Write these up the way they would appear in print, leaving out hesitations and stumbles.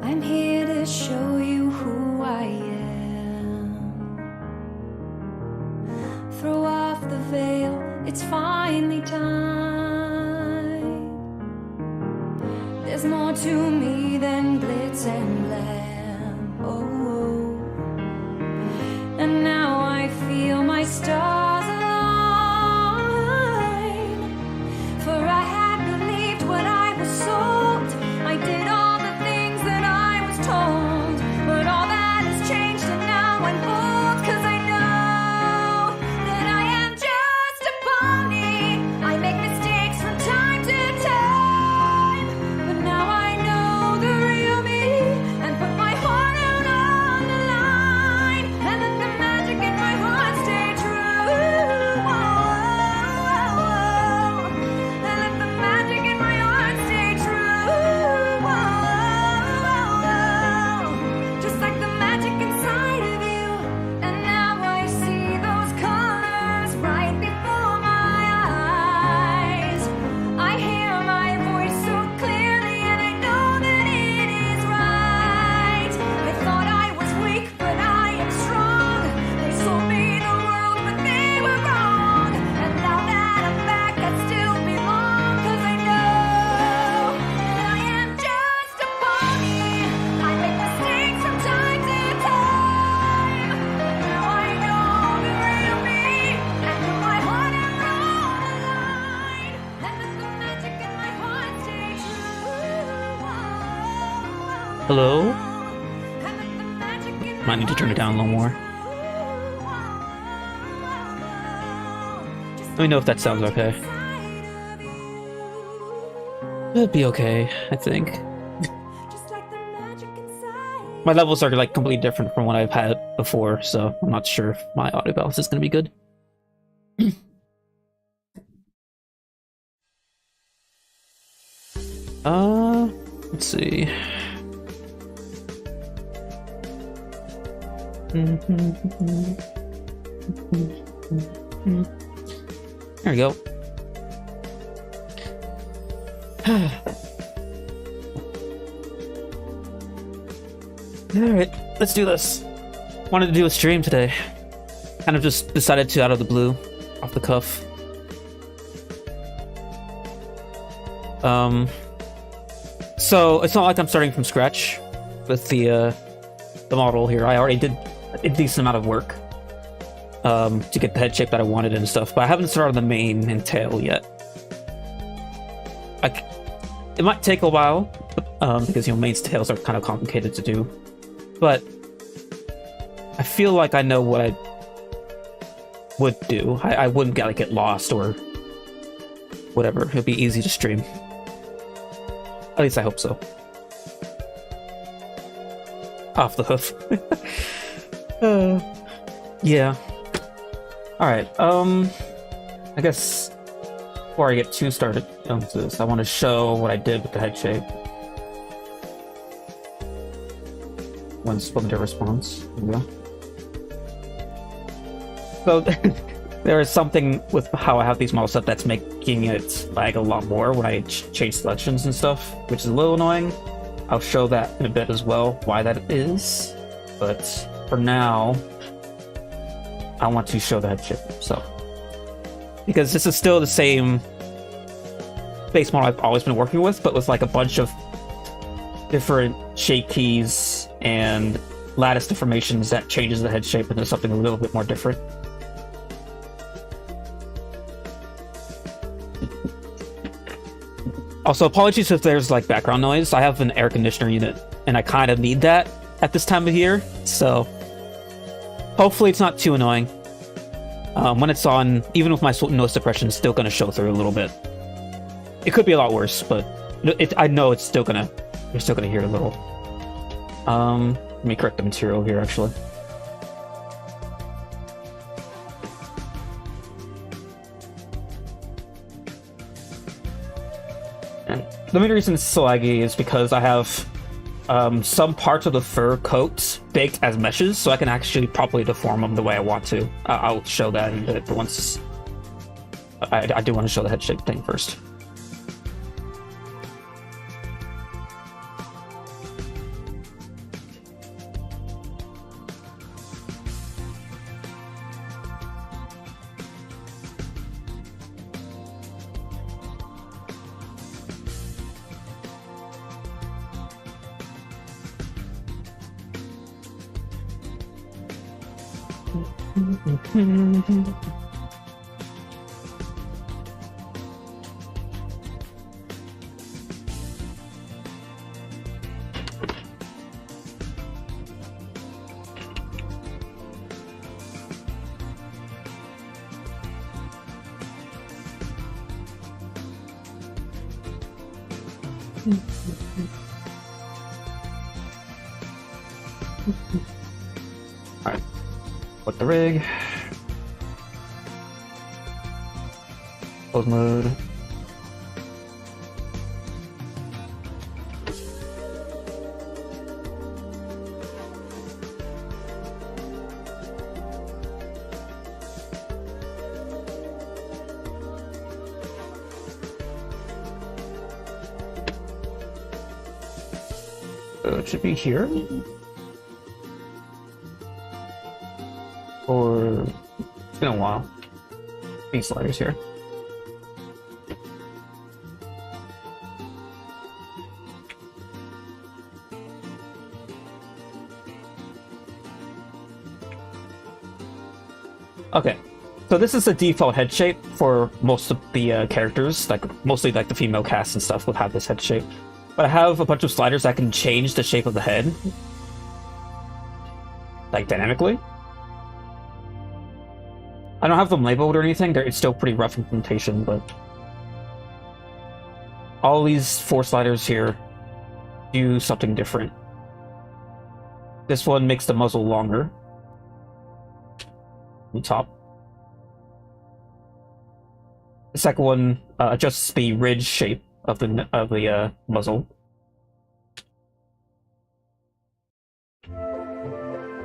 I'm here to show you who I am. Throw off the veil, it's finally time. There's more to me than glitz and glam. Oh, and now I feel my stars align. For I had believed what I was sold. I did all the things that I was told. But all that has changed and now I'm bold. 'Cause I know that I am just a pony. I make mistakes from time to time. But now I know the real me and put my heart out on the line. And let the magic in my heart stay true. And let the magic in my heart stay true. Just like the magic inside of you. And now I see those colors right before my eyes. I hear my voice so clearly and I know that it is right. I thought I was weak, but I am strong. They sold me the world, but they were wrong. And now that I'm back, I still belong. 'Cause I know that I am just a pony. I make mistakes from time to time. Now I know the real me and put my heart out on the line. And let the magic in my heart stay true. Hello? And let the magic in my Might need to turn it down a little more. Let me know if that sounds okay. It'll be okay, I think. My levels are like completely different from what I've had before, so I'm not sure if my audio balance is gonna be good. Let's see. There we go. Alright, let's do this. Wanted to do a stream today. Kind of just decided to out of the blue, off the cuff. So it's not like I'm starting from scratch with the model here. I already did a decent amount of work to get the head shape that I wanted and stuff, but I haven't started the mane and tail yet. It might take a while because, you know, manes and tails are kind of complicated to do, but I feel like I know what I would do. I wouldn't get lost or whatever. It'll be easy to stream. At least I hope so. Off the hoof. Yeah. Alright, I guess before I get too started onto this, I want to show what I did with the head shape. When spoken to response. There we go. So there is something with how I have these models set that's making it lag a lot more when I change selections and stuff, which is a little annoying. I'll show that in a bit as well, why that is. But for now, I want to show the head shape. So, because this is still the same base model I've always been working with, but with like a bunch of different shape keys and lattice deformations that changes the head shape into something a little bit more different. Also, apologies if there's like background noise. I have an air conditioner unit, and I kind of need that at this time of year, so hopefully it's not too annoying. When it's on, even with my noise suppression, it's still going to show through a little bit. It could be a lot worse, but I know it's still gonna, you're still gonna hear a little. Let me correct the material here, actually. And the main reason it's so laggy is because I have some parts of the fur coat baked as meshes, so I can actually properly deform them the way I want to. I'll show that in a bit, but once I do want to show the head shape thing first. Alright, put the rig. Close mode. It should be here. Or it's been a while. These sliders here. Okay, so this is the default head shape for most of the characters, like mostly like the female cast and stuff will have this head shape. But I have a bunch of sliders that can change the shape of the head, like dynamically. I don't have them labeled or anything, it's still pretty rough implementation, but all these 4 sliders here do something different. This one makes the muzzle longer on top. The second one adjusts the ridge shape of the muzzle.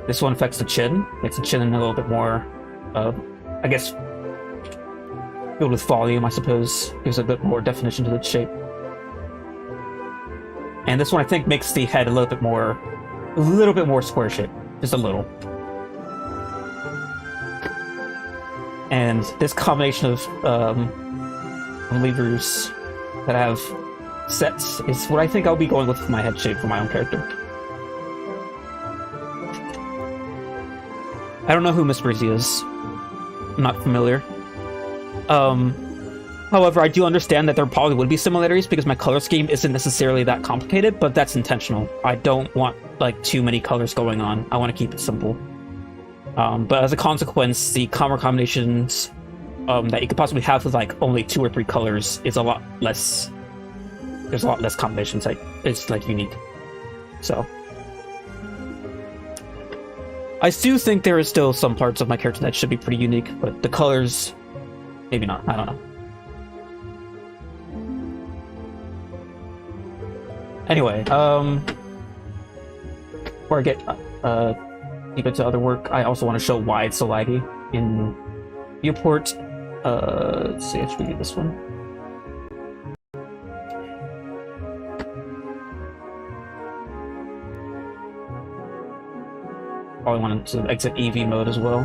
This one affects the chin, makes the chin a little bit more, I guess, filled with volume, I suppose. Gives a bit more definition to the shape. And this one, I think, makes the head a little bit more square shape. Just a little. And this combination of levers that I have sets is what I think I'll be going with for my head shape for my own character. I don't know who Miss Breezy is. I'm not familiar. However, I do understand that there probably would be similarities because my color scheme isn't necessarily that complicated, but that's intentional. I don't want like too many colors going on. I want to keep it simple. But as a consequence, the color combinations that you could possibly have with like only 2 or 3 colors is a lot less. There's a lot less combinations. Like it's like unique. So I do think there is still some parts of my character that should be pretty unique, but the colors, maybe not. I don't know. Anyway, before I get deep into other work, I also want to show why it's so laggy in viewport. Let's see, I should do this one. Probably wanted to exit EV mode as well.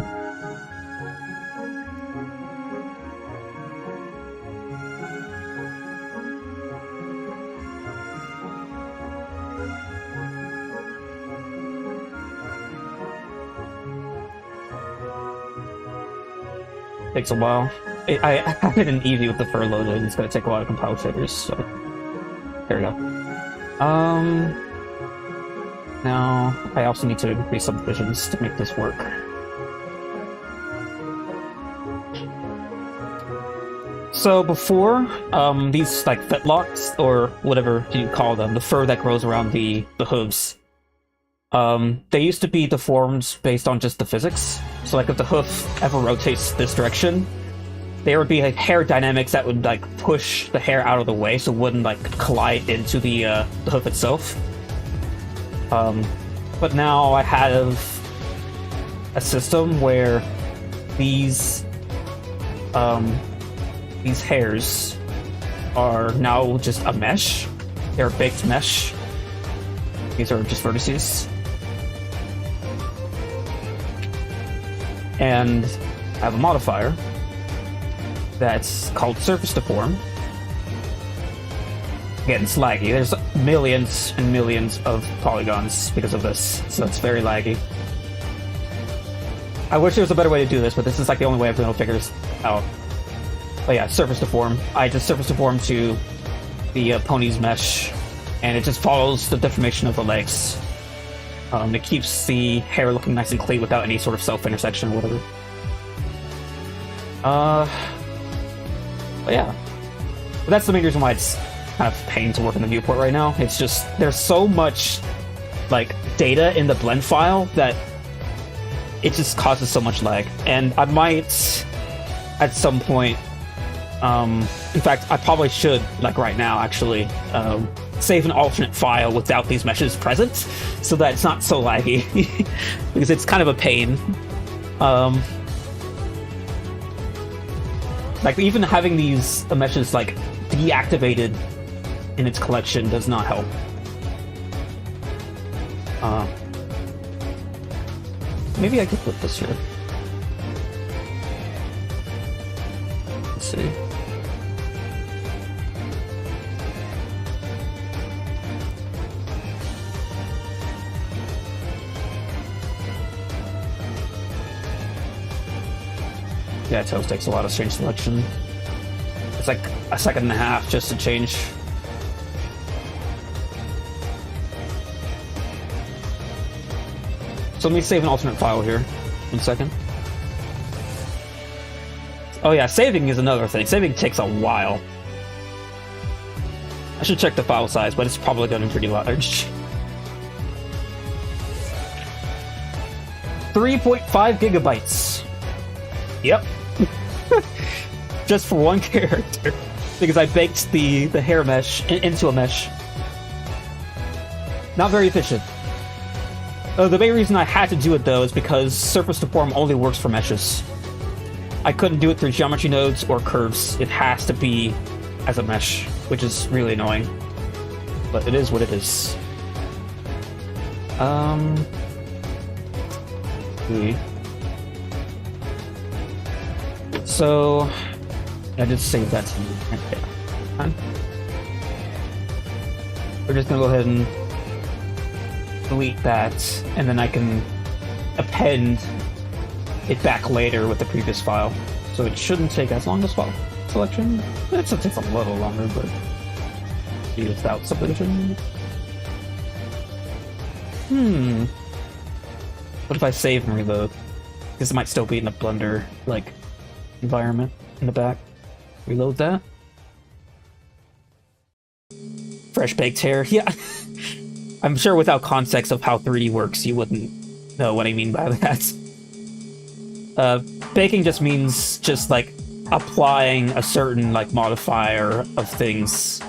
Takes a while. I have it in EV with the fur loaded, and it's going to take a while to compile shaders, so there we go. Now, I also need to increase subdivisions to make this work. So before, these like fetlocks, or whatever you call them, the fur that grows around the hooves, they used to be deformed based on just the physics. So like if the hoof ever rotates this direction, there would be like hair dynamics that would like push the hair out of the way so it wouldn't like collide into the hoof itself. But now I have a system where these hairs are now just a mesh. They're a baked mesh. These are just vertices. And I have a modifier that's called Surface Deform. Again, it's laggy. There's millions and millions of polygons because of this, so it's very laggy. I wish there was a better way to do this, but this is like the only way I've been able to figure this out. But yeah, surface deform. I just surface deform to the pony's mesh, and it just follows the deformation of the legs. It keeps the hair looking nice and clean without any sort of self-intersection or whatever. But yeah. But that's the main reason why it's kind of pain to work in the viewport right now. It's just, there's so much, like, data in the blend file that it just causes so much lag. And I might, at some point, in fact, I probably should, like right now, actually, save an alternate file without these meshes present, so that it's not so laggy, because it's kind of a pain. Like, even having these meshes, like, deactivated in its collection does not help. Maybe I could flip this here. Let's see. Yeah, Tails takes a lot of change selection. It's like a second and a half just to change. So let me save an alternate file here. 1 second. Oh yeah, saving is another thing. Saving takes a while. I should check the file size, but it's probably going to be pretty large. 3.5 gigabytes. Yep. Just for one character. Because I baked the hair mesh into a mesh. Not very efficient. The main reason I had to do it, though, is because surface deform only works for meshes. I couldn't do it through geometry nodes or curves. It has to be as a mesh, which is really annoying. But it is what it is. So I just save that to me. Okay. We're just gonna go ahead and delete that, and then I can append it back later with the previous file. So it shouldn't take as long as file selection. It takes a little longer, but without subdivision. What if I save and reload? Because it might still be in the Blender like environment in the back. Reload that. Fresh baked hair. Yeah. I'm sure without context of how 3D works, you wouldn't know what I mean by that. Baking just means just like applying a certain like modifier of things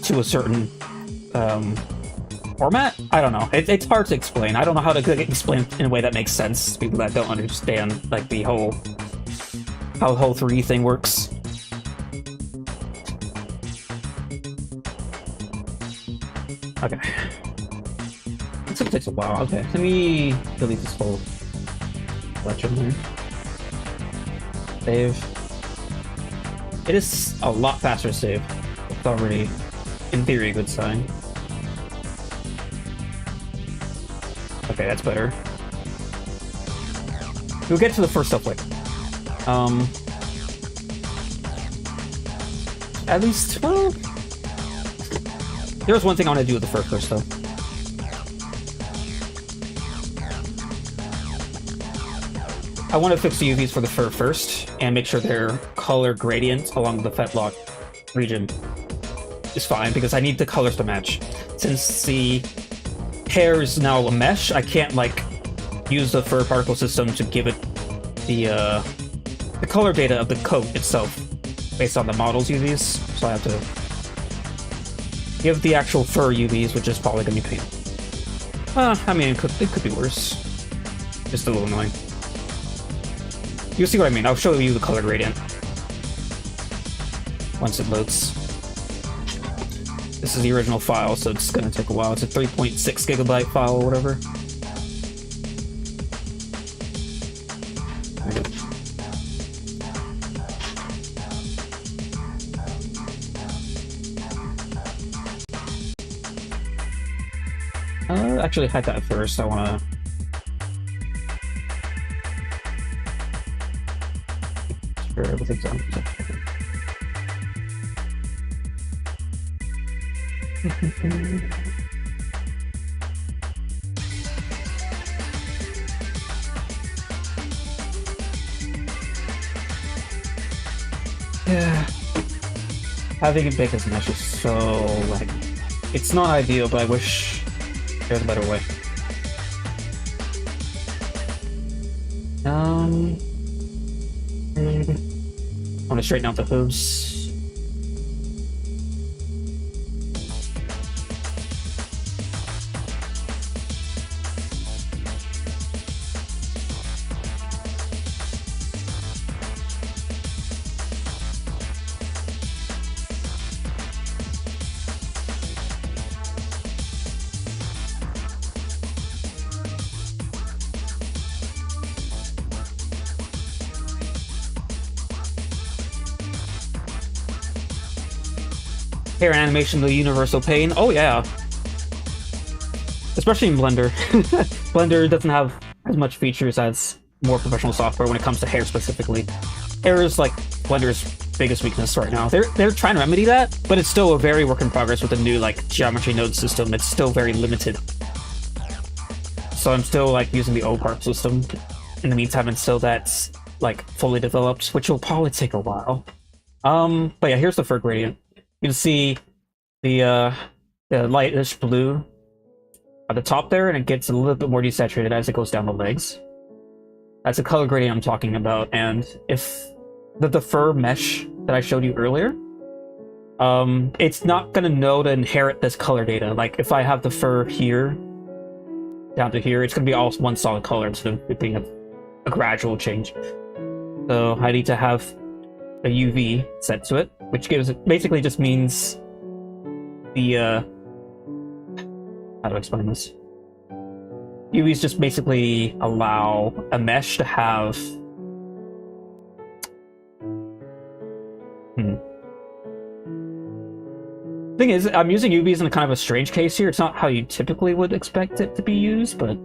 to a certain format? I don't know. It's hard to explain. I don't know how to explain in a way that makes sense to people that don't understand like the whole how the whole 3D thing works. Okay. This takes a while. Okay, let me delete this whole collection here. Save. It is a lot faster to save. It's already, in theory, a good sign. Okay, that's better. We'll get to the first stuff later. At least, well, there's one thing I want to do with the fur first, though. I want to fix the UVs for the fur first, and make sure their color gradient along the fetlock region is fine, because I need the colors to match. Since the hair is now a mesh, I can't, like, use the fur particle system to give it the color data of the coat itself, based on the model's UVs, so I have to give the actual fur UVs, which is probably going to be painful. I mean, it could be worse. Just a little annoying. You'll see what I mean. I'll show you the color gradient once it loads. This is the original file, so it's going to take a while. It's a 3.6 gigabyte file or whatever. Actually hide that first. I want to sure everything's on. Yeah. Having it big as mesh is so like it's not ideal, but I wish there's a better way. I want to straighten out the hooves. Hair animation, the universal pain. Oh yeah. Especially in Blender. Blender doesn't have as much features as more professional software when it comes to hair specifically. Hair is like Blender's biggest weakness right now. They're trying to remedy that, but it's still a very work in progress with the new like geometry node system. It's still very limited. So I'm still like using the old part system in the meantime until that's like fully developed, which will probably take a while. But yeah, here's the fur gradient. You can see the lightish blue at the top there, and it gets a little bit more desaturated as it goes down the legs. That's the color gradient I'm talking about, and if the fur mesh that I showed you earlier, it's not going to know to inherit this color data. Like, if I have the fur here, down to here, it's going to be all one solid color instead of it being a gradual change. So I need to have a UV set to it, which gives it basically just means the how do I explain this? UVs just basically allow a mesh to have Thing is, I'm using UVs in a kind of a strange case here. It's not how you typically would expect it to be used, but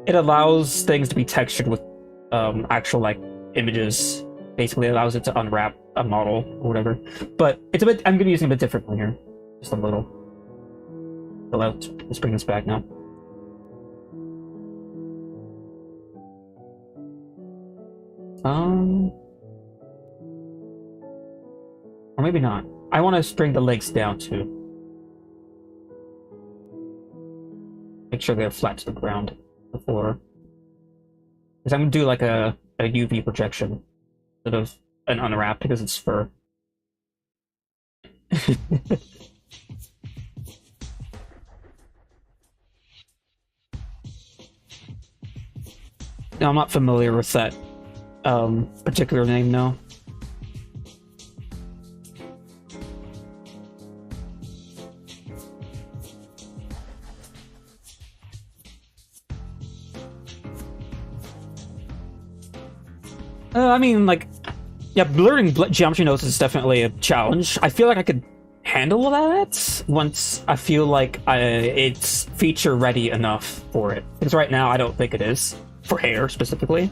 it allows things to be textured with actual like images. Basically allows it to unwrap a model or whatever. But it's a bit, I'm gonna be using it a bit differently here. Just a little. Let's bring this back now. Or maybe not. I want to bring the legs down too. Make sure they're flat to the ground before. Because I'm gonna do like a UV projection instead of an unwrap because it's fur. No, I'm not familiar with that particular name, no. I mean, like, yeah, blurring geometry nodes is definitely a challenge. I feel like I could handle that once I feel like it's feature ready enough for it. Because right now, I don't think it is. For hair, specifically.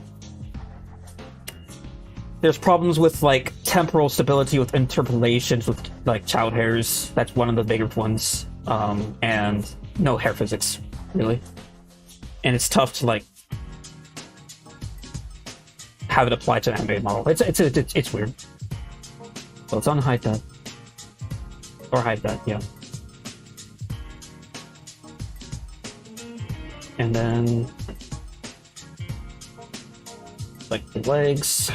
There's problems with, like, temporal stability with interpolations with, like, child hairs. That's one of the bigger ones. And no hair physics, really. And it's tough to, like, have it applied to an animated model. It's weird. So let's unhide that. Or hide that, yeah. And then like the legs.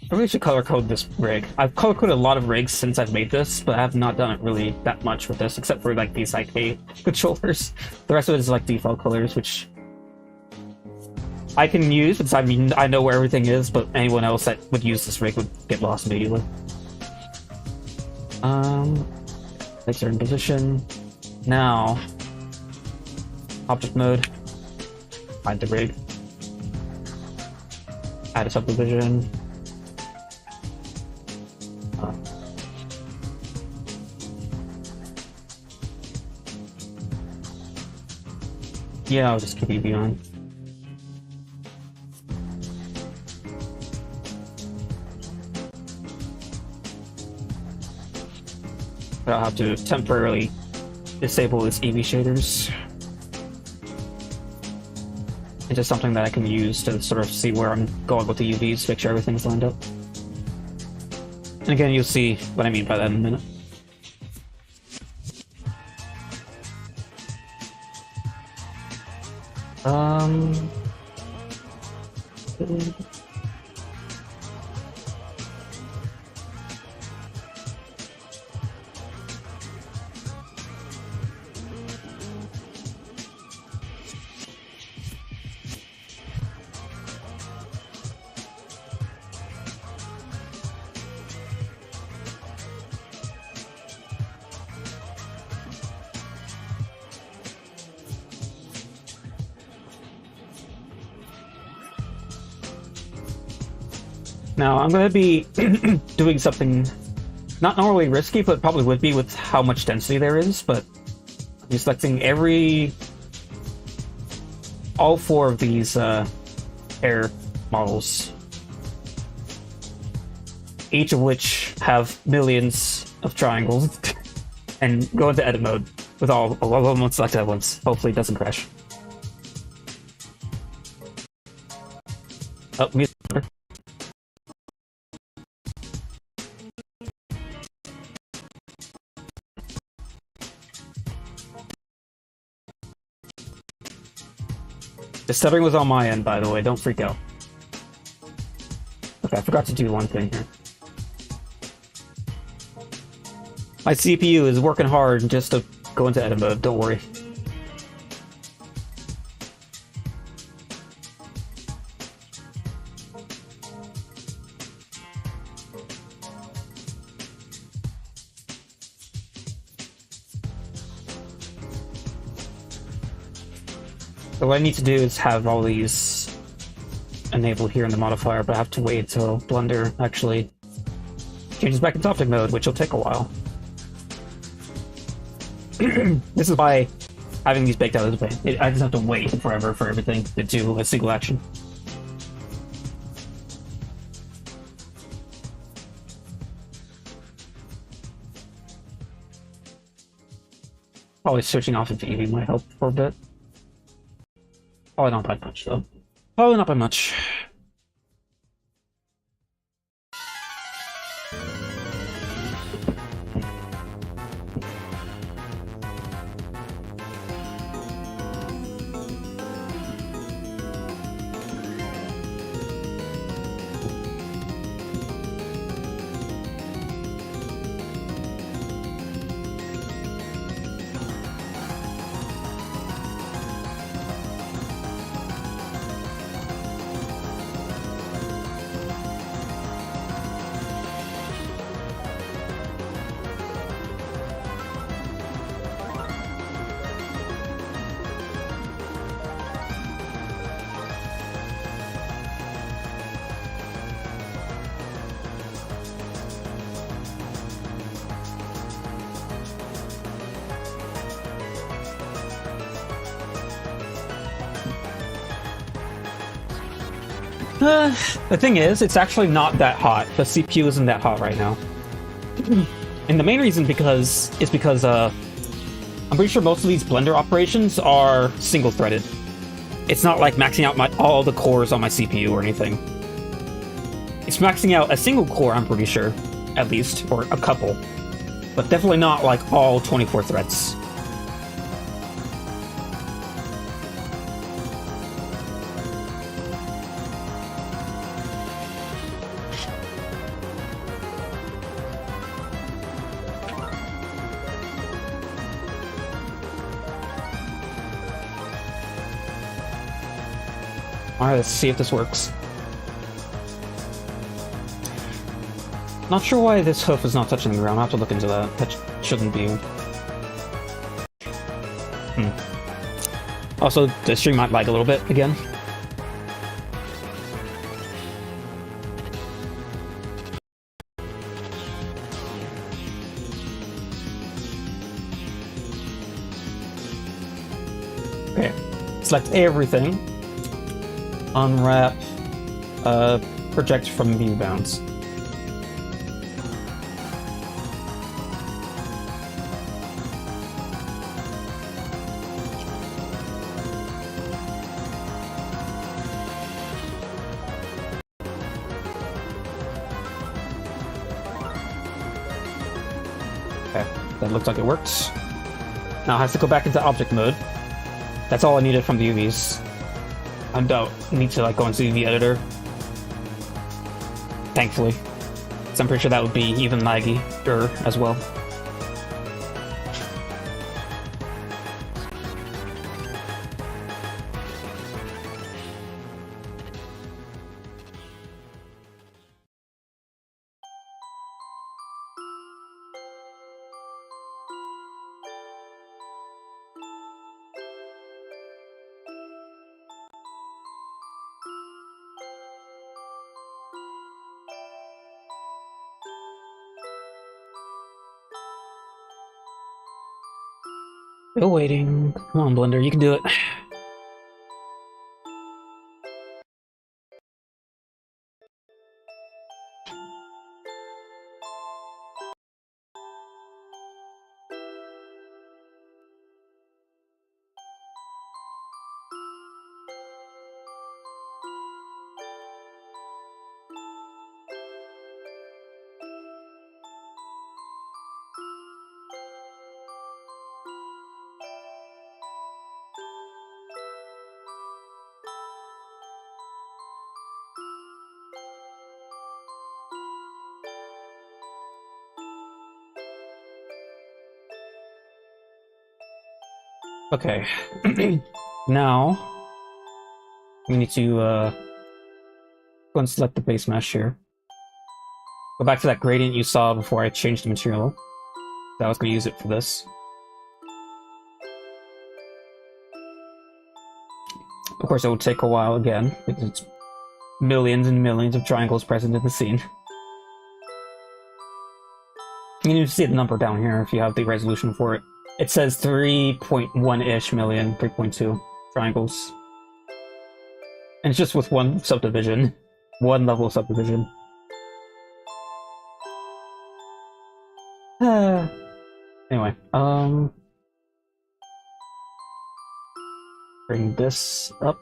I really should color code this rig. I've color coded a lot of rigs since I've made this, but I have not done it really that much with this, except for like these like controllers. The rest of it is like default colors, which I can use because I mean I know where everything is, but anyone else that would use this rig would get lost immediately. Legs are in position. Now, object mode. Hide the rig. Add a subdivision. Yeah, I'll just keep UV on. But I'll have to temporarily disable this EV shaders. It's just something that I can use to sort of see where I'm going with the UVs, make sure everything's lined up. And again, you'll see what I mean by that in a minute. Now, I'm going to be doing something not normally risky, but probably would be with how much density there is, but I'm selecting all 4 of these hair models, each of which have millions of triangles, and go into edit mode with all of them selected at once. Hopefully it doesn't crash. Oh, music. The stuttering was on my end, by the way, don't freak out. Okay, I forgot to do one thing here. My CPU is working hard just to go into edit mode, don't worry. So what I need to do is have all these enabled here in the modifier, but I have to wait until Blender actually changes back into object mode, which will take a while. This is why having these baked out is bad. I just have to wait forever for everything to do a single action. Probably switching off into EV might help for a bit. Probably not by much, though. Probably not by much. The thing is, it's actually not that hot. The CPU isn't that hot right now. And the main reason is because I'm pretty sure most of these Blender operations are single-threaded. It's not like maxing out all the cores on my CPU or anything. It's maxing out a single core, I'm pretty sure, at least, or a couple. But definitely not like all 24 threads. Alright, let's see if this works. Not sure why this hoof is not touching the ground. I'll have to look into that. That shouldn't be. Also, the stream might lag a little bit again. Okay, select everything. Unwrap, project from view bounds. That looks like it works. Now it has to go back into object mode. That's all I needed from the UVs. I don't need to like go into the UV editor. Thankfully. So I'm pretty sure that would be even laggy-er as well. Still waiting. Come on, Blender, you can do it. Okay. Now we need to go and select the base mesh here. Go back to that gradient you saw before I changed the material. I was going to use it for this. Of course, it would take a while again, because it's millions and millions of triangles present in the scene. You can see the number down here if you have the resolution for it. It says 3.1-ish million, 3.2 triangles. And it's just with one subdivision. One level subdivision. Anyway, bring this up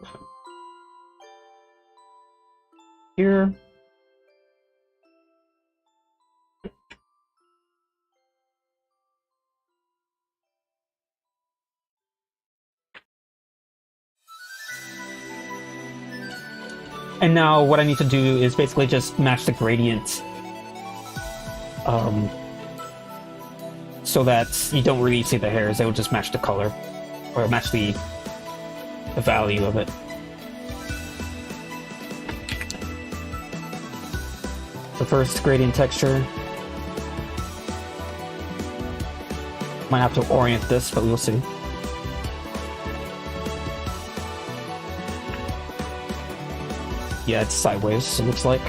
here. And now what I need to do is basically just match the gradient. So that you don't really see the hairs, they will just match the color. Or match the value of it. The first gradient texture. Might have to orient this, but we'll see. Yeah, it's sideways, it looks like.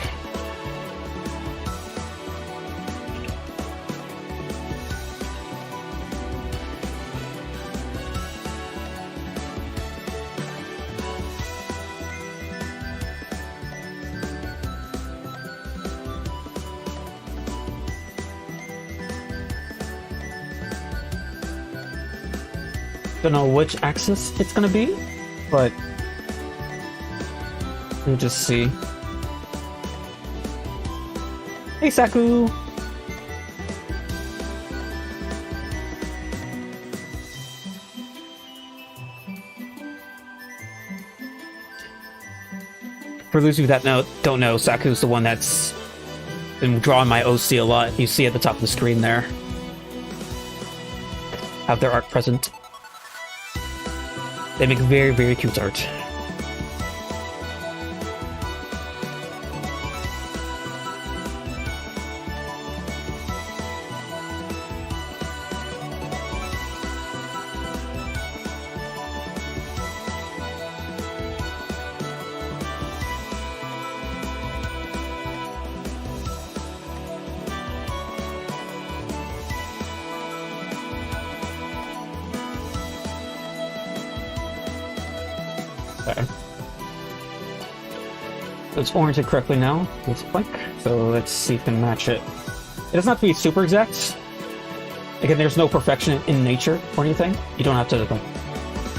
Don't know which axis it's gonna be, but we'll just see. Hey, Saku! For those of you that don't know, Saku's the one that's been drawing my OC a lot. You see at the top of the screen there. Have their art present. They make very, very cute art. Okay. So it's oriented correctly now, looks like. So let's see if we can match it. It doesn't have to be super exact. Again, there's no perfection in nature or anything. You don't have to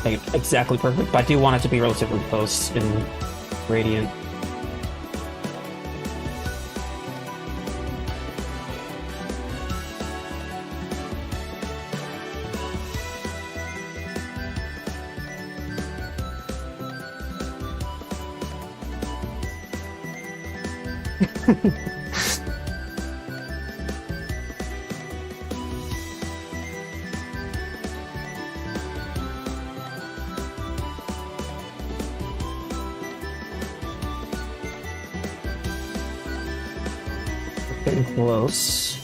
make it exactly perfect, but I do want it to be relatively close in gradient. Getting close.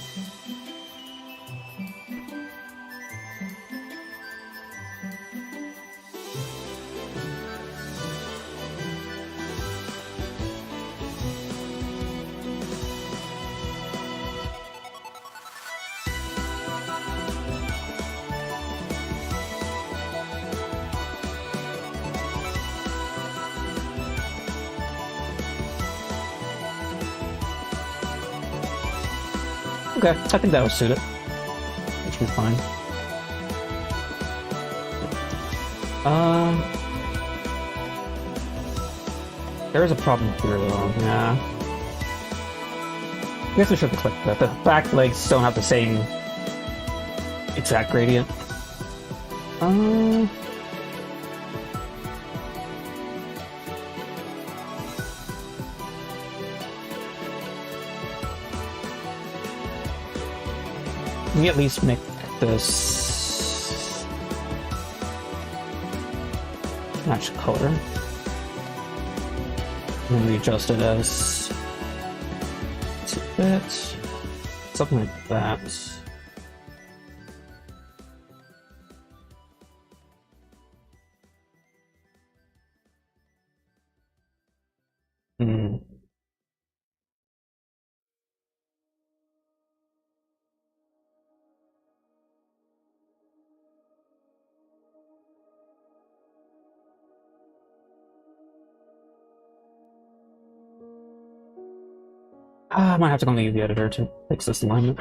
Okay, I think that will suit it. That should be fine. There is a problem here though, yeah. I guess we should click that. The back legs don't have the same exact gradient. Let me at least make this match color. And readjust it as to fit. Something like that. I might have to go into the editor to fix this alignment.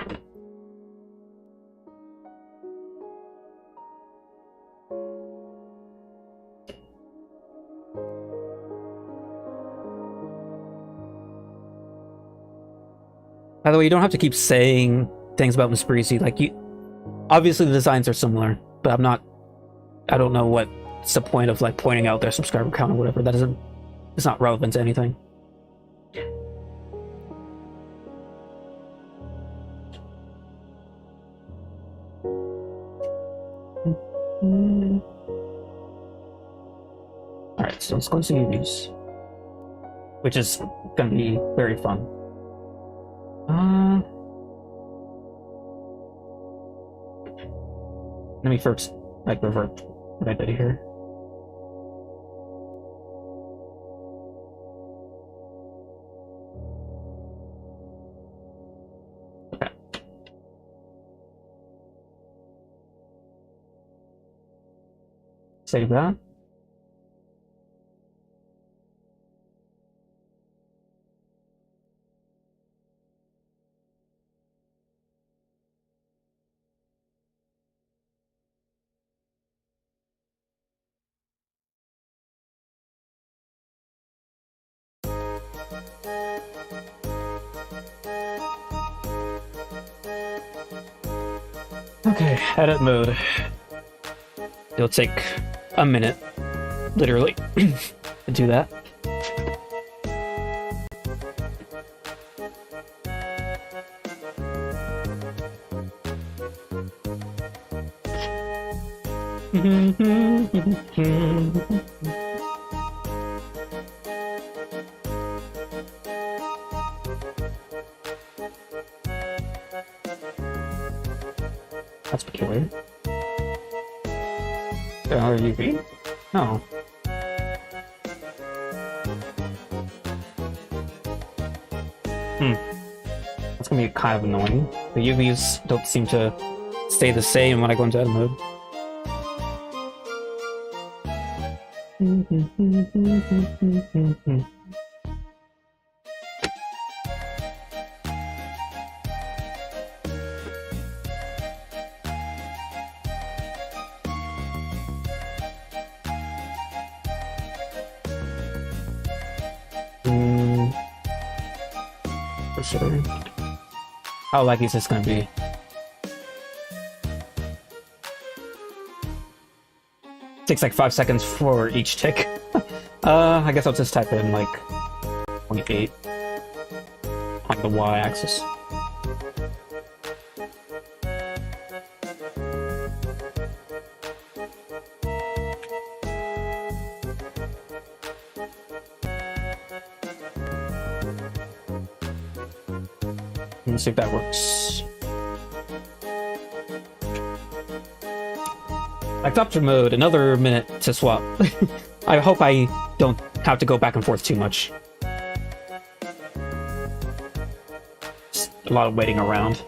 By the way, you don't have to keep saying things about Miss Breezy. Like, obviously the designs are similar, but I don't know what's the point of like pointing out their subscriber count or whatever. It's not relevant to anything. Alright, so let's go to UVs, which is gonna be very fun. Let me first revert what I did here. Okay. Save that. Okay, edit mode. It'll take a minute, literally, to do that. That's peculiar. Another UV? No. That's gonna be kind of annoying. The UVs don't seem to stay the same when I go into edit mode. Sure. How likely is this gonna be? Takes like 5 seconds for each tick. I guess I'll just type in like 28. the y-axis. Let's see if that works. Back to object mode, another minute to swap. I hope I don't have to go back and forth too much. Just a lot of waiting around.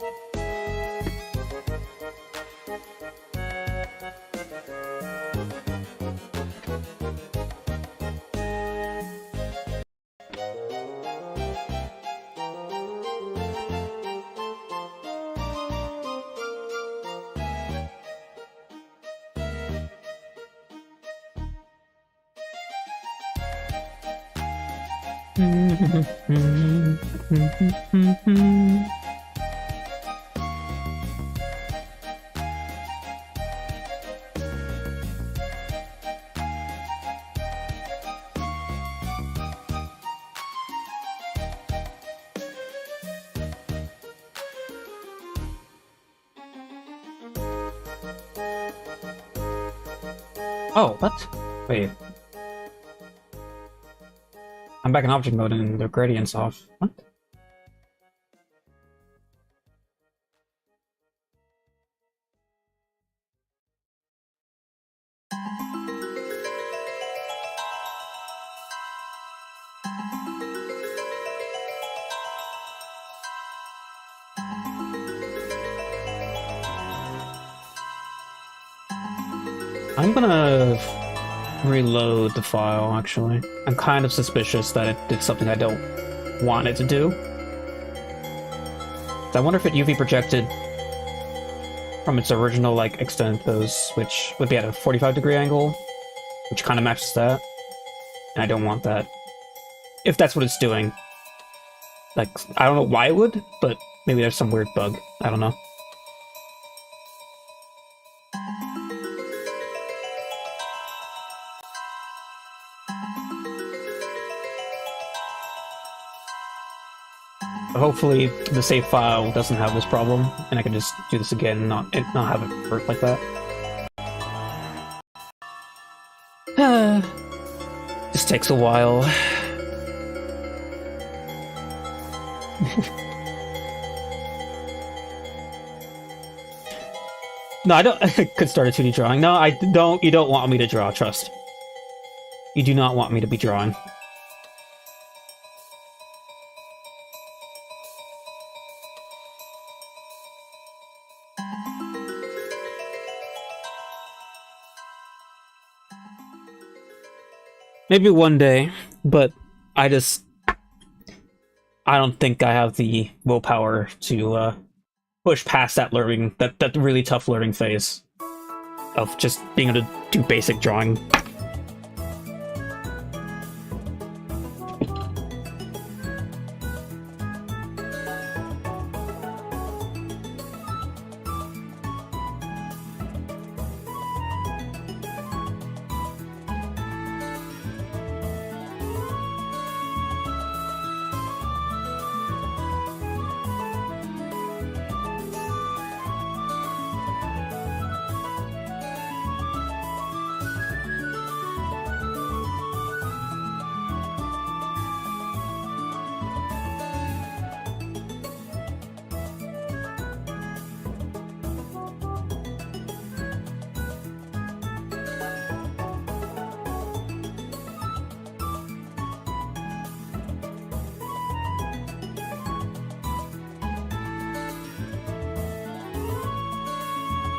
Oh, what? Wait. I'm back in object mode and the gradient's off. What? I'm gonna reload the file, actually. I'm kind of suspicious that it did something I don't want it to do. I wonder if it UV projected from its original, like, extended pose, which would be at a 45-degree angle, which kind of matches that. And I don't want that. If that's what it's doing. Like, I don't know why it would, but maybe there's some weird bug. I don't know. Hopefully the save file doesn't have this problem, and I can just do this again and not have it work like that. This takes a while. No, I don't. I could start a 2D drawing. No, I don't. You don't want me to draw. Trust. You do not want me to be drawing. Maybe one day, but I don't think I have the willpower to push past that that really tough learning phase of just being able to do basic drawing.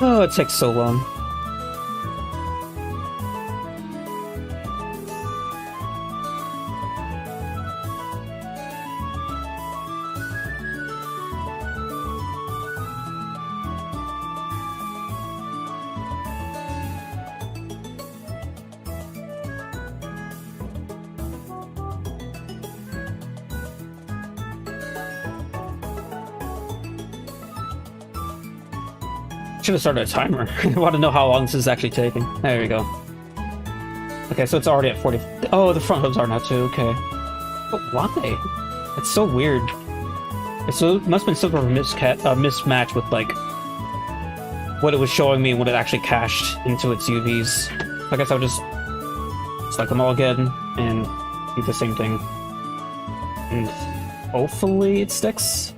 Oh, it takes so long. Should have started a timer. I want to know how long this is actually taking. There we go. Okay, so it's already at 40. Oh, the front hooves are now too. Okay. But why? It's so weird. So it must have been some sort of mismatch with like what it was showing me and what it actually cached into its UVs. I guess I'll just select them all again and do the same thing. And hopefully it sticks.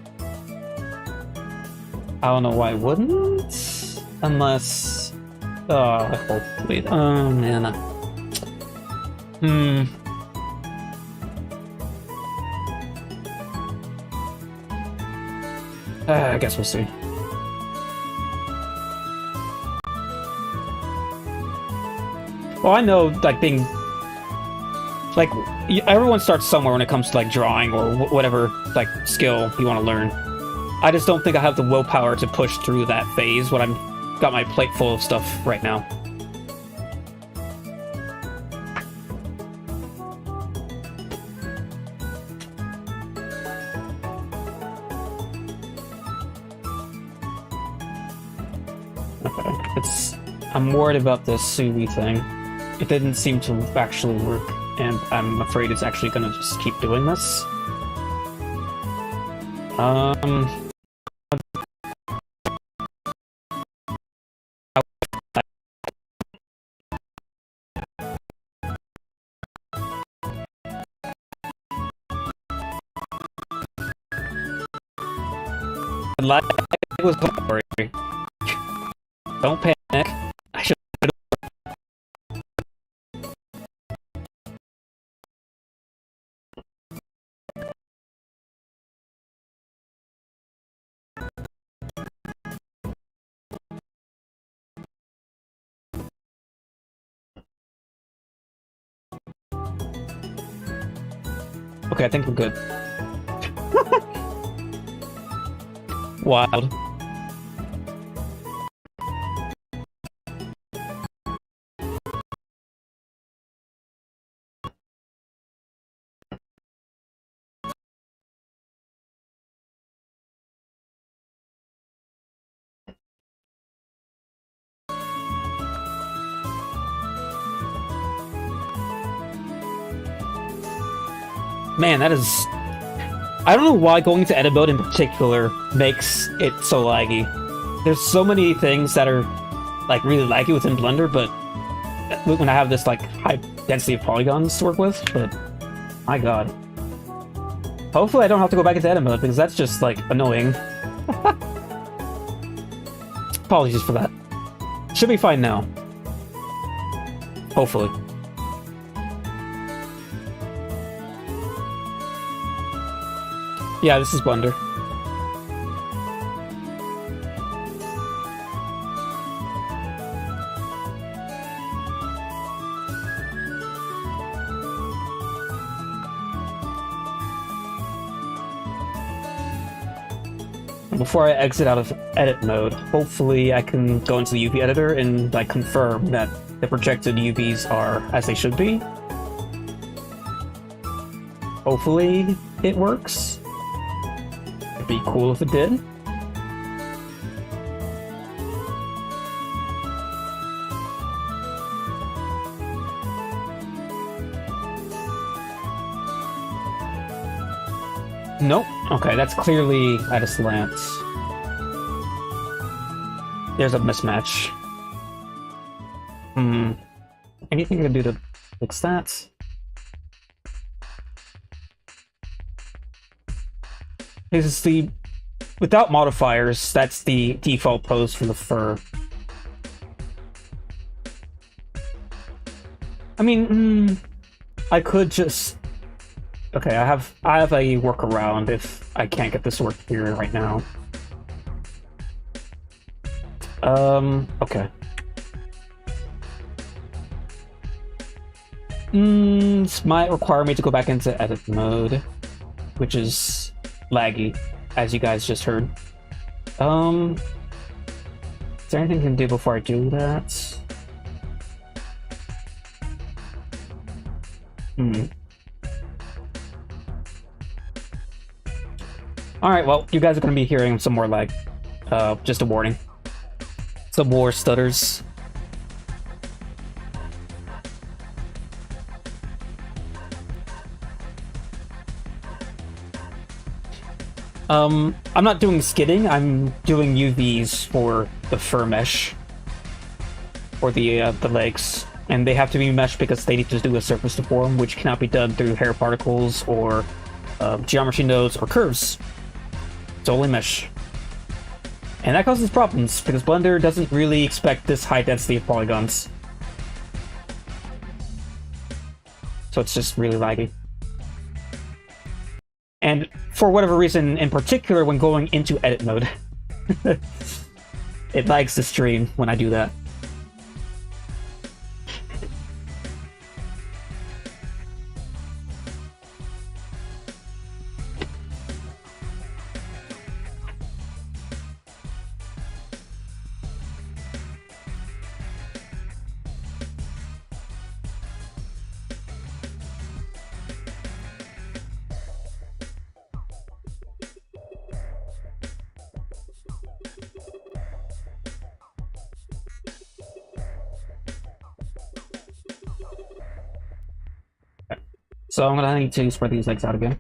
I don't know why it wouldn't. Unless... hopefully... Oh, man. I guess we'll see. Well, I know, like, being... Like, everyone starts somewhere when it comes to, like, drawing or whatever, like, skill you want to learn. I just don't think I have the willpower to push through that phase when I've got my plate full of stuff right now. Okay, I'm worried about this UV thing. It didn't seem to actually work, and I'm afraid it's actually gonna just keep doing this. Like it was worry. Don't panic. I should. Okay, I think we're good. Wild. Man, that is... I don't know why going to edit mode in particular makes it so laggy. There's so many things that are, like, really laggy within Blender, but when I have this, like, high density of polygons to work with, but my god. Hopefully I don't have to go back into edit mode, because that's just, like, annoying. Apologies for that. Should be fine now. Hopefully. Yeah, this is Blender. Before I exit out of edit mode, hopefully I can go into the UV editor and like confirm that the projected UVs are as they should be. Hopefully it works. It'd be cool if it did. Nope. Okay, that's clearly at a slant. There's a mismatch. Anything I can do to fix that? This is the... Without modifiers, that's the default pose for the fur. I mean, I could just... Okay, I have a workaround if I can't get this to work here right now. Okay. This might require me to go back into edit mode, which is laggy, as you guys just heard. Is there anything I can do before I do that? Alright, well, you guys are going to be hearing some more lag. Just a warning. Some more stutters. I'm not doing skidding, I'm doing UVs for the fur mesh. Or the legs. And they have to be meshed because they need to do a surface deform, which cannot be done through hair particles or geometry nodes or curves. It's only mesh. And that causes problems, because Blender doesn't really expect this high density of polygons. So it's just really laggy. And for whatever reason, in particular, when going into edit mode, it lags the stream when I do that. So I'm gonna need to spread these legs out again.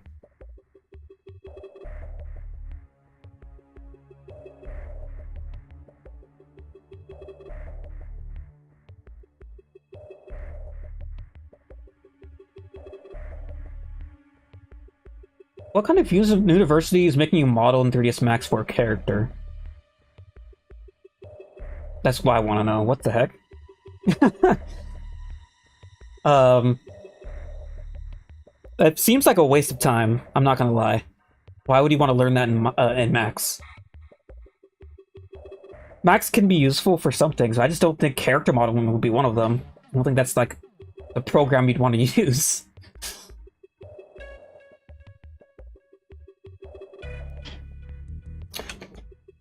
What kind of use of University is making a model in 3ds Max for a character? That's what I want to know. What the heck? It seems like a waste of time. I'm not gonna lie. Why would you want to learn that in Max? Max can be useful for some things. I just don't think character modeling will be one of them. I don't think that's like the program you'd want to use.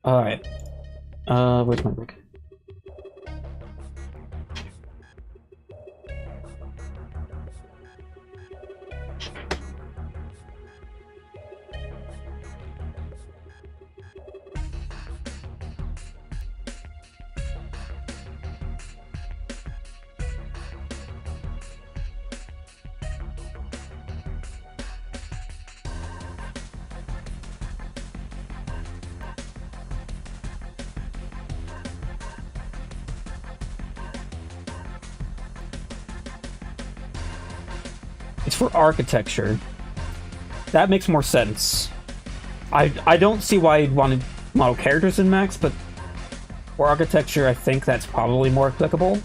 All right. Where's my rig? It's for architecture. That makes more sense. I don't see why you'd want to model characters in Max, but for architecture, I think that's probably more applicable.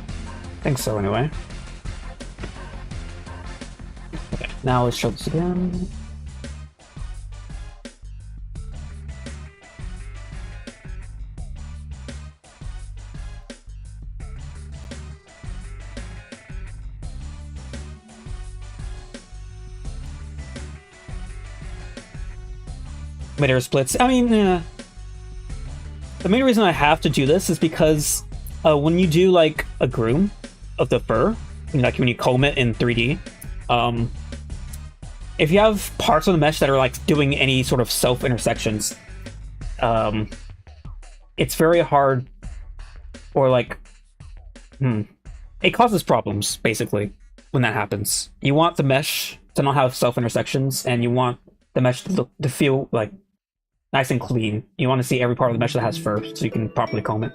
I think so, anyway. Okay, now let's show this again. Midair splits. I mean, the main reason I have to do this is because when you do like a groom of the fur, like when you comb it in 3D, if you have parts of the mesh that are like doing any sort of self intersections, it's very hard, or like, it causes problems basically when that happens. You want the mesh to not have self intersections, and you want the mesh to feel like nice and clean. You want to see every part of the mesh that has fur, so you can properly comb it.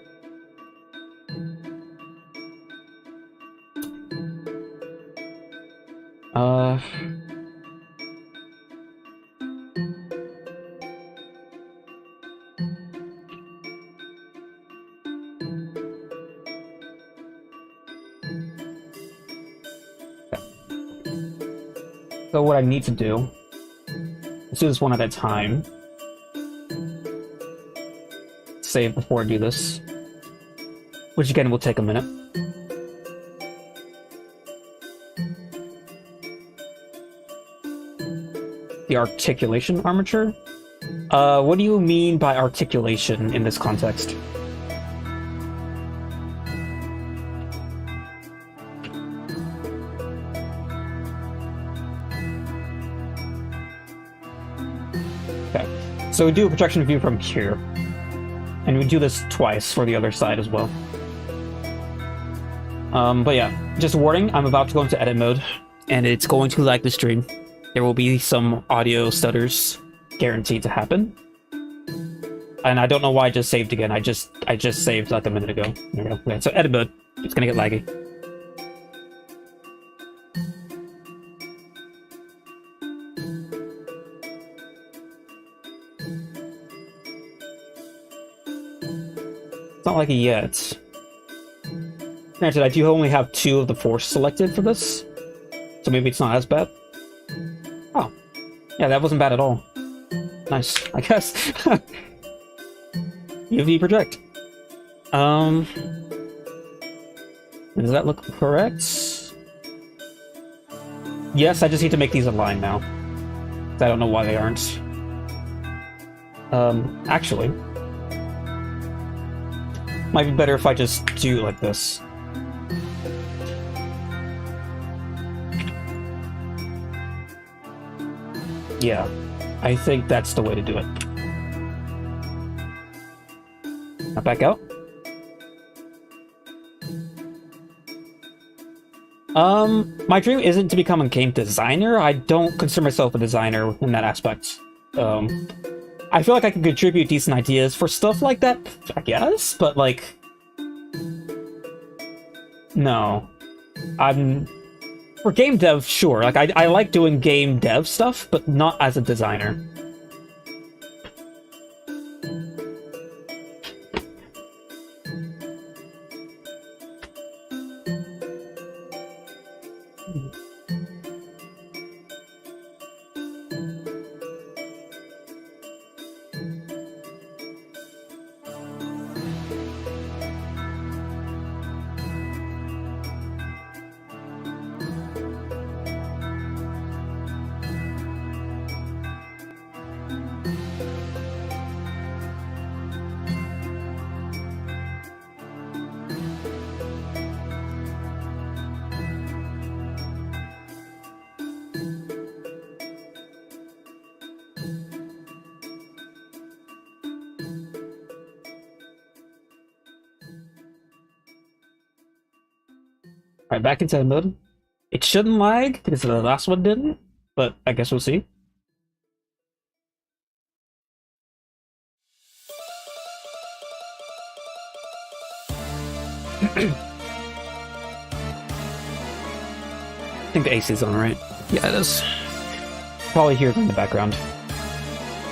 So what I need to do, let's do this one at a time. Save before I do this, which again will take a minute. The articulation armature? What do you mean by articulation in this context? Okay, so we do a projection view from here. And we do this twice for the other side as well. But yeah, just a warning, I'm about to go into edit mode, and it's going to lag the stream. There will be some audio stutters guaranteed to happen. And I don't know why I just saved again. I just saved like a minute ago. There we go. Okay, so edit mode. It's gonna get laggy. It's not laggy yet. Granted, I do only have 2 of the 4 selected for this, so maybe it's not as bad. Oh, yeah, that wasn't bad at all. Nice, I guess. UV project. Does that look correct? Yes, I just need to make these align now. I don't know why they aren't. Actually, might be better if I just do it like this. Yeah, I think that's the way to do it. Now back out. My dream isn't to become a game designer. I don't consider myself a designer in that aspect. I feel like I can contribute decent ideas for stuff like that, I guess, but like, no. For game dev, sure. Like, I like doing game dev stuff, but not as a designer. Alright, back into the mode. It shouldn't lag, because the last one didn't, but I guess we'll see. I think the AC is on, right? Yeah, it is. Probably hear it in the background.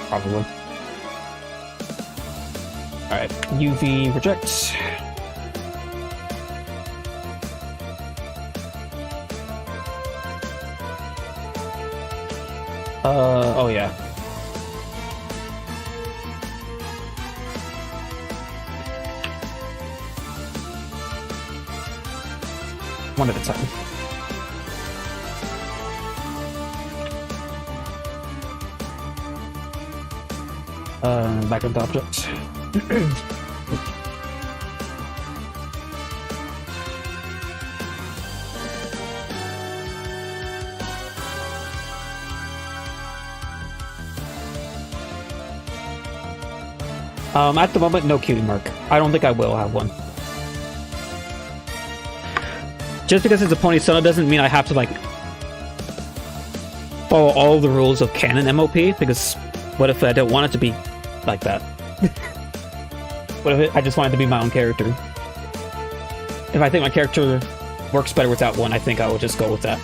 Probably. Alright, UV project. Oh yeah. One at a time. Background object. At the moment, no cutie mark. I don't think I will have one. Just because it's a pony sona doesn't mean I have to, like, follow all the rules of canon MOP, because what if I don't want it to be like that? What if I just want it to be my own character? If I think my character works better without one, I think I will just go with that.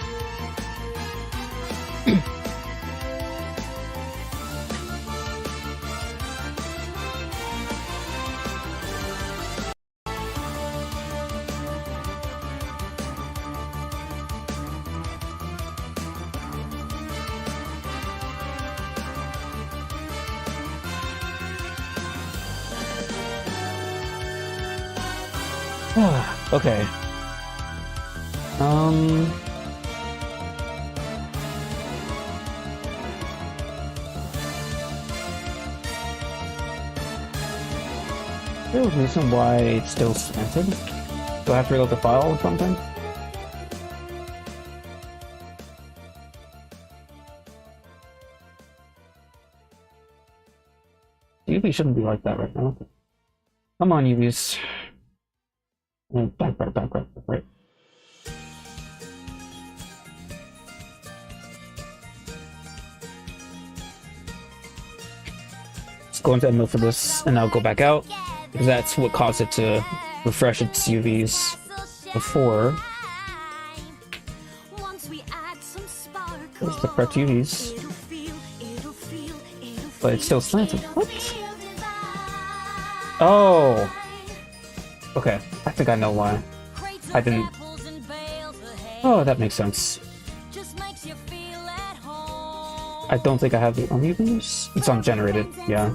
Okay. There's a reason why it's still slanted. Do I have to reload the file or something? UV shouldn't be like that right now. Come on, UVs. Back. Right. go into animate for this, and I'll go back out, because that's what caused it to refresh its UVs before. There's the correct UVs. But it's still slanted. What? Oh! Okay, I think I know why. I didn't... Oh, that makes sense. I don't think I have the unevenness. It's ungenerated, yeah.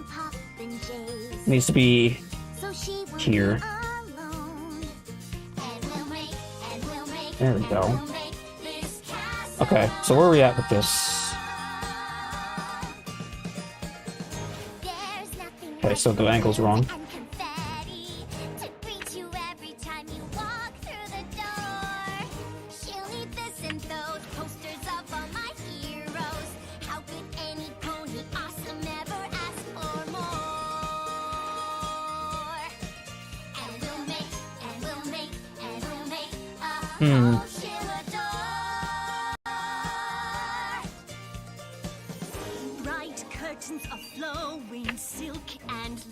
It needs to be here. There we go. Okay, so where are we at with this? Okay, so the angle's wrong.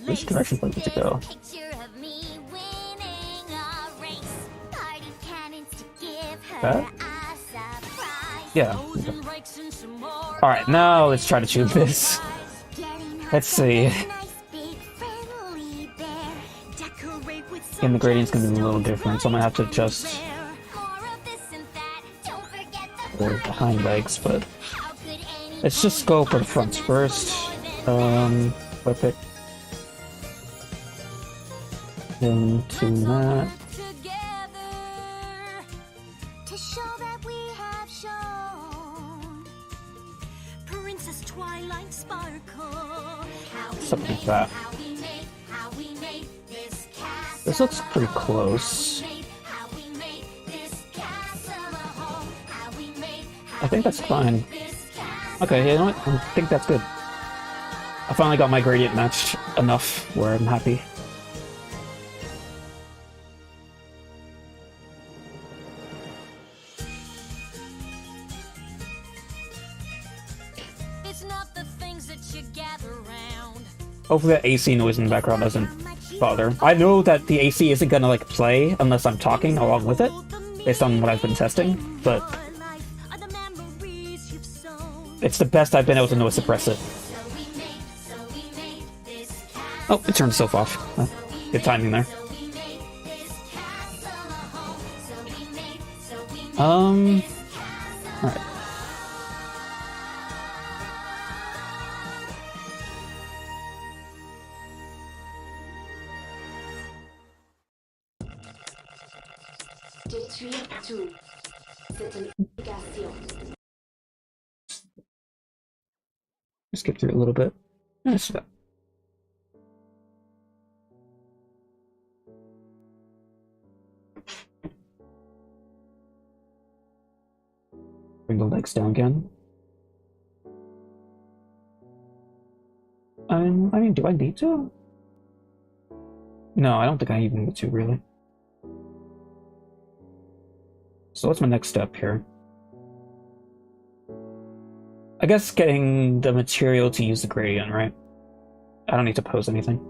Which direction do I need to go? That? Yeah. Alright, now let's try to choose this. Let's see. And the gradient's gonna be a little different, so I'm gonna have to adjust the hind legs, but let's just go for the fronts first. What pick? Into that. Something like that. This looks pretty close. I think that's fine. Okay, you know what? I think that's good. I finally got my gradient matched enough where I'm happy. Hopefully that AC noise in the background doesn't bother. I know that the AC isn't gonna like play unless I'm talking along with it, based on what I've been testing, but it's the best I've been able to noise suppress it. Oh, it turned itself off. Oh, good timing there. Alright. Skip through it a little bit. That's that. Bring the legs down again. I mean, do I need to? No, I don't think I even need to, really. So what's my next step here? I guess getting the material to use the gradient, right? I don't need to pose anything.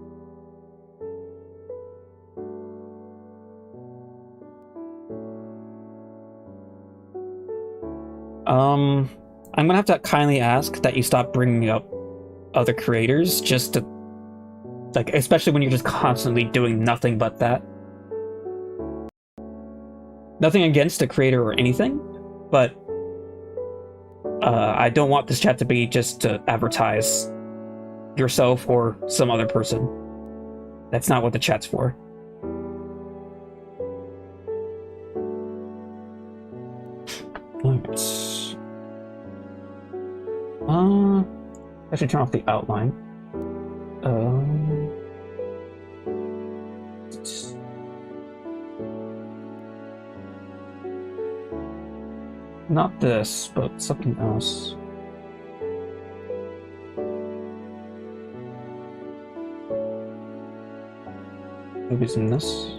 I'm gonna have to kindly ask that you stop bringing up other creators, just to, like, especially when you're just constantly doing nothing but that. Nothing against the creator or anything, but I don't want this chat to be just to advertise yourself or some other person. That's not what the chat's for. I should turn off the outline. Not this, but something else. Maybe it's in this.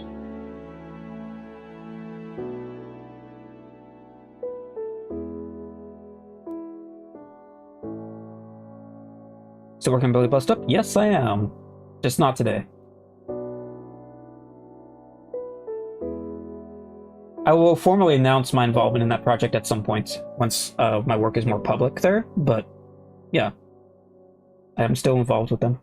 So still working on Billy Bust Up? Yes, I am. Just not today. I will formally announce my involvement in that project at some point once my work is more public there, but yeah, I am still involved with them.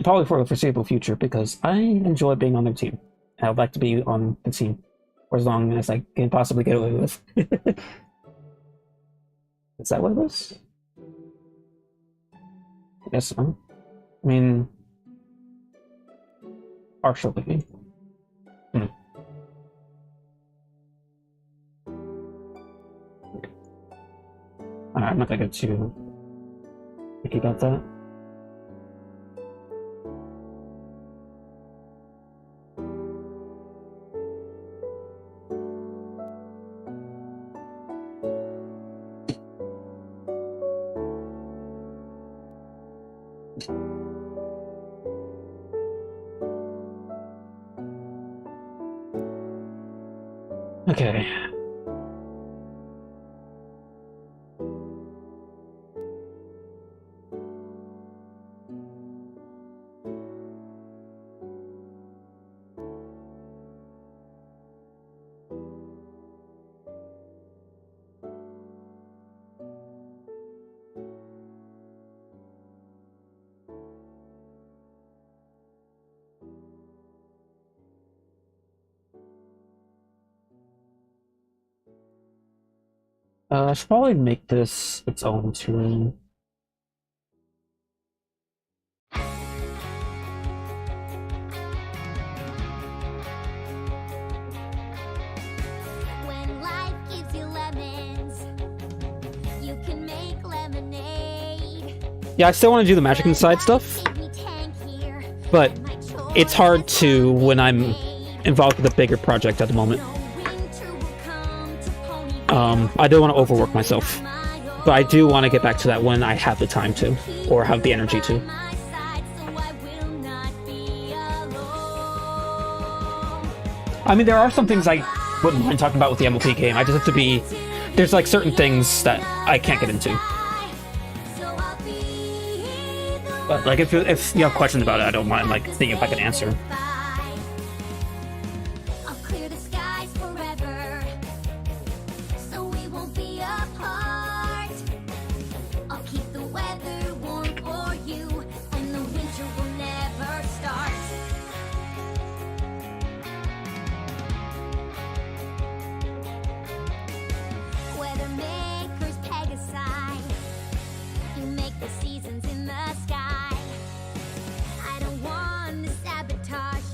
Probably for the foreseeable future because I enjoy being on their team. And I'd like to be on the team for as long as I can possibly get away with. Is that what it is? I guess so. I mean, partially. Alright, I'm not gonna get too picky about that. Okay. I should probably make this its own tune. When life gives you lemons, you can make lemonade. Yeah, I still want to do the magic inside stuff, but it's hard to when I'm involved with a bigger project at the moment. I don't want to overwork myself, but I do want to get back to that when I have the time to, or have the energy to. I mean, there are some things I wouldn't mind talking about with the MLP game. I just have to be... There's like certain things that I can't get into. But like if you have questions about it, I don't mind like seeing if I can answer. Seasons in the sky. I don't want to sabotage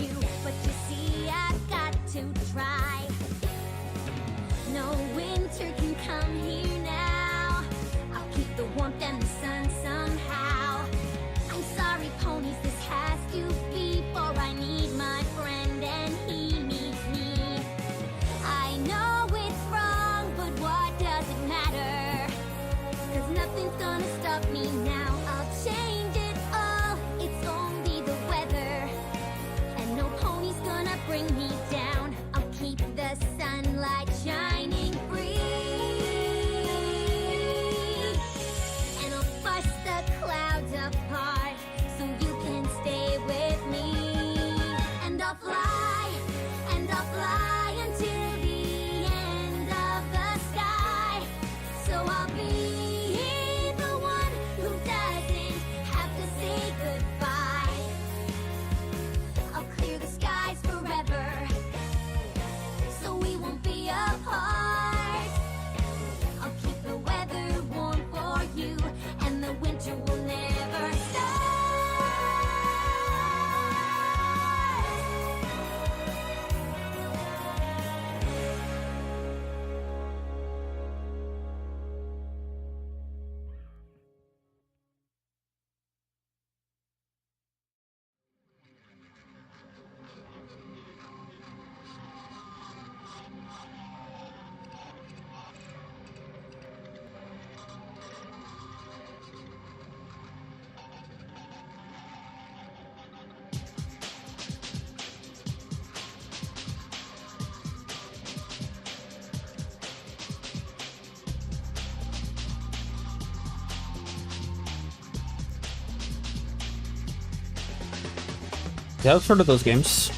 Yeah, I've heard of those games.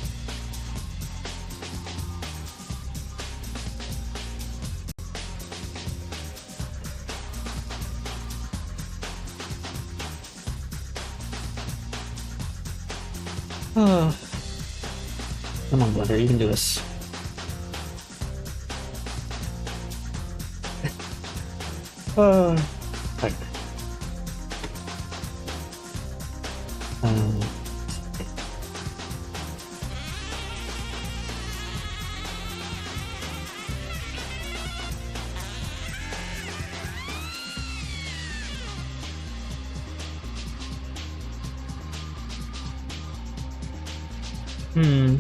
Uh, Come on, Blender, you can do this. Right. Um, hmm.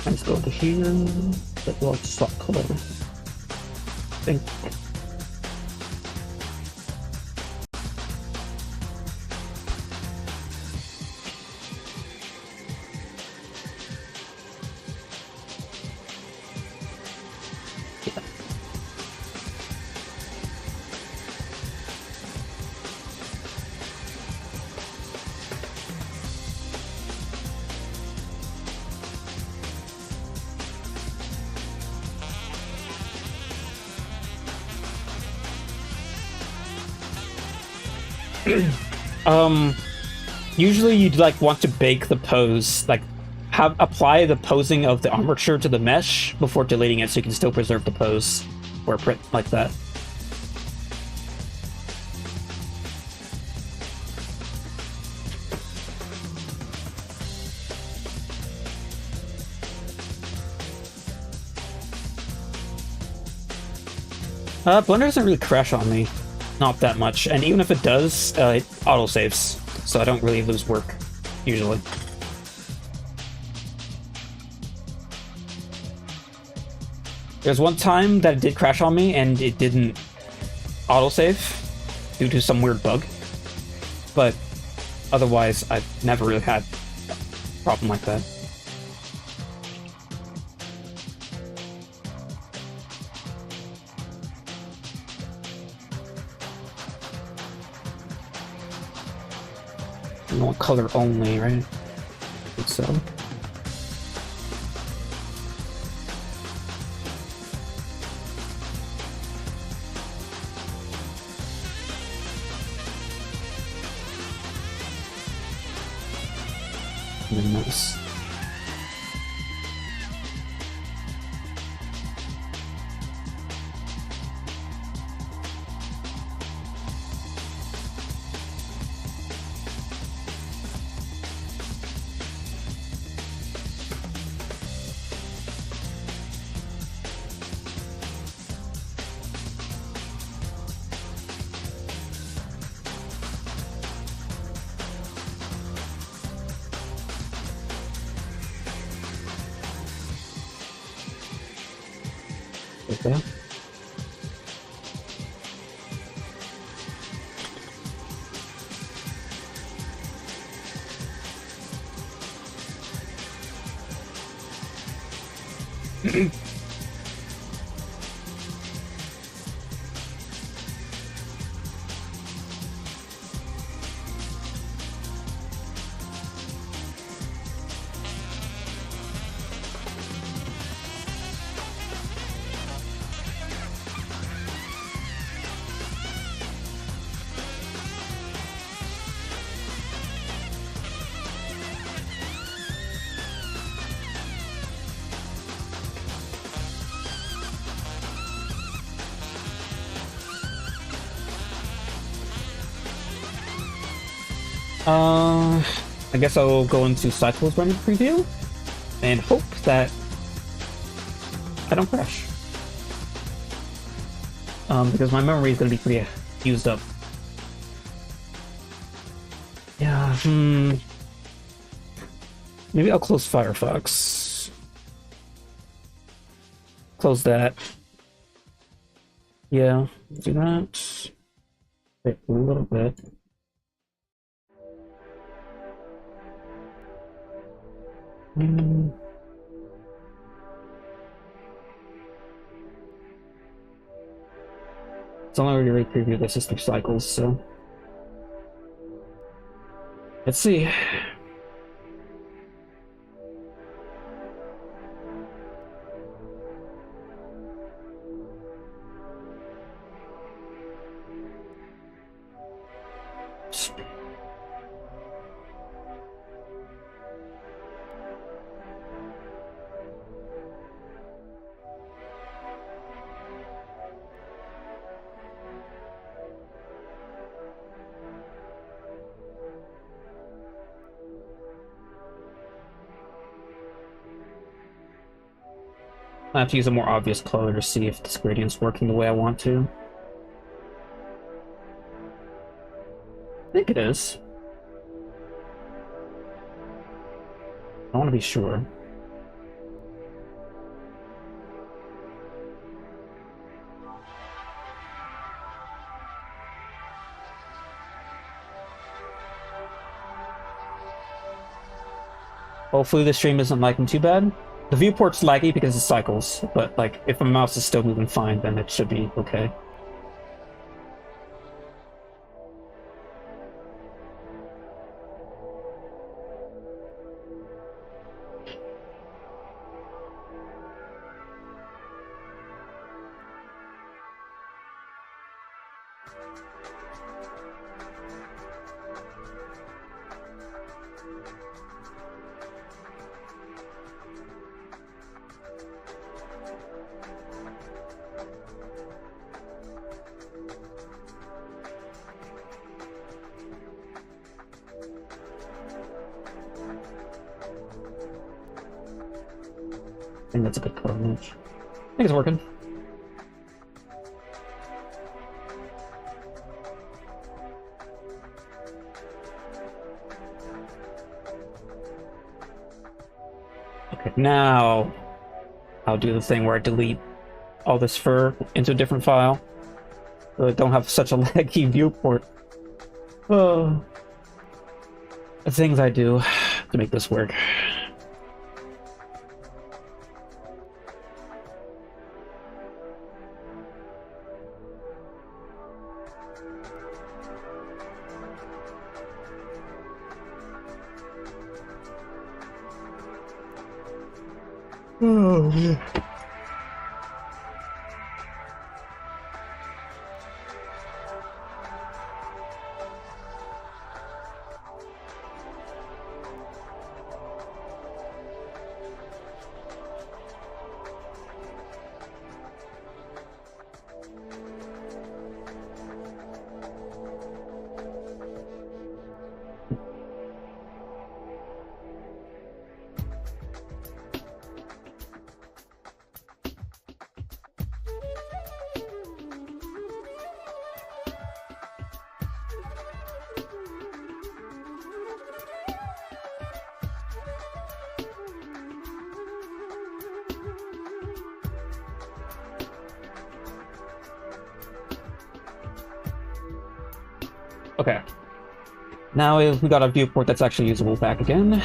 Let's go to here. Let's go to swap color. Think. Usually you'd like want to bake the pose, like apply the posing of the armature to the mesh before deleting it so you can still preserve the pose or print like that. Blender doesn't really crash on me. Not that much, and even if it does, it auto-saves, so I don't really lose work, usually. There's one time that it did crash on me, and it didn't auto-save due to some weird bug, but otherwise, I've never really had a problem like that. No color only, right? I think so. Nice. Okay. I guess I'll go into Cycles render preview and hope that I don't crash. Because my memory is going to be pretty used up. Yeah, maybe I'll close Firefox. Close that. Yeah, do that. Wait a little bit. It's only really preview this is through cycles, so let's see. I have to use a more obvious color to see if this gradient's working the way I want to. I think it is. I want to be sure. Hopefully the stream isn't lagging too bad. The viewport's laggy because it cycles, but like if my mouse is still moving fine, then it should be okay. I think that's a good color match. I think it's working. Okay, now I'll do the thing where I delete all this fur into a different file, so I don't have such a laggy viewport. Oh, the things I do to make this work. Oh, yeah. Okay. Now we got a viewport that's actually usable back again.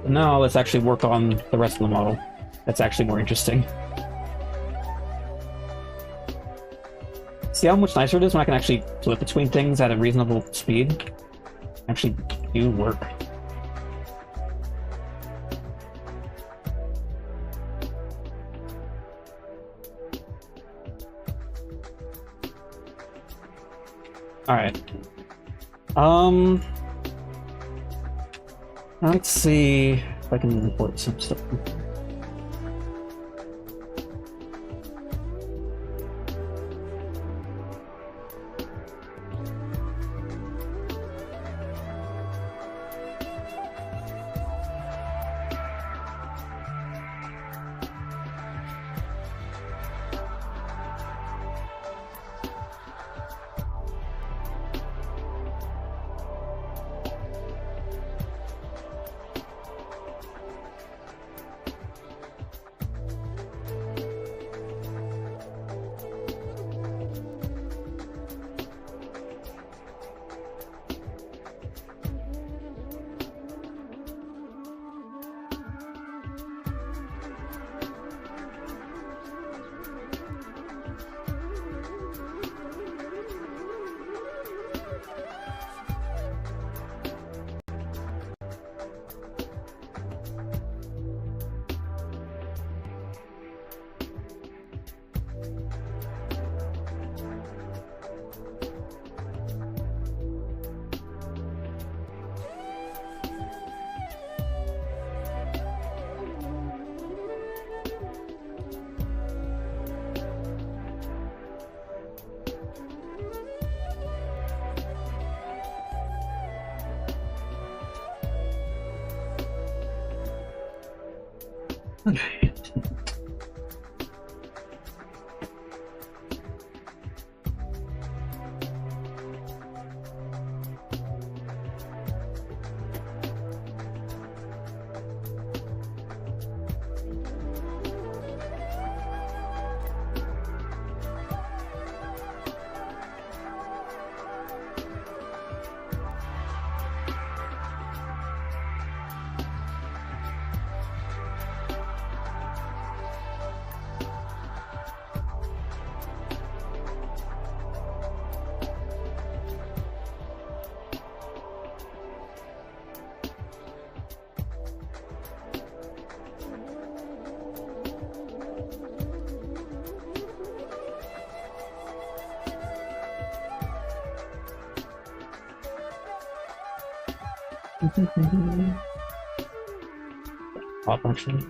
Now let's actually work on the rest of the model. That's actually more interesting. See how much nicer it is when I can actually flip between things at a reasonable speed? Actually do work. Alright. Let's see if I can import some stuff. Pop actually.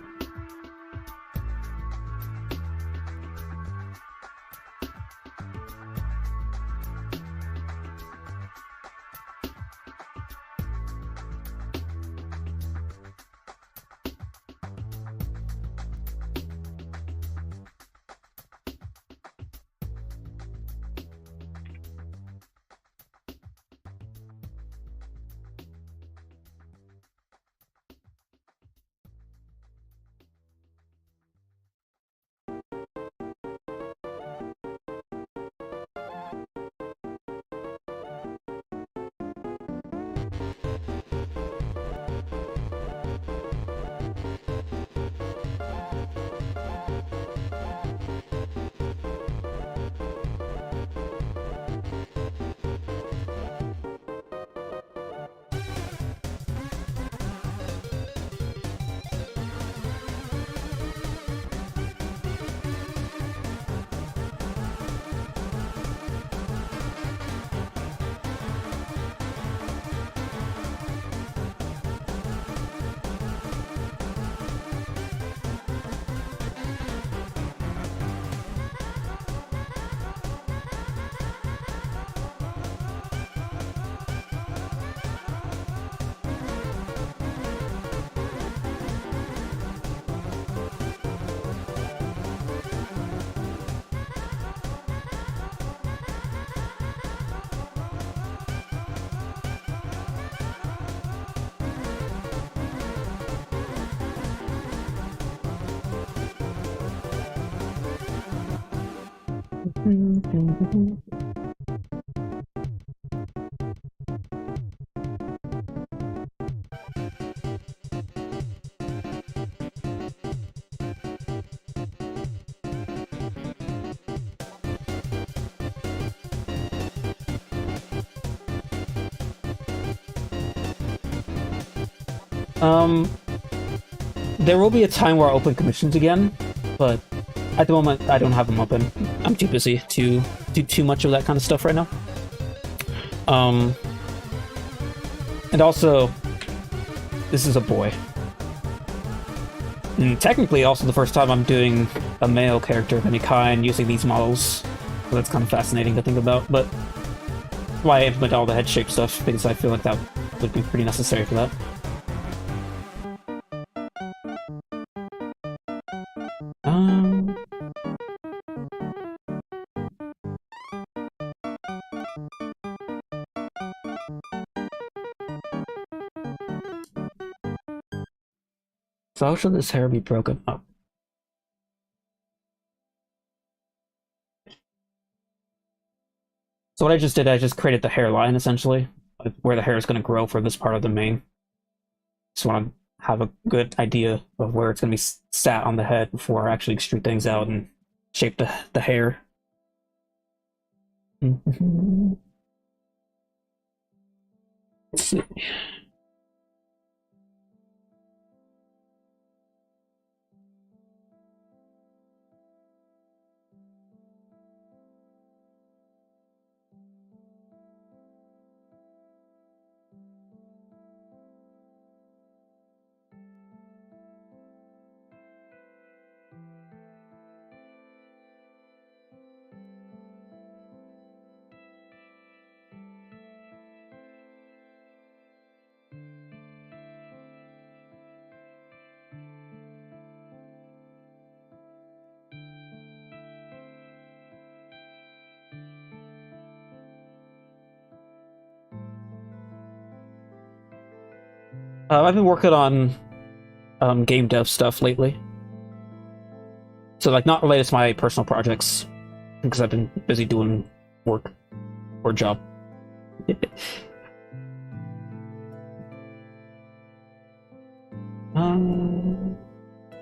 Um, there will be a time where I'll open commissions again, but at the moment I don't have them open. I'm too busy to do too much of that kind of stuff right now. And also, this is a boy. And technically also the first time I'm doing a male character of any kind using these models. So that's kind of fascinating to think about, but why I implement all the head shape stuff, because I feel like that would be pretty necessary for that. So how should this hair be broken up? So what I just did, I just created the hairline, essentially, like where the hair is going to grow for this part of the mane. Just want to have a good idea of where it's going to be sat on the head before I actually extrude things out and shape the hair. Let's see. I've been working on game dev stuff lately. So, like, not related to my personal projects, because I've been busy doing work or job.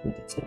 Let's see.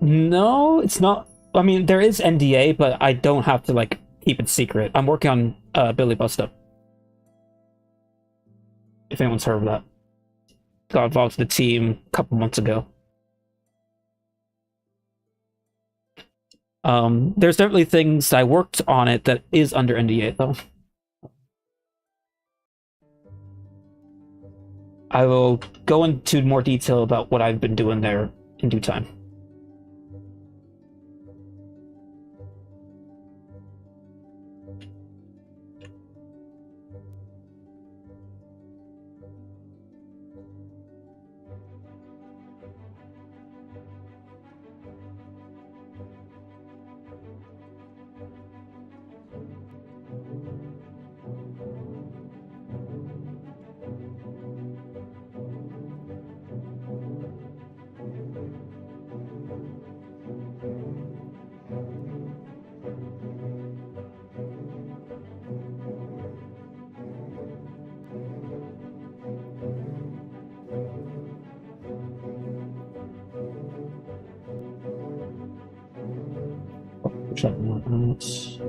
No, it's not. I mean, there is NDA, but I don't have to, like, keep it secret. I'm working on Billy Bust Up. If anyone's heard of that. Got involved with the team a couple months ago. There's definitely things I worked on it that is under NDA, though. I will go into more detail about what I've been doing there in due time. Check more notes.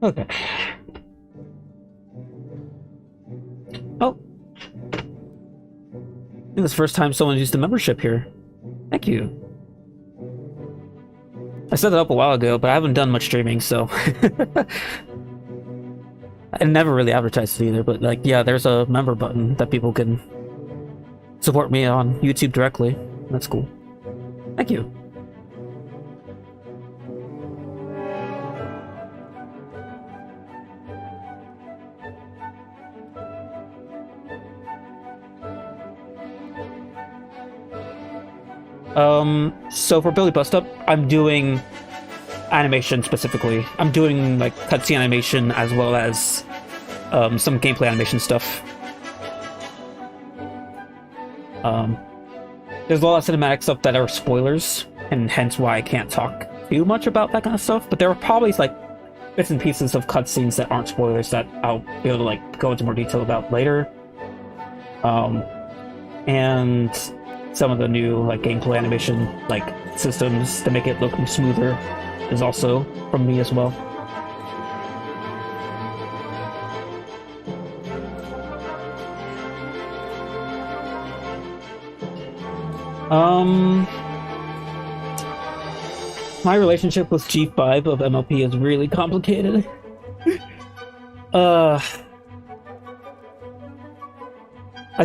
Okay. Oh. I think it's the first time someone used the membership here. Thank you. I set it up a while ago, but I haven't done much streaming, so... I never really advertised it either, but, like, yeah, there's a member button that people can support me on YouTube directly. That's cool. Thank you. So for Billy Bust Up, I'm doing animation specifically. I'm doing, like, cutscene animation as well as some gameplay animation stuff. There's a lot of cinematic stuff that are spoilers, and hence why I can't talk too much about that kind of stuff, but there are probably, like, bits and pieces of cutscenes that aren't spoilers that I'll be able to, like, go into more detail about later. and some of the new like gameplay animation like systems to make it look smoother is also from me as well. My relationship with G5 of MLP is really complicated. I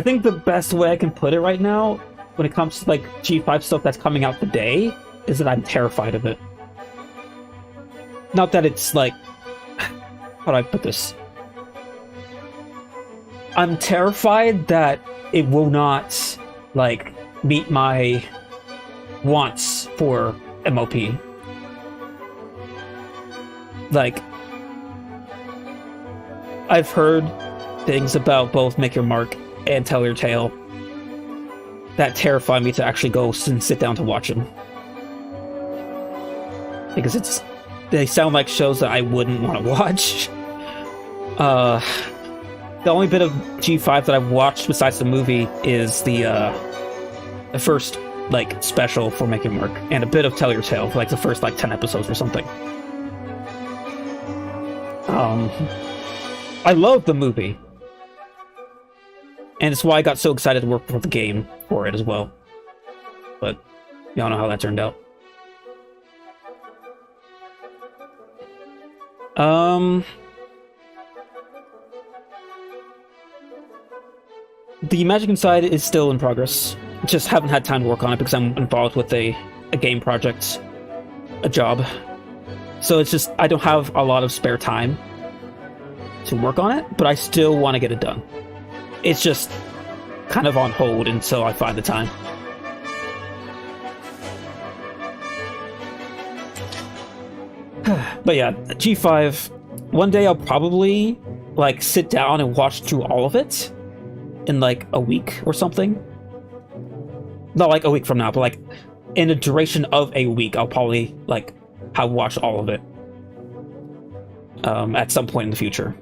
think the best way I can put it right now, when it comes to like G5 stuff that's coming out today, is that I'm terrified of it. Not that it's like, how do I put this? I'm terrified that it will not like meet my wants for MLP. Like, I've heard things about both Make Your Mark and Tell Your Tale that terrify me to actually go and sit down to watch them. Because they sound like shows that I wouldn't want to watch. The only bit of G5 that I've watched besides the movie is the first like special for Make Your Mark, and a bit of Tell Your Tale for like the first like 10 episodes or something. I love the movie, and it's why I got so excited to work for the game for it as well. But y'all know how that turned out. The Magic Inside is still in progress. Just haven't had time to work on it because I'm involved with a game project, a job. So it's just, I don't have a lot of spare time to work on it, but I still want to get it done. It's just kind of on hold until I find the time. But yeah, G5, one day I'll probably like sit down and watch through all of it in like a week or something. Not like a week from now, but like in a duration of a week, I'll probably like have watched all of it at some point in the future.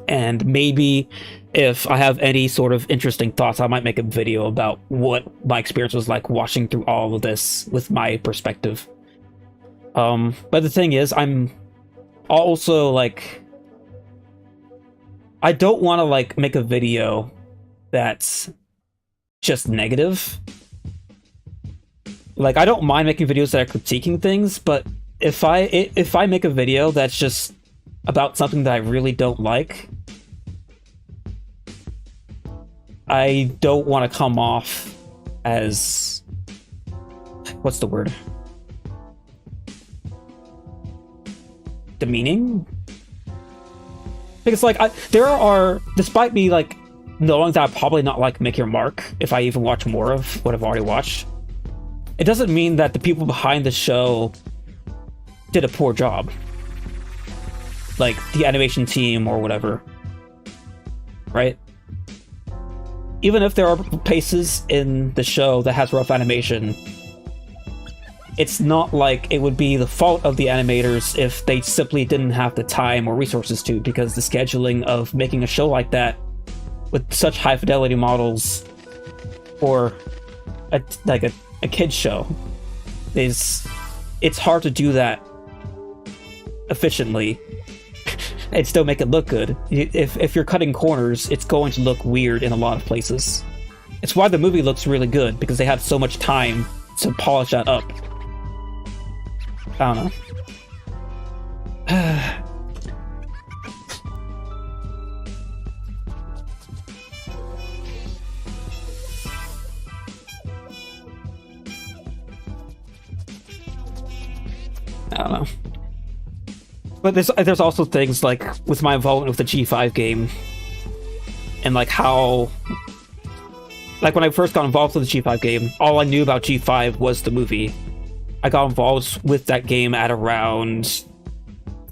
And maybe if I have any sort of interesting thoughts, I might make a video about what my experience was like watching through all of this with my perspective. But the thing is, I'm also like, I don't want to like make a video that's just negative. Like, I don't mind making videos that are critiquing things, but if I make a video that's just about something that I really don't like, I don't want to come off as, what's the word? Demeaning? Because like there are, despite me like knowing that I'll probably not like Make Your Mark if I even watch more of what I've already watched, it doesn't mean that the people behind the show did a poor job. Like the animation team or whatever. Right? Even if there are places in the show that has rough animation, it's not like it would be the fault of the animators if they simply didn't have the time or resources to, because the scheduling of making a show like that with such high fidelity models for a kid's show it's hard to do that efficiently and still make it look good. If you're cutting corners, it's going to look weird in a lot of places. It's why the movie looks really good, because they have so much time to polish that up. I don't know. I don't know. But there's also things like with my involvement with the G5 game, and like how, like when I first got involved with the G5 game, all I knew about G5 was the movie. I got involved with that game at around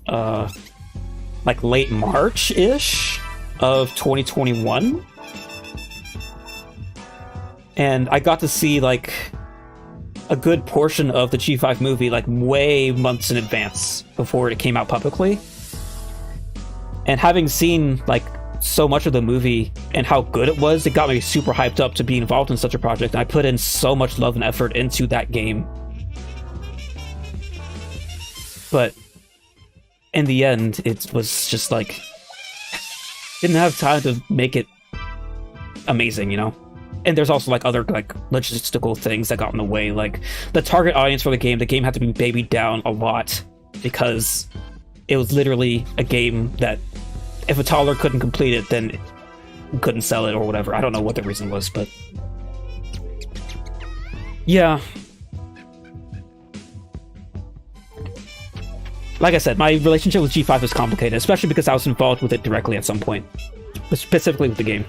like late March-ish of 2021. And I got to see like a good portion of the G5 movie like way months in advance before it came out publicly. And having seen like so much of the movie and how good it was, it got me super hyped up to be involved in such a project. And I put in so much love and effort into that game. But in the end, it was just like, didn't have time to make it amazing, you know? And there's also like other like logistical things that got in the way, like the target audience for the game had to be babied down a lot because it was literally a game that if a toddler couldn't complete it, then couldn't sell it or whatever. I don't know what the reason was, but yeah. Like I said, my relationship with G5 is complicated, especially because I was involved with it directly at some point, specifically with the game.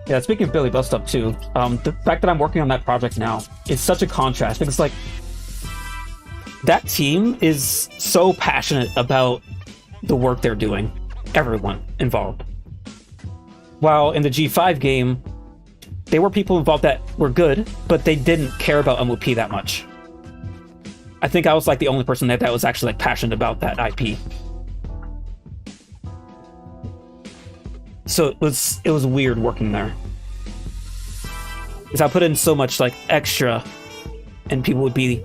Yeah, speaking of Billy Bust Up too, the fact that I'm working on that project now is such a contrast because like that team is so passionate about the work they're doing, everyone involved. While in the G5 game, they were people involved that were good, but they didn't care about MOP that much. I think I was like the only person that was actually like passionate about that IP. So it was weird working there. Because I put in so much like extra and people would be,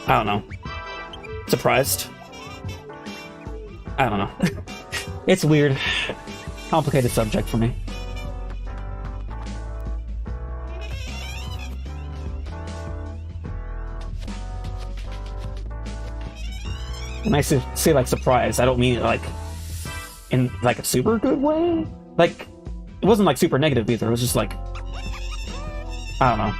I don't know, surprised. I don't know. It's weird. Complicated subject for me. And I say like surprised, I don't mean it like in like a super good way. Like it wasn't like super negative either. It was just like, I don't know.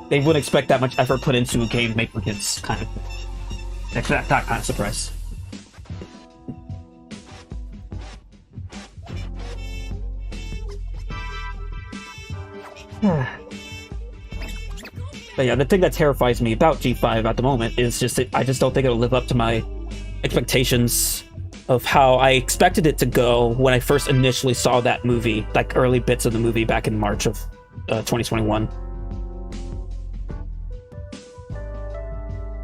They wouldn't expect that much effort put into a game made for kids, kind of. That kind of surprise. But yeah, the thing that terrifies me about G5 at the moment is just that I just don't think it'll live up to my expectations of how I expected it to go when I first initially saw that movie, like early bits of the movie back in March of 2021.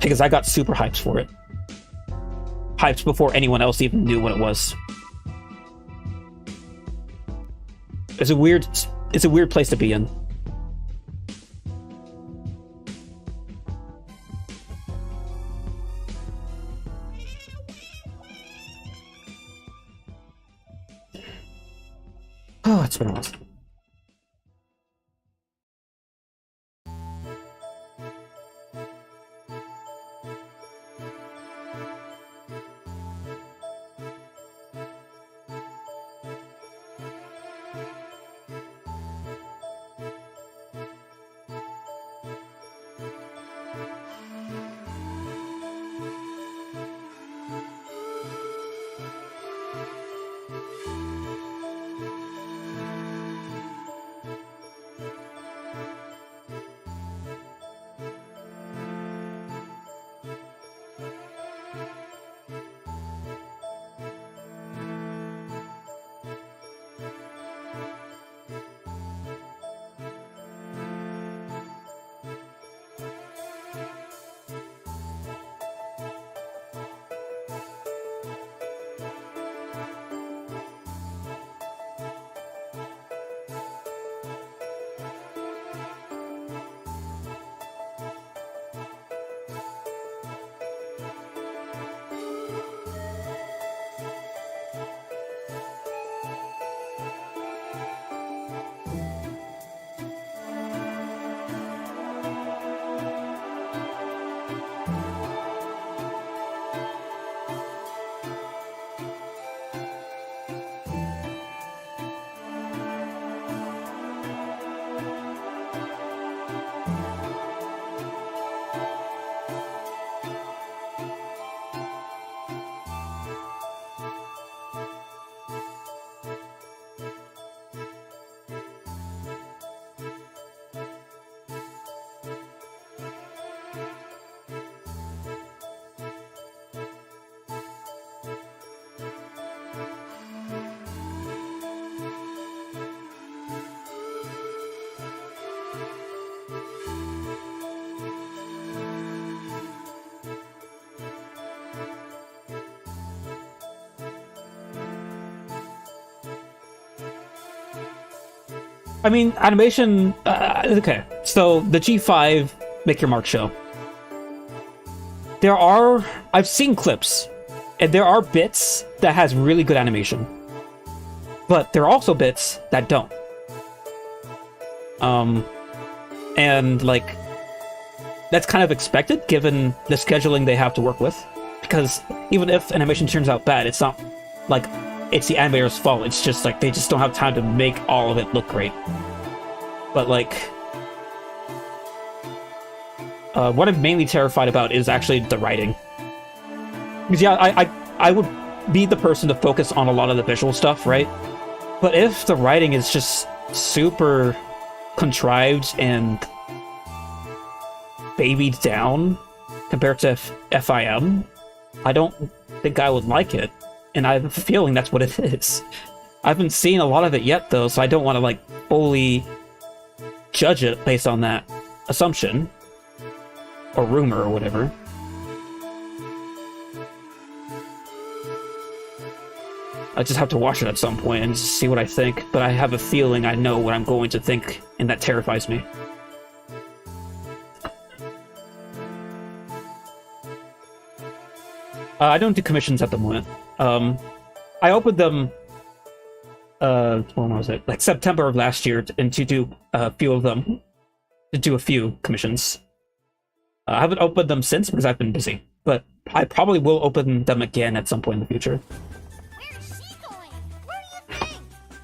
Because I got super hyped for it. Hyped before anyone else even knew what it was. It's a weird place to be in. Oh, it's been awesome. I mean, animation... okay, so the G5 Make Your Mark show. There are... I've seen clips, and there are bits that has really good animation. But there are also bits that don't. And, like... That's kind of expected, given the scheduling they have to work with. Because even if animation turns out bad, it's not like it's the animator's fault. It's just like they just don't have time to make all of it look great. But like, what I'm mainly terrified about is actually the writing. Because yeah, I would be the person to focus on a lot of the visual stuff, right? But if the writing is just super contrived and babied down compared to FIM, I don't think I would like it, and I have a feeling that's what it is. I haven't seen a lot of it yet, though, so I don't want to, like, fully judge it based on that assumption, or rumor, or whatever. I just have to watch it at some point and see what I think, but I have a feeling I know what I'm going to think, and that terrifies me. I don't do commissions at the moment. I opened them, when was it? Like September of last year, and to do a few of them, to do a few commissions. I haven't opened them since because I've been busy, but I probably will open them again at some point in the future. Where is she going? Where do you think?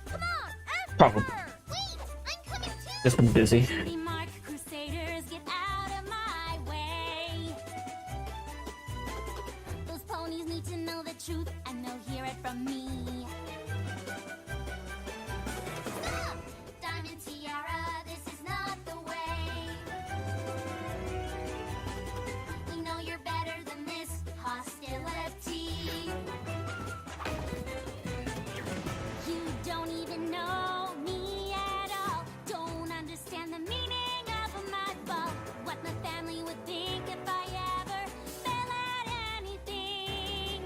Come on, after Probably. her. Wait, I'm coming too. Just been busy. Be marked, crusaders, get out of my way. Those ponies need to know the truth, and they'll hear it from me. Stop! Diamond Tiara, this is not the way. We know you're better than this hostility. You don't even know me at all. Don't understand the meaning of my fall. What my family would think if I ever fell at anything.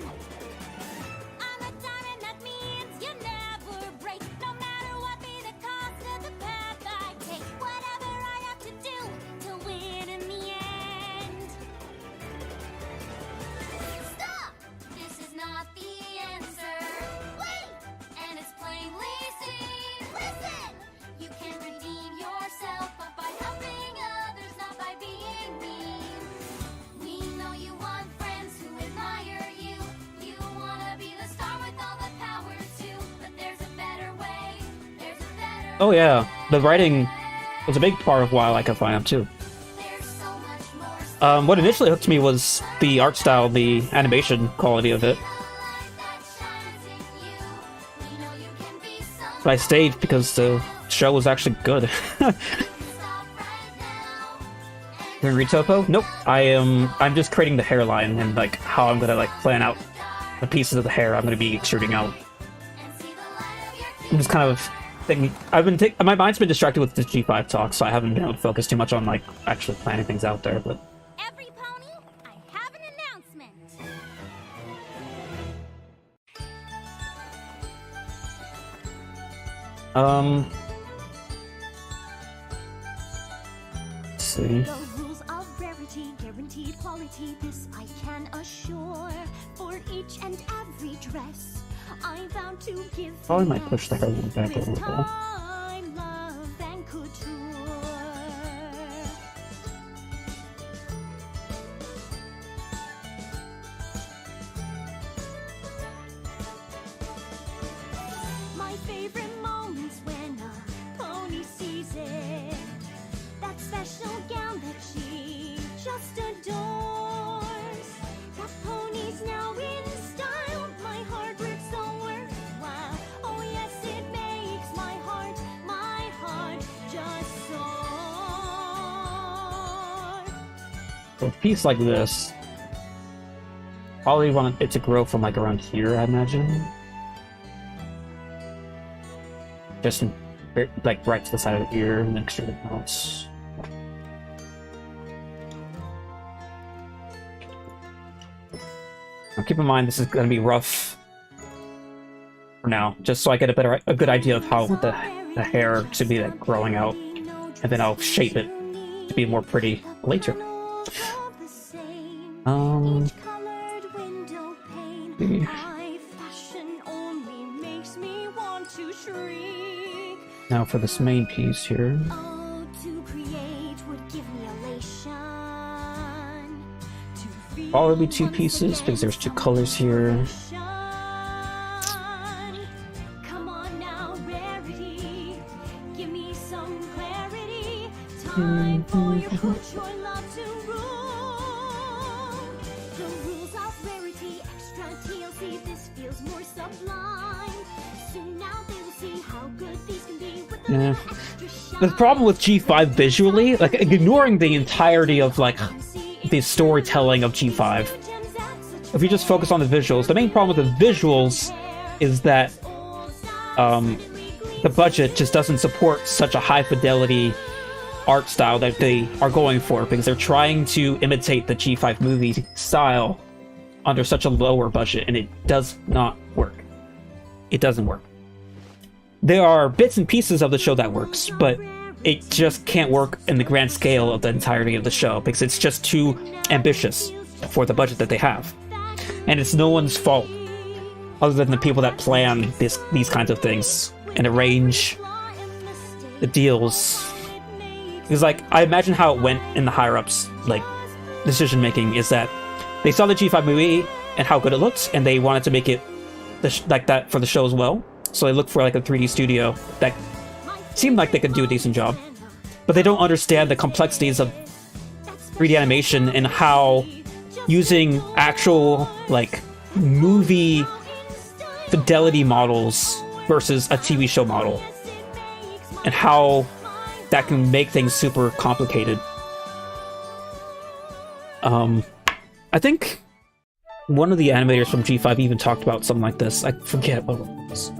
I'm a diamond, that means you never break. No matter what be the cost of the path I take. Whatever I have to do to win in the end. Stop! This is not the answer. Wait! And it's plainly seen. Listen! You can redeem yourself, but by helping others, not by being mean. We know you want friends who admire you. You wanna be the star with all the power too. But there's a better way. There's a better Oh yeah, the writing was a big part of why I like FIM too. There's so much more. What initially hooked me was the art style, the animation quality of it. Light that shines in you. We know you can be someone. But I stayed because the show was actually good. Stop right now. Doing retopo? Nope. I'm just creating the hairline and like how I'm gonna like plan out the pieces of the hair I'm gonna be extruding out. And see the light of your I'm just kind of thinking. My mind's been distracted with the G5 talk, so I haven't been able to focus too much on like actually planning things out there. But Every pony, I have an announcement. let's see. The rules of rarity, guaranteed quality, this I can assure. For each and every dress, I vow to give. Probably might push the hairline back a this little bit. time, love and couture. My favorite moments when a pony sees it. That special gown that she just adores. That pony's now in style. My heart works so worthwhile. Oh yes, it makes my heart just soar. So a piece like this, probably want it to grow from like around here, I imagine. Just like right to the side of the ear next to the mouse. Now keep in mind this is going to be rough for now, just so I get a good idea of how the the hair to be like growing out, and then I'll shape it to be more pretty later. See. Now for this main piece here. Probably 2 pieces because there's 2 colors here. Time for you, put your love to rule. The rules of rarity, extra TLC, this feels more sublime. Soon now they will see how good these can be with Yeah. The problem with G5 visually, like ignoring the entirety of like the storytelling of G5, if you just focus on the visuals, the main problem with the visuals is that the budget just doesn't support such a high fidelity art style that they are going for, because they're trying to imitate the G5 movie style under such a lower budget, and it does not work. It doesn't work. There are bits and pieces of the show that works, but it just can't work in the grand scale of the entirety of the show, because it's just too ambitious for the budget that they have. And it's no one's fault other than the people that plan these kinds of things and arrange the deals. Because, like, I imagine how it went in the higher-ups, like, decision-making is that they saw the G5 movie and how good it looked, and they wanted to make it like that for the show as well. So they looked for, like, a 3D studio that seemed like they could do a decent job. But they don't understand the complexities of 3D animation and how using actual, like, movie fidelity models versus a TV show model, and how that can make things super complicated. I think one of the animators from G5 even talked about something like this. I forget what it was.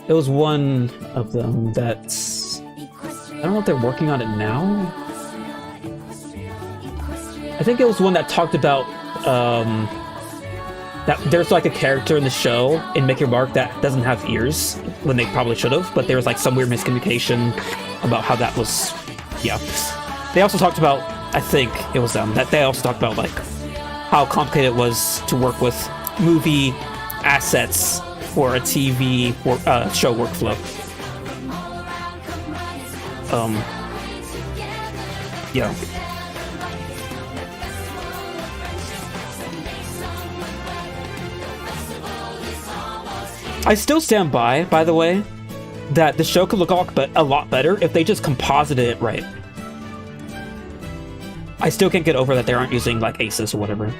It was one of them that's... I don't know if they're working on it now. I think it was one that talked about that there's like a character in the show in Make Your Mark that doesn't have ears when they probably should have, but there was like some weird miscommunication about how that was. Yeah. They also talked about, I think it was them, that they also talked about like how complicated it was to work with movie assets for a TV show workflow. Yeah. I still stand by the way, that the show could look a lot better if they just composited it right. I still can't get over that they aren't using, like, aces or whatever.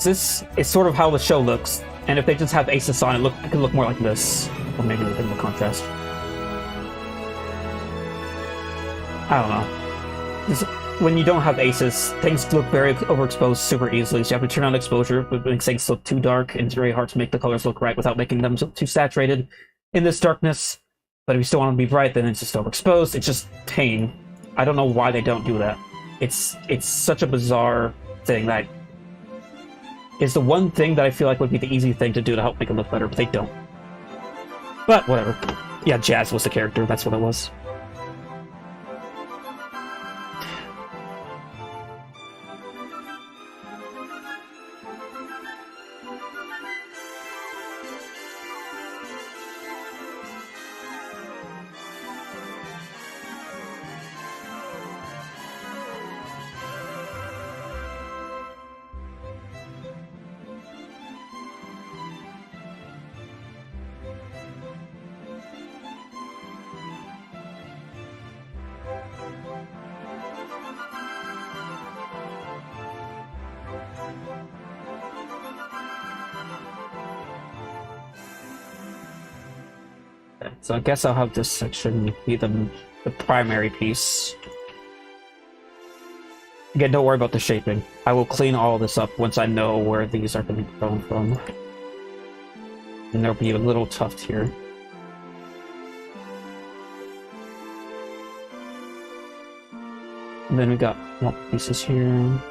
This is sort of how the show looks, and if they just have aces on it, it could look more like this. Or maybe with a bit of contrast. I don't know. When you don't have aces, things look very overexposed super easily, so you have to turn on exposure, but makes things look too dark, and it's very hard to make the colors look right without making them too saturated in this darkness. But if you still want them to be bright, then it's just overexposed. It's just pain. I don't know why they don't do that. It's such a bizarre thing that is the one thing that I feel like would be the easy thing to do to help make it look better, but they don't. But whatever. Yeah, Jazz was the character, that's what it was. So I guess I'll have this section be the primary piece. Again, don't worry about the shaping. I will clean all this up once I know where these are going to be grown from. And there'll be a little tuft here. And then we got more pieces here.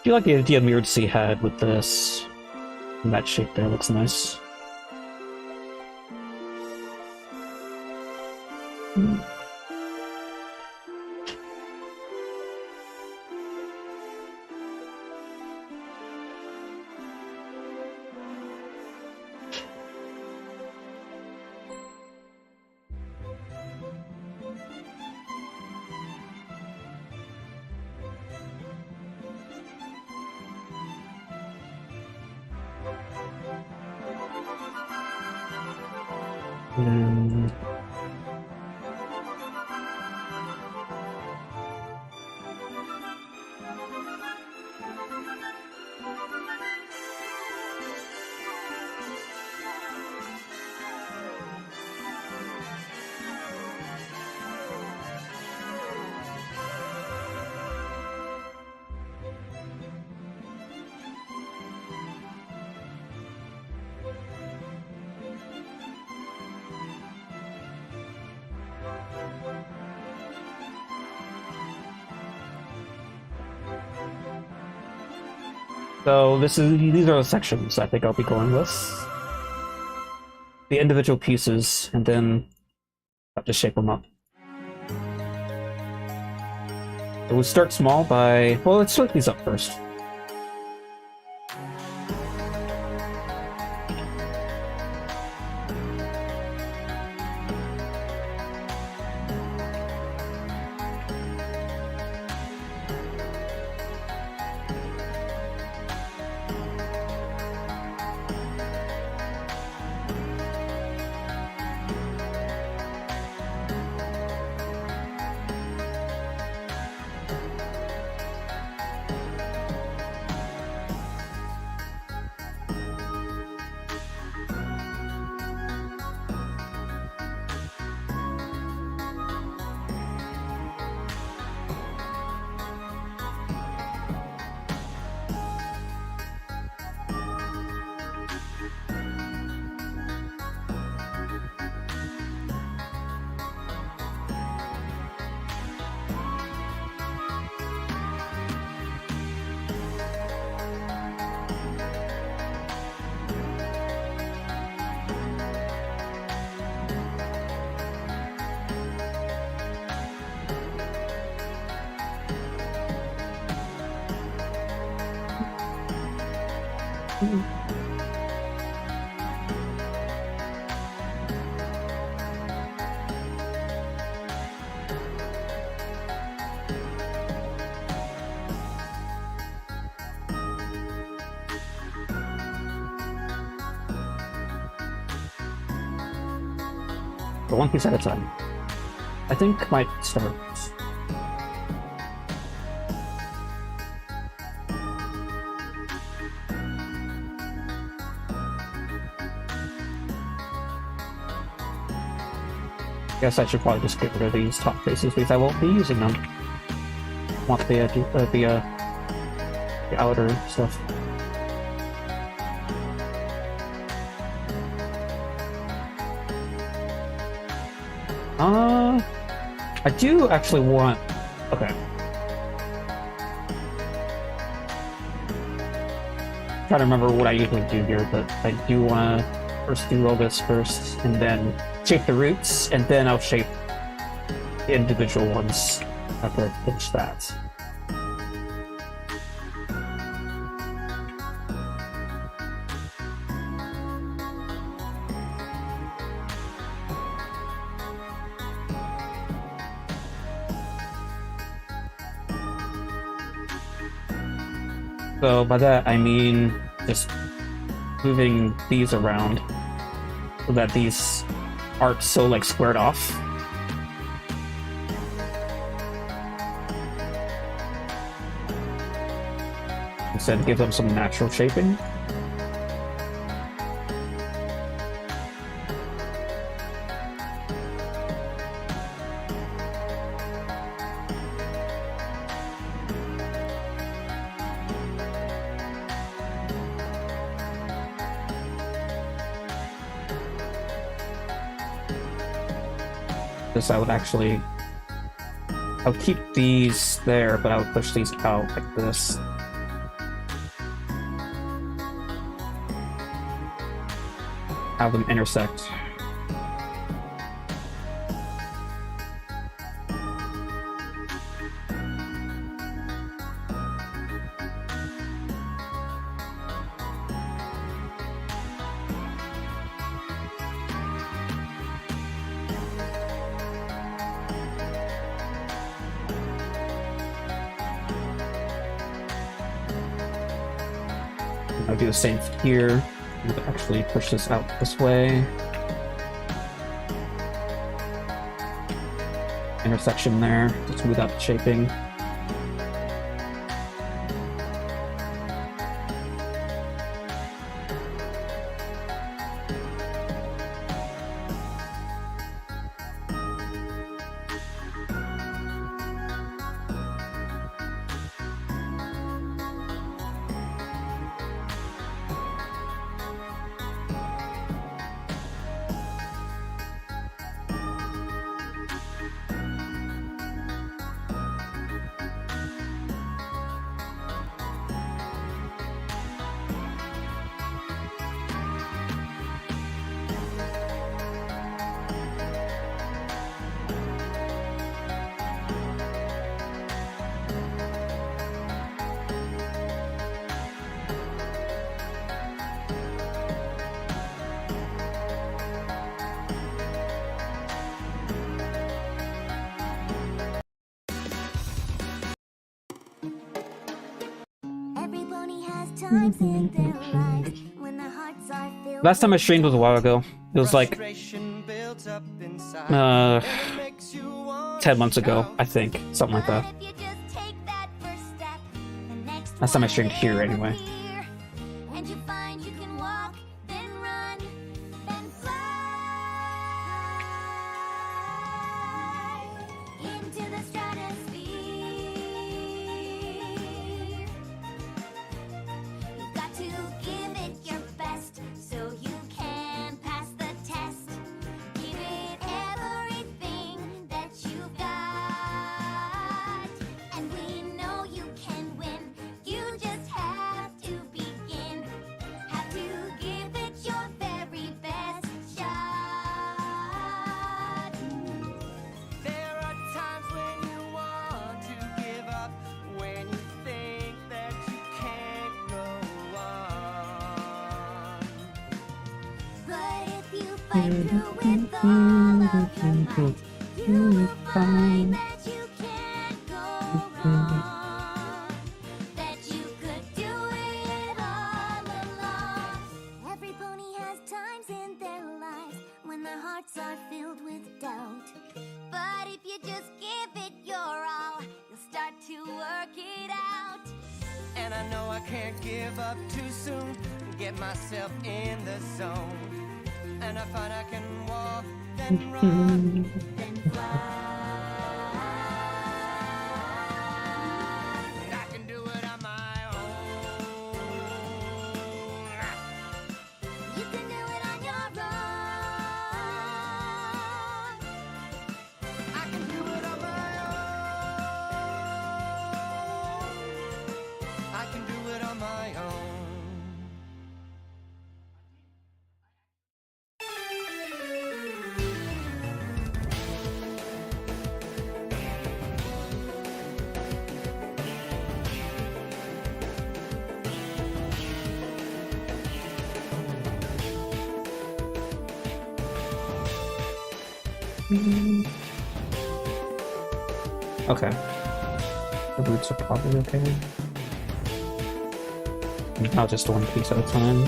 do like the idea of mirrored sea head with this. And that shape there looks nice. And so these are the sections I think I'll be going with. The individual pieces, and then have to shape them up. So we'll start small by, well, let's sort these up first. But one piece at a time. I think might start. Guess I should probably just get rid of these top faces because I won't be using them. Want the outer stuff. I do actually want. Okay. Trying to remember what I usually do here, but I do want to first do all this first, and then shape the roots, and then I'll shape the individual ones after I finish that. So by that I mean just moving these around so that these aren't so like squared off. Instead give them some natural shaping. I would actually, I'll keep these there, but I would push these out like this. have them intersect. I'll do the same here. I'll actually push this out this way. Intersection there to smooth out the shaping. Times in their lives when their hearts are filled. Last time I streamed was a while ago. It was like 10 months ago, I think. Something like that. If you just take that first step, the next Last time I one streamed here, will anyway. appear. And you find you can walk, then run, then fly into the stratosphere. You've got to give it your best so you can pass the test. Give it everything that you've got. And we know you can win. You just have to begin. Have to give it your very best shot. There are times when you want to give up, when you think that you can't go on. But if you fight through with all of your might, you will find that you can't go wrong. That you could do it all along. Every pony has times in their lives when their hearts are filled with doubt. But if you just give it your all, you'll start to work it out. And I know I can't give up too soon, get myself in the zone. And I find I can walk, then run, Then fly. and I can do it on my own. You can do it on your own. I can do it on my own. I can do it on my own. Okay. The roots are probably okay. Now just one piece at a time.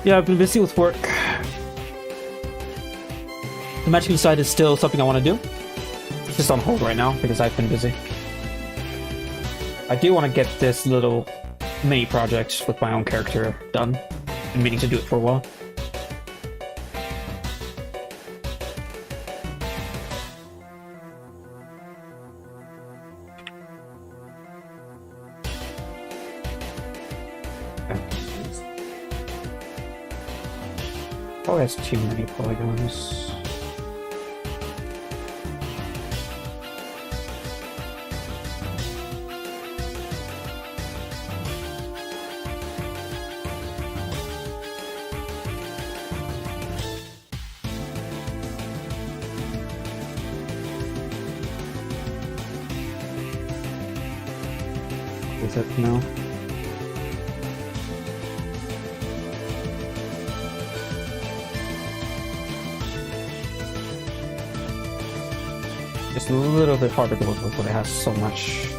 Yeah, I've been busy with work. The matching side is still something I want to do. It's just on hold right now because I've been busy. I do want to get this little mini project with my own character done. Been meaning to do it for a while. Probably has too many polygons. Is it no? Just a little bit harder to work with, but it has so much.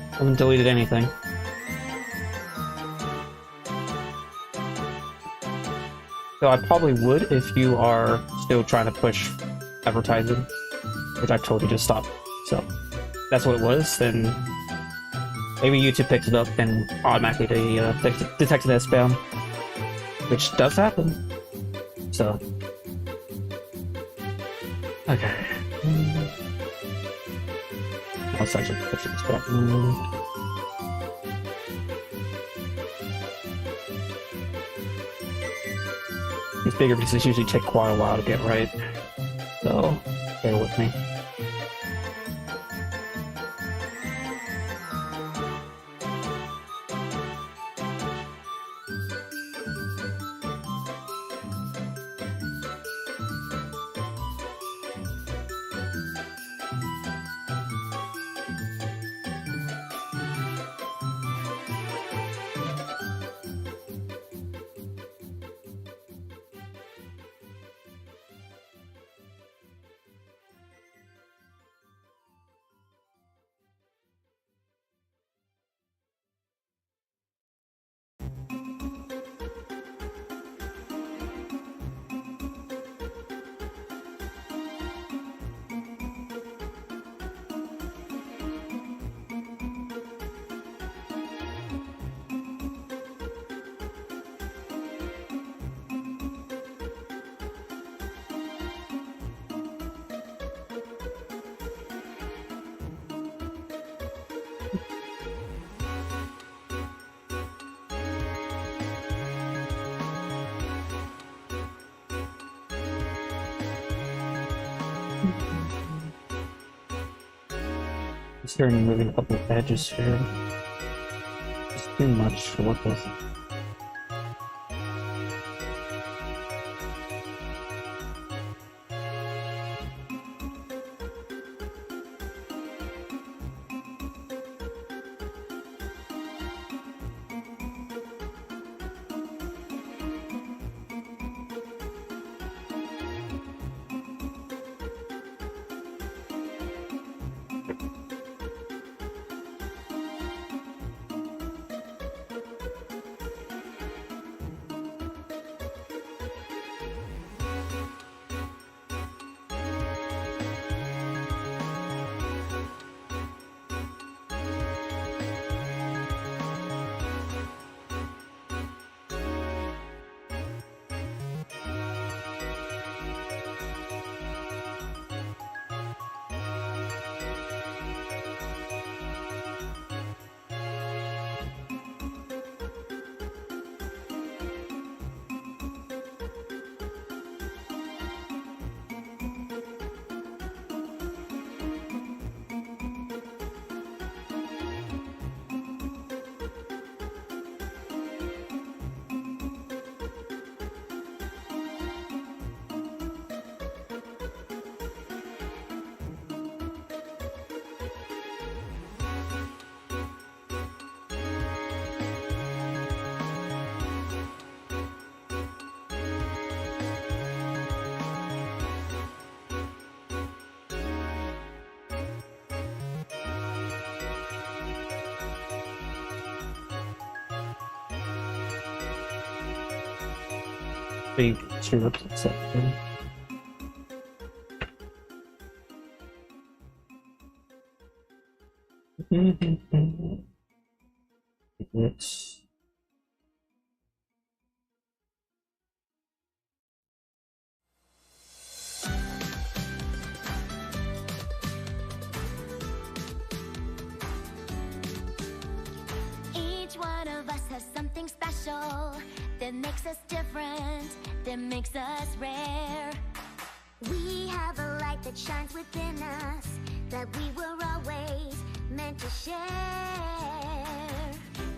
I haven't deleted anything. So I probably would if you are still trying to push advertising, which I told you to stop. So that's what it was. Then maybe YouTube picks it up and automatically detects it as spam, which does happen. So okay. I'll start to push this button. These bigger pieces usually take quite a while to get right, so bear with me. Considering moving a couple of edges here. It's too much to work with. Big tulip section. It's Each one of us has something special that makes us different, that makes us rare. We have a light that shines within us that we were always meant to share.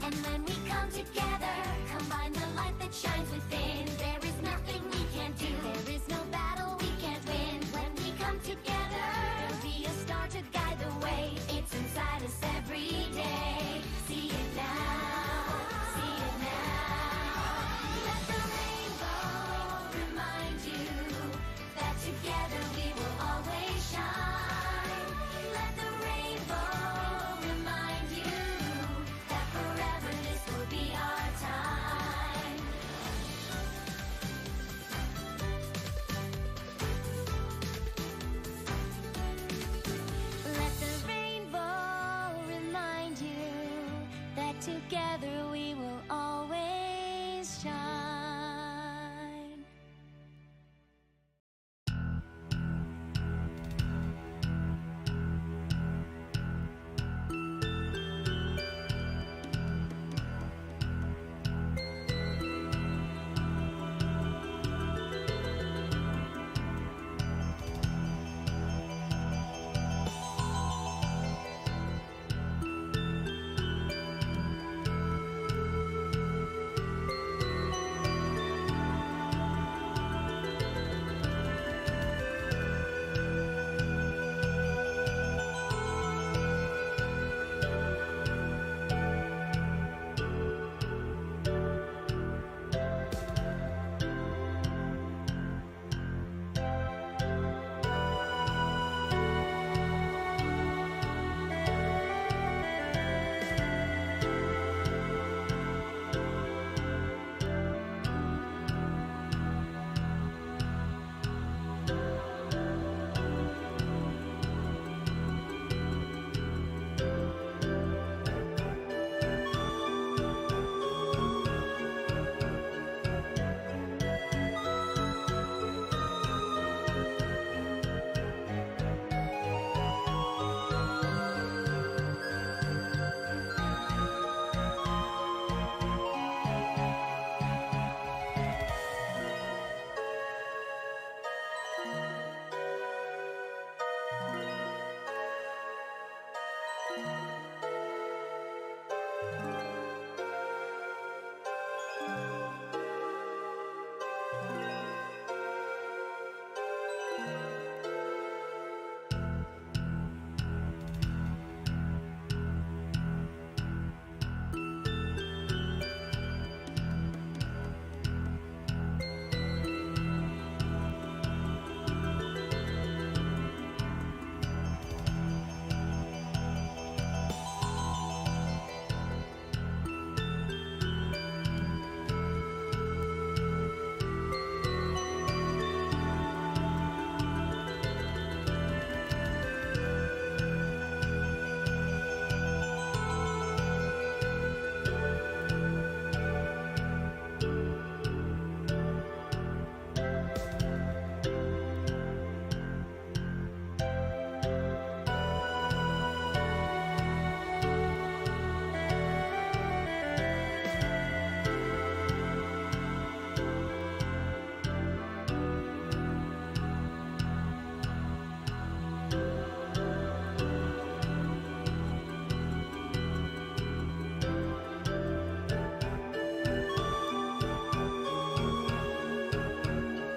And when we come together, combine the light that shines within, there is nothing we can't do, there is no battle we can't win. When we come together, there'll be a star to guide the way. It's inside us every day. See it now, see it now. Let the rainbow remind you that together we will always shine. Let the rainbow remind you that forever this will be our time. Let the rainbow remind you that together we will always shine.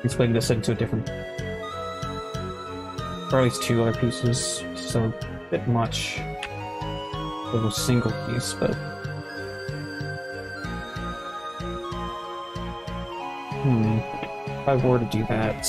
and splitting this into a different, or at least two other pieces. So a bit much of a single piece, but if I were to do that.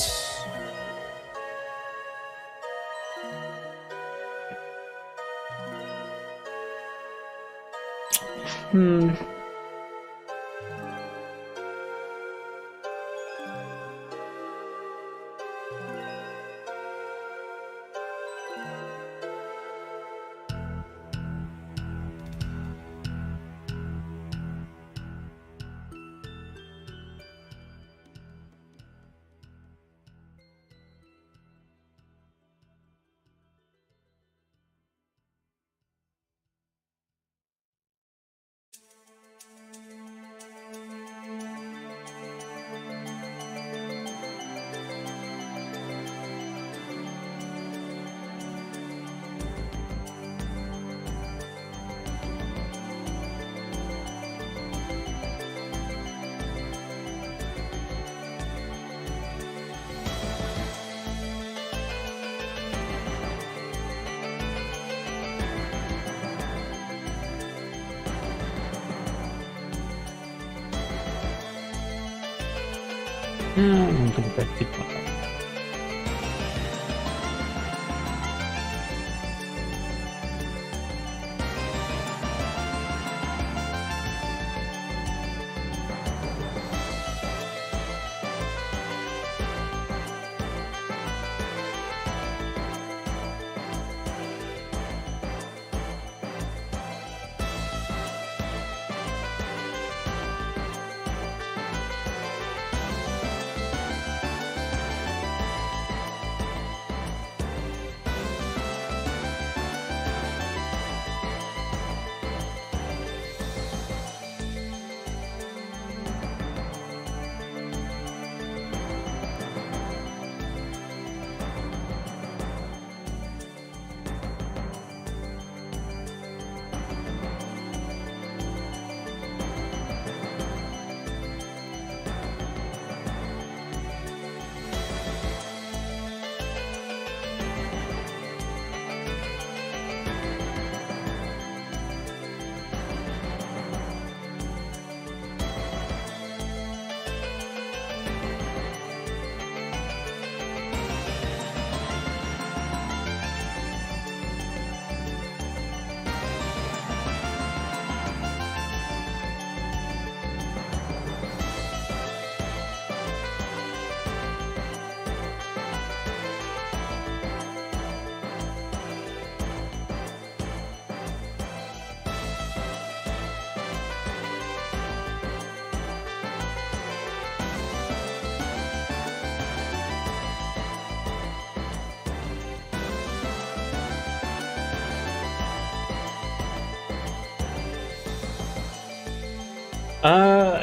I'm gonna bet keep on that.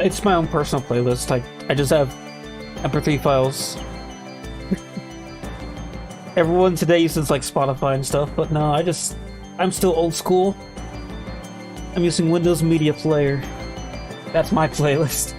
It's my own personal playlist. I just have MP3 files. Everyone today uses like Spotify and stuff, but no, I'm still old school. I'm using Windows Media Player. That's my playlist.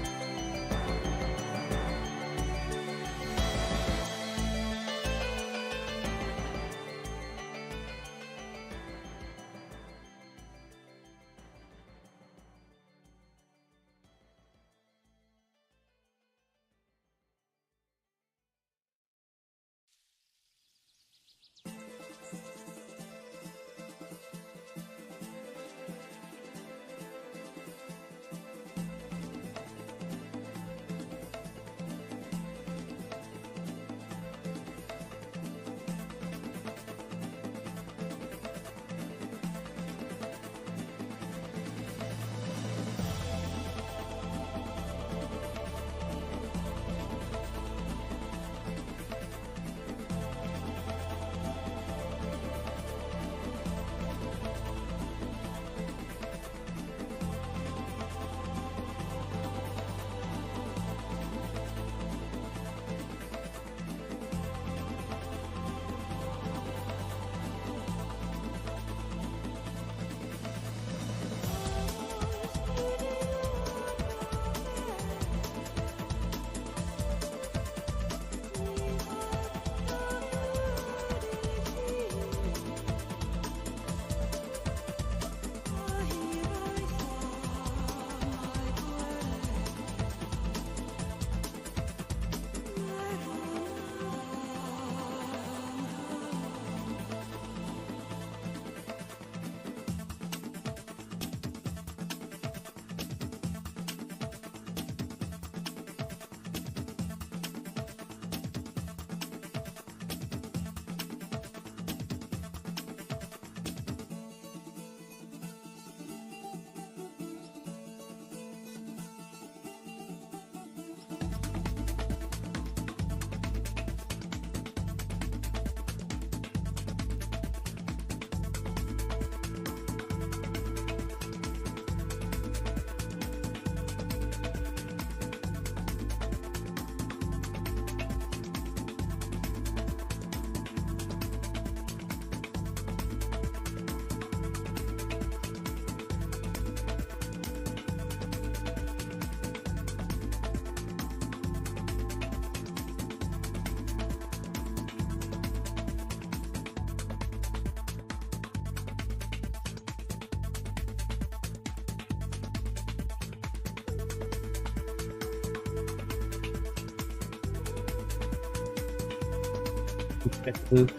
Perspective.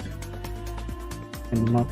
And them up.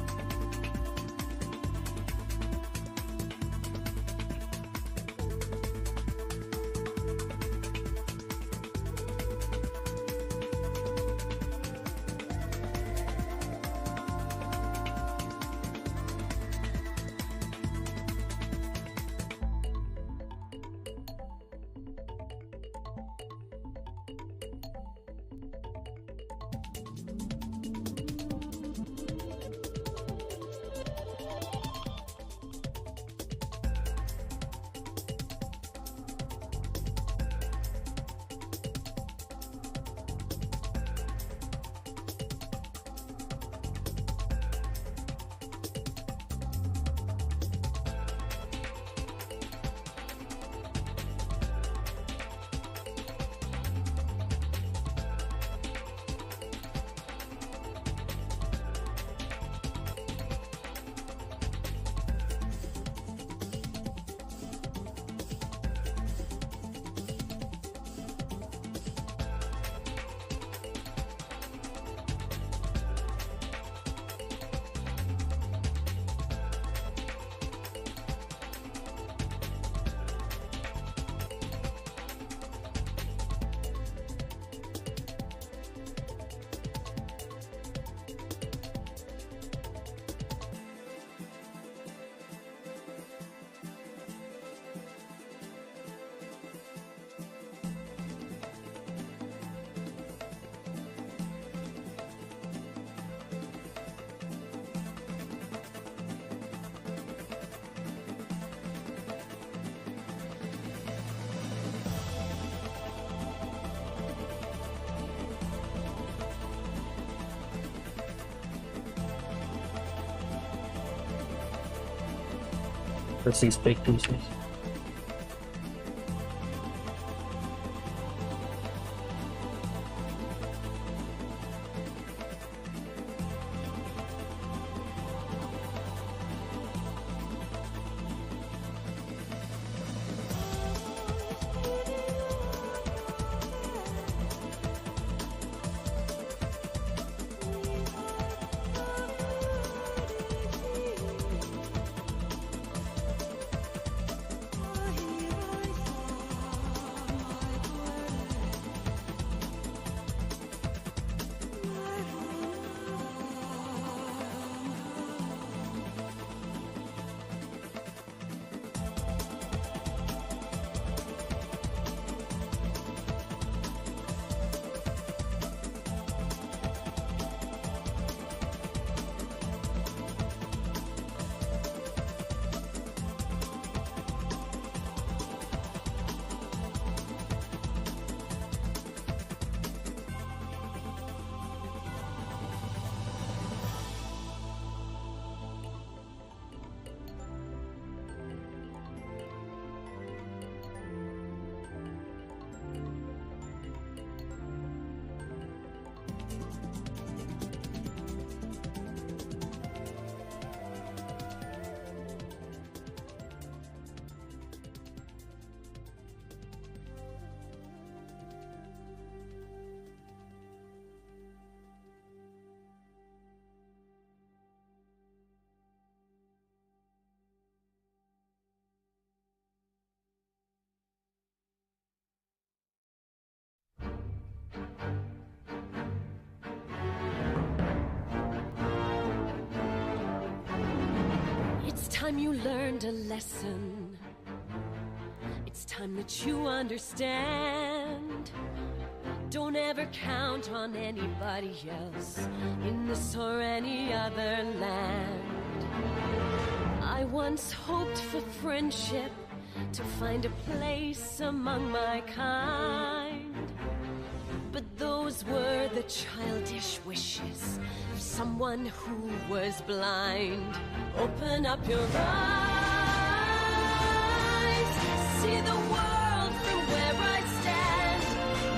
Let's these big pieces. It's time you learned a lesson. It's time that you understand. Don't ever count on anybody else in this or any other land. I once hoped for friendship, to find a place among my kind. But those were the childish wishes of someone who was blind. Open up your eyes, see the world from where I stand.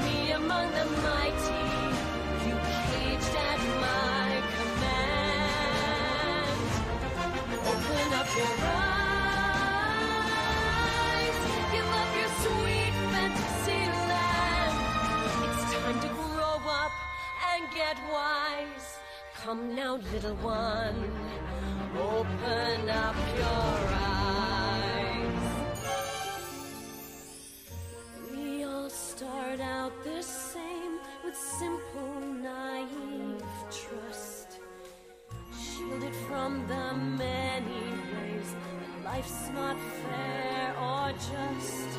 Me among the mighty, you caged at my command. Open up your eyes, give up your sweet fantasy land. It's time to grow up and get wise. Come now, little one, open up your eyes. We all start out the same with simple, naive trust, shielded from the many ways that life's not fair or just.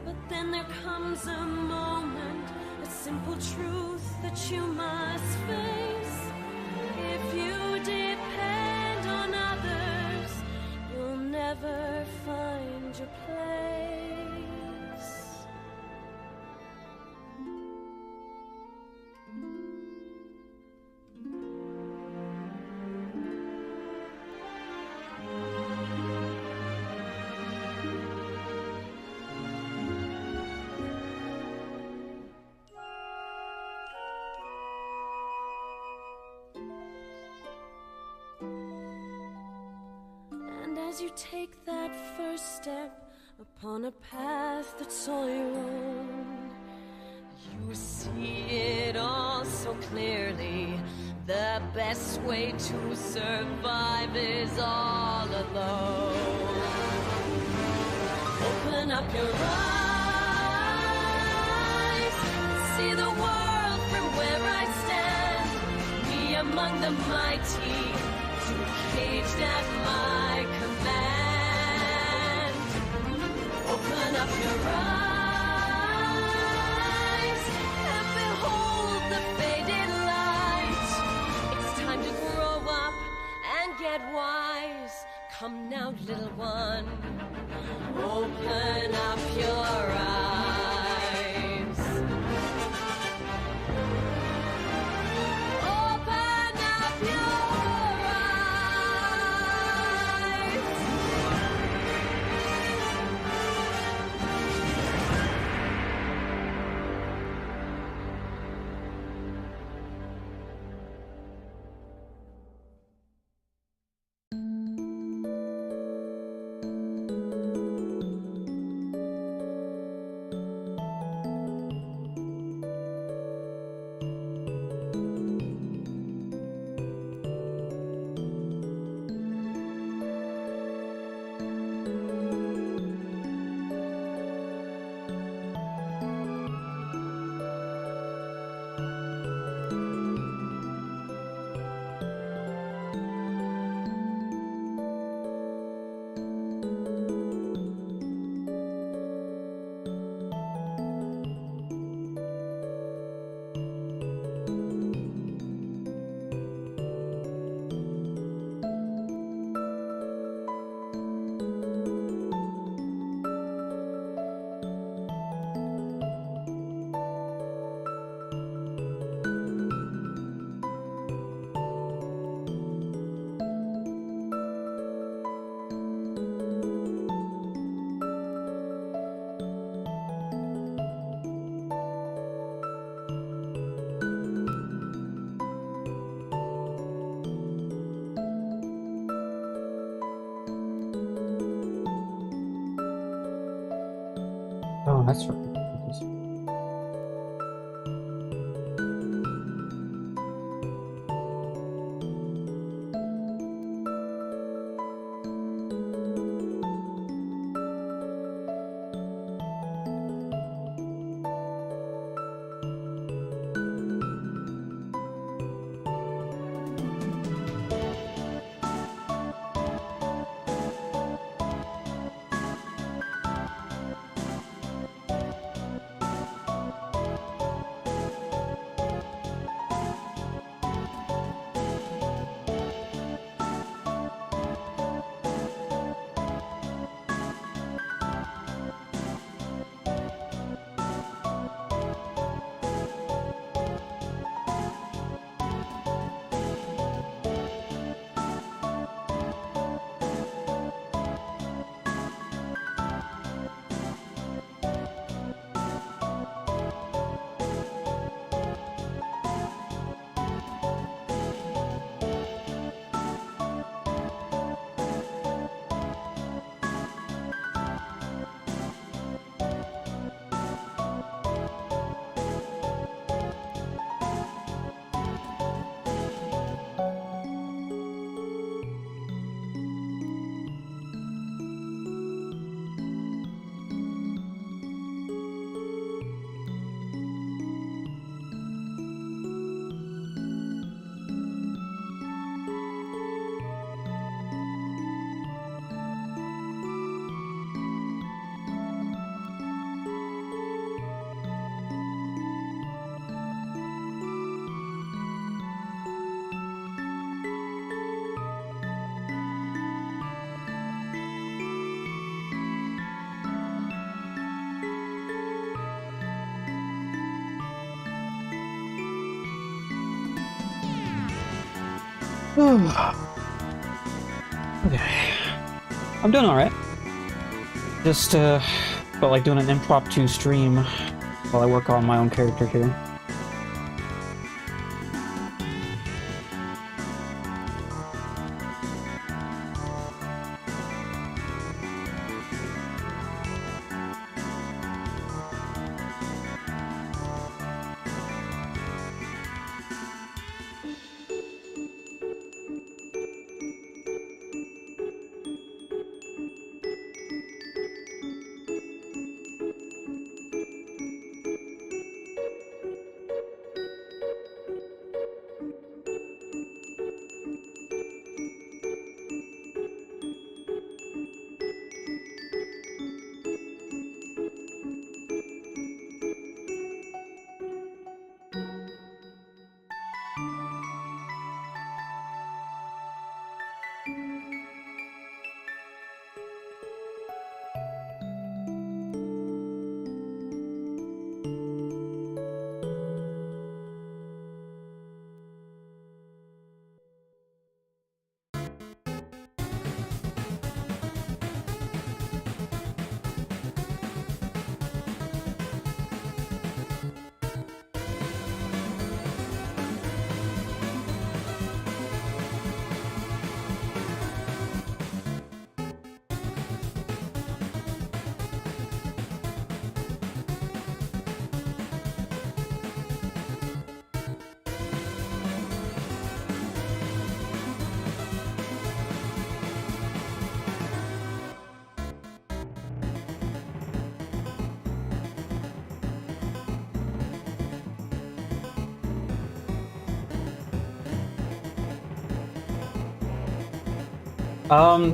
But then there comes a moment, a simple truth that you must face. If you depend on others, you'll never find your place. And as you take that first step upon a path that's all your own, you see it all so clearly. The best way to survive is all alone. Open up your eyes, see the world from where I stand. Me among the mighty, too caged at my command. Open up your eyes and behold the faded light. It's time to grow up and get wise. Come now, little one, open up your eyes. Open up your eyes. Oh, that's right. Okay. I'm doing alright. Just felt like doing an impromptu stream while I work on my own character here.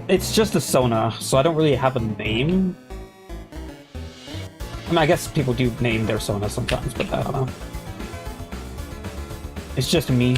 It's just a Sona, so I don't really have a name. I mean, I guess people do name their Sona sometimes, but I don't know. It's just me.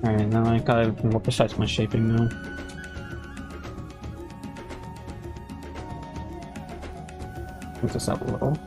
Alright, now I gotta be more precise with my shaping now. Move this up a little.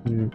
Hmm.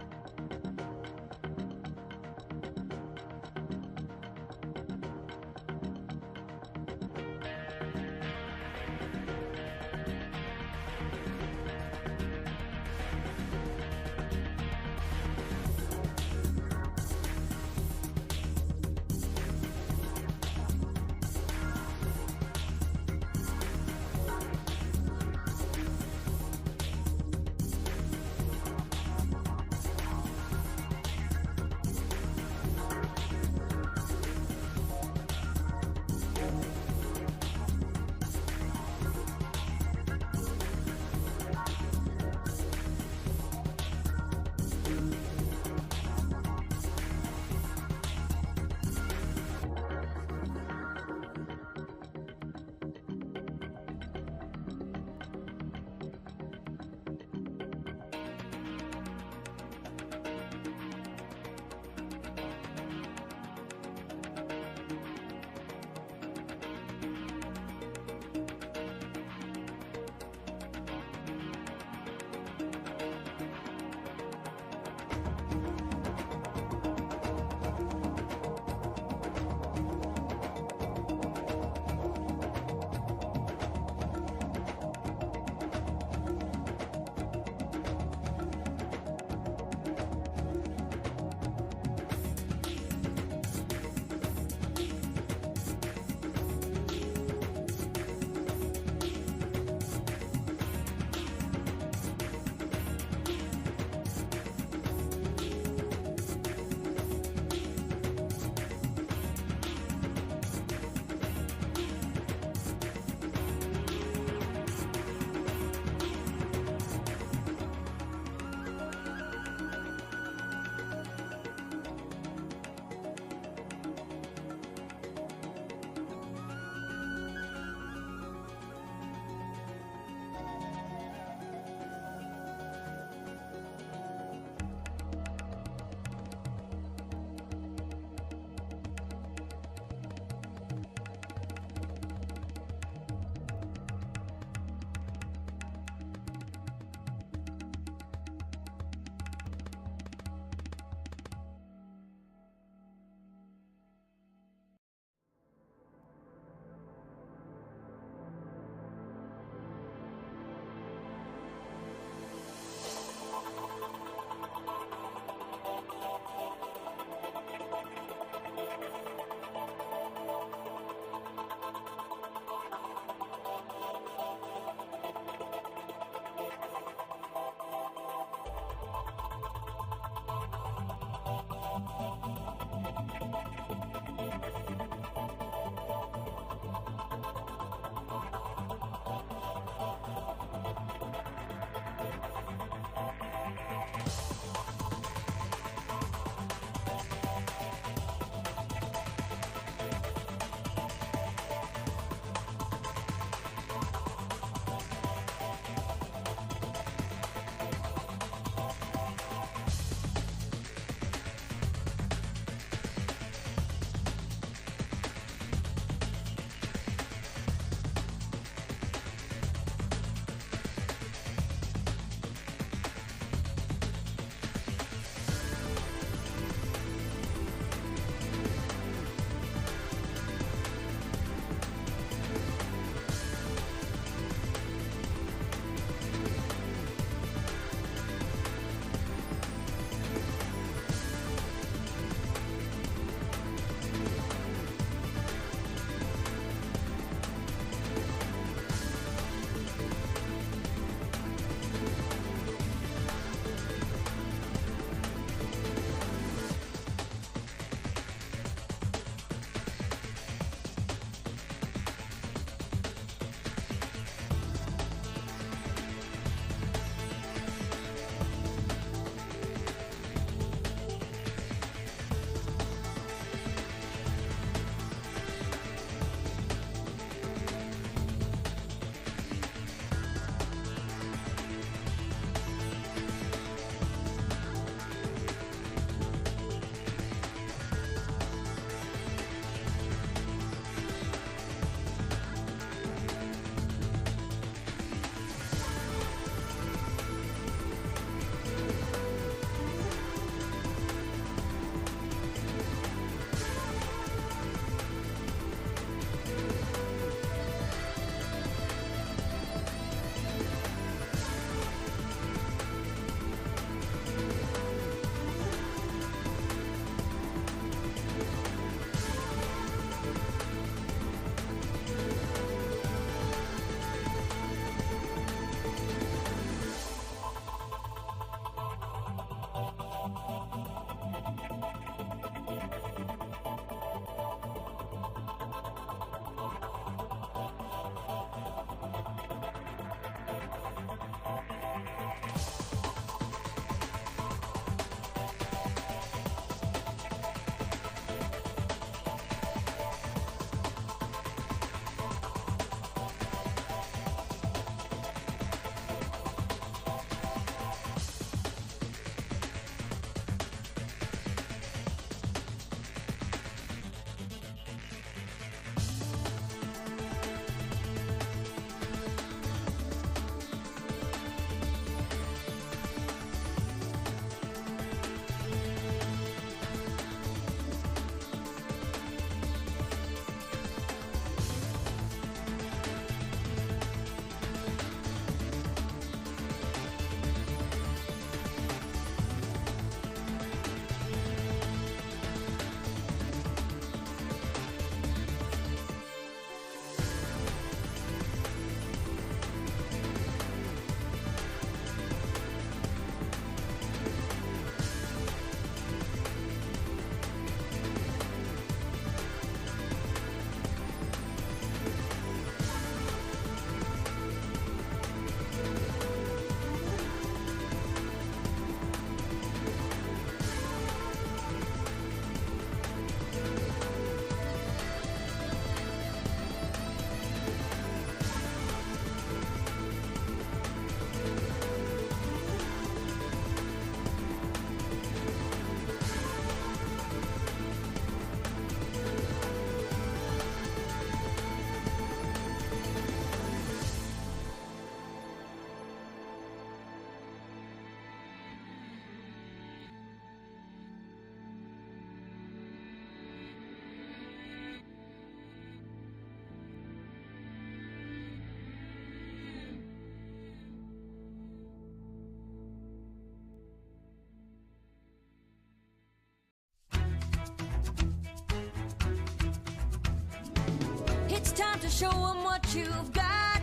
show them what you've got.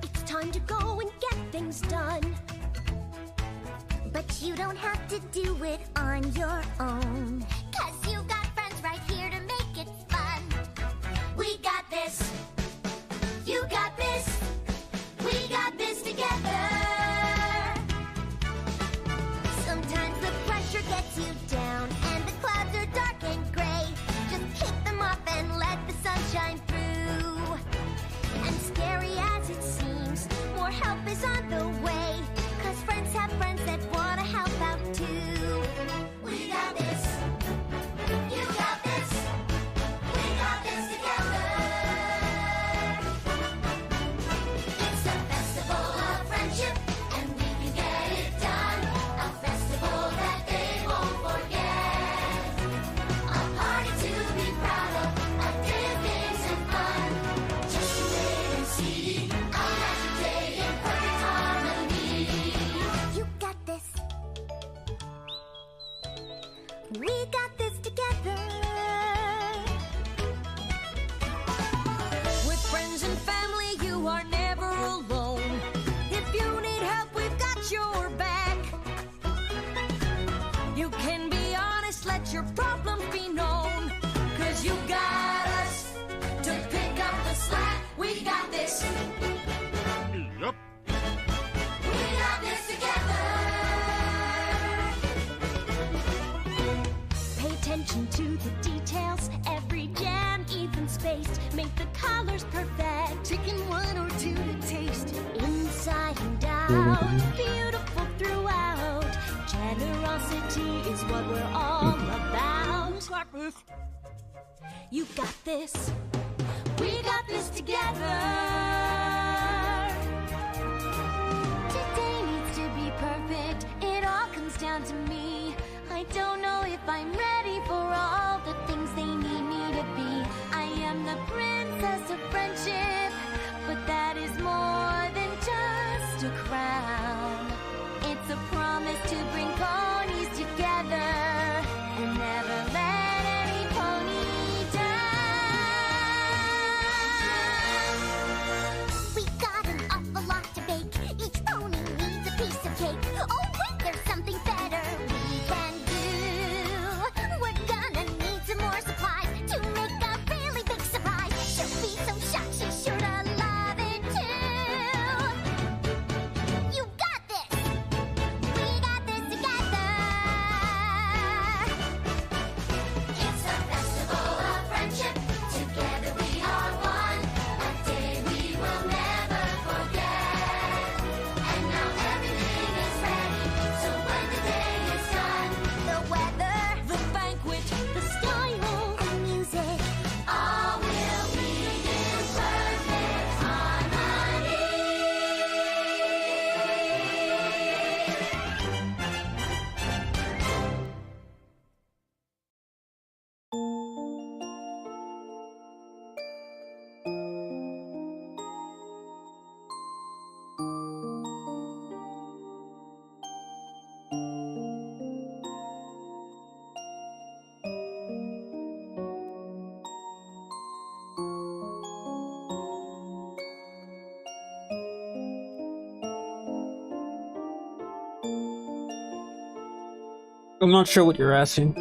It's time to go and get things done. But you don't have to do it on your own. 'Cause you've got friends right here to make it fun. We got this. You got this. We got this together. Sometimes the pressure gets you down and the clouds are dark and gray. Just kick them off and let the sun shine through. And scary as it seems, more help is on the way. 'Cause friends have friends that wanna help out too. We got this. You got this. We got this together. It's a festival of friendship, and we can get it done. A festival that they won't forget. A party to be proud of. A day of games and fun. Just you wait and see. A magic day in perfect harmony. You got this. We got this together. With friends and family, you are never alone. If you need help, we've got your back. You can be honest, let your problems be known. 'Cause you got us to pick up the slack. We got this. Yup. We got this together. Pay attention to the details. Every jam even spaced. Make the colors perfect. Chicken one or two to taste. Inside and out, beautiful throughout. Generosity is what we're all about. You got this. We got this together. Today needs to be perfect. It all comes down to me. I don't know if I'm ready for all the things they need me to be. I am the princess of friendship, but that is more than just a crown. It's a promise to bring ponies together and never let any pony down. We got an awful lot to bake. Each pony needs a piece of cake. Oh wait, there's something better we can do. We're gonna need some more supplies to make a really big surprise. She'll be so shocked, she's sure to love it too. You got this. We got this together. It's a festival of friendship. Together we are one. A day we will never forget. And now everything is ready. So when the day is done, the weather, The banquet, the style, the music, all will be in perfect harmony. I'm not sure what you're asking.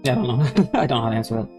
Yeah, I don't know. I don't know how to answer that.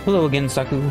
Hello again, Saku.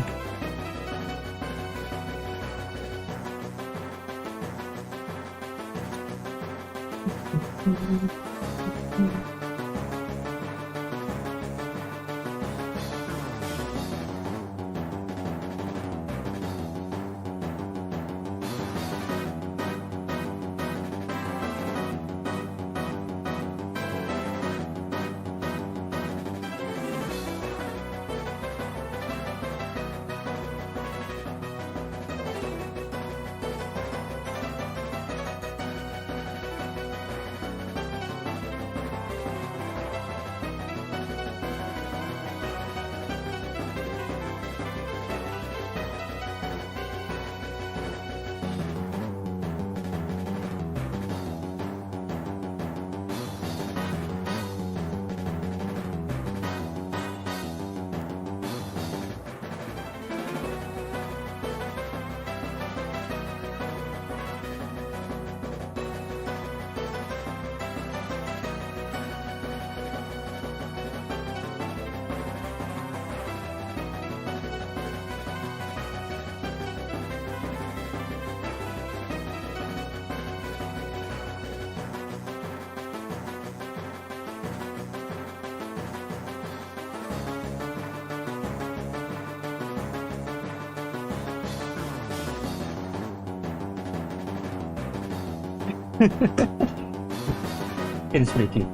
It's pretty cute.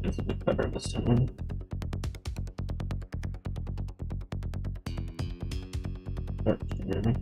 It's a bit better this time. Okay.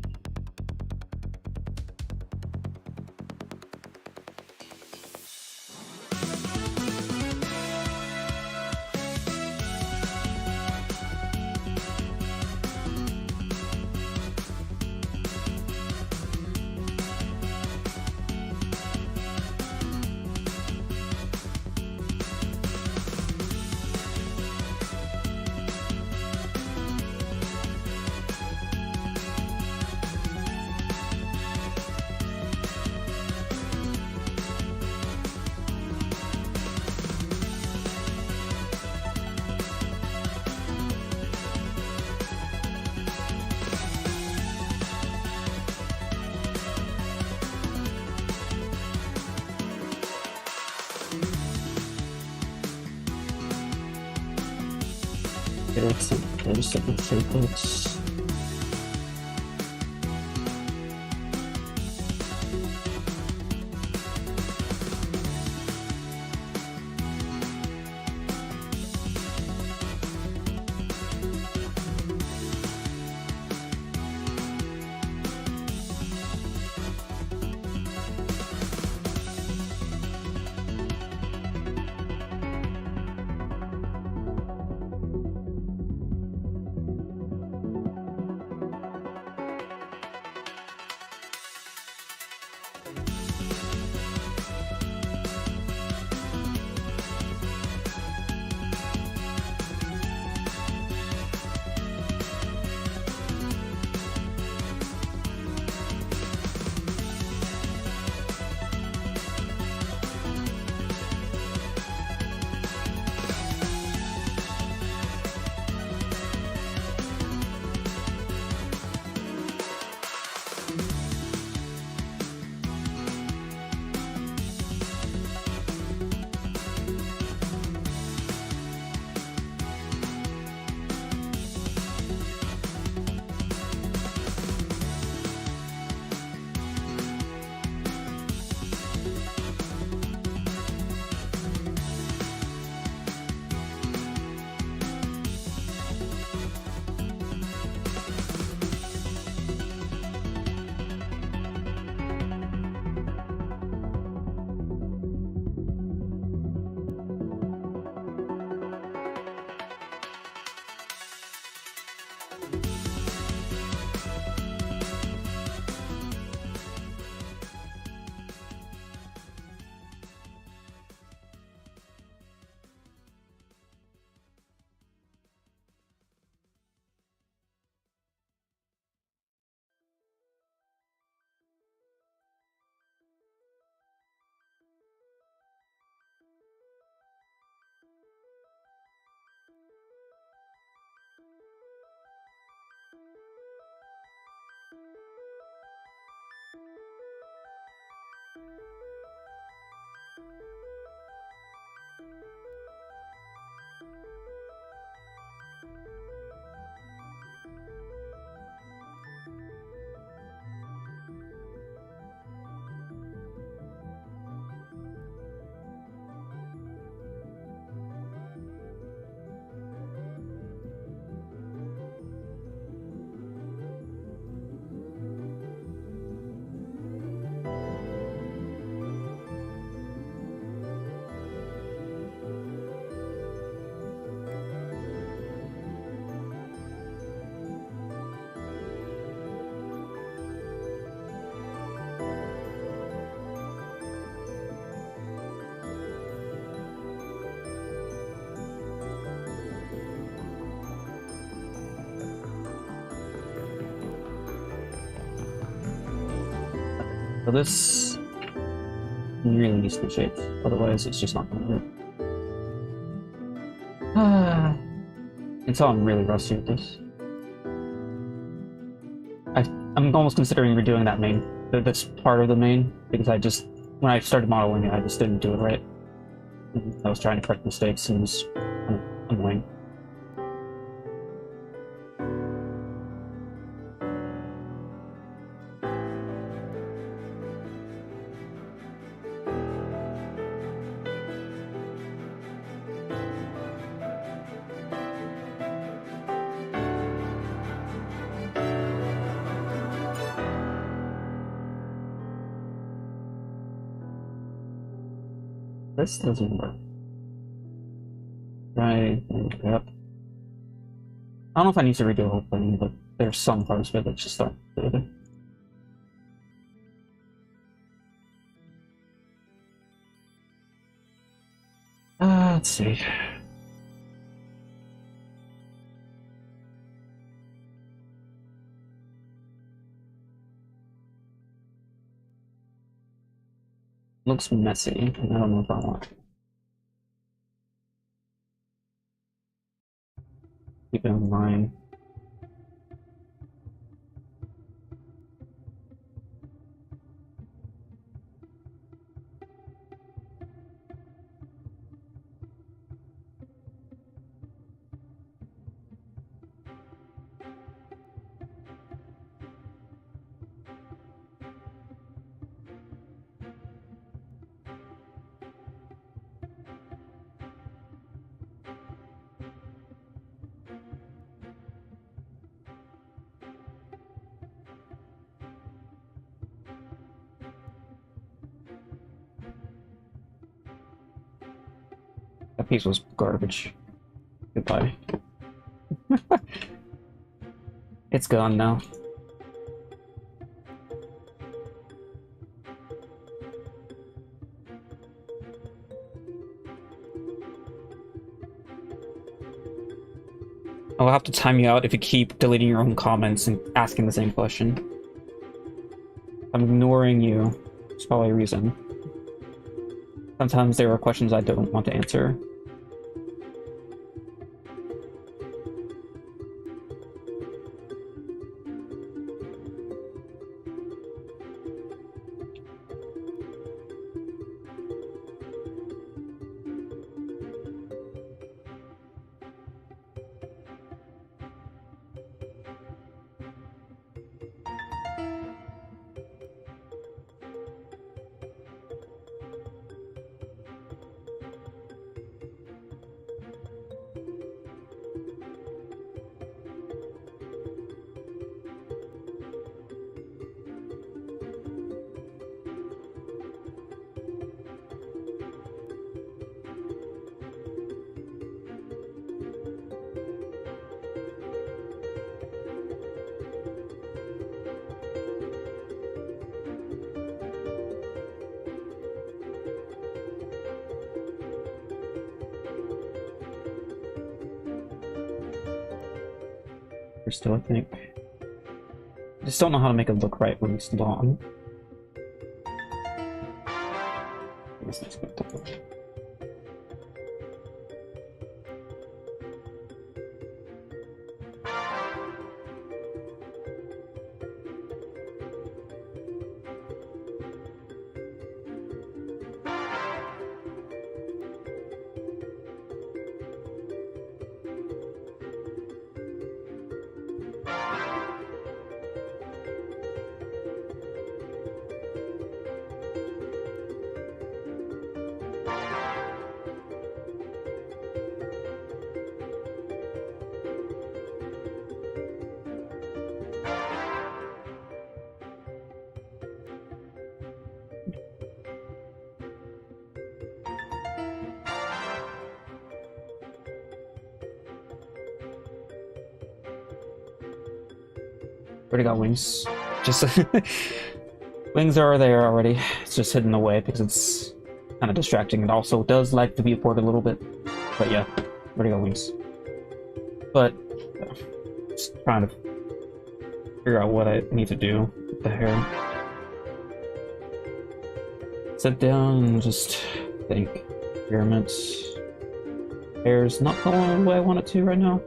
There's some circles. So this really needs to be shaped, otherwise it's just not gonna work. Until I'm really rusty with this. I'm almost considering redoing that main. That's part of the main, because when I started modeling it, I just didn't do it right. I was trying to correct mistakes and it was kind of annoying. This doesn't work. Right, yep. I don't know if I need to redo the whole thing, but there's some parts of it that just aren't good. Let's see. Looks messy, and I don't know if I want to. Keep it in line. That piece was garbage. Goodbye. It's gone now. I'll have to time you out if you keep deleting your own comments and asking the same question. I'm ignoring you. There's probably a reason. Sometimes there are questions I don't want to answer. Still, I think. I just don't know how to make it look right when it's long. I guess that's good. Already got wings. Just wings are there already. It's just hidden away because it's kind of distracting. It also does like the viewport a little bit. But yeah, already got wings. But just trying to figure out what I need to do with the hair. sit down and just think. Experiments. Hair's not going the way I want it to right now.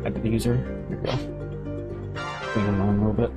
Add to the user. There we go. Clean them on a little bit.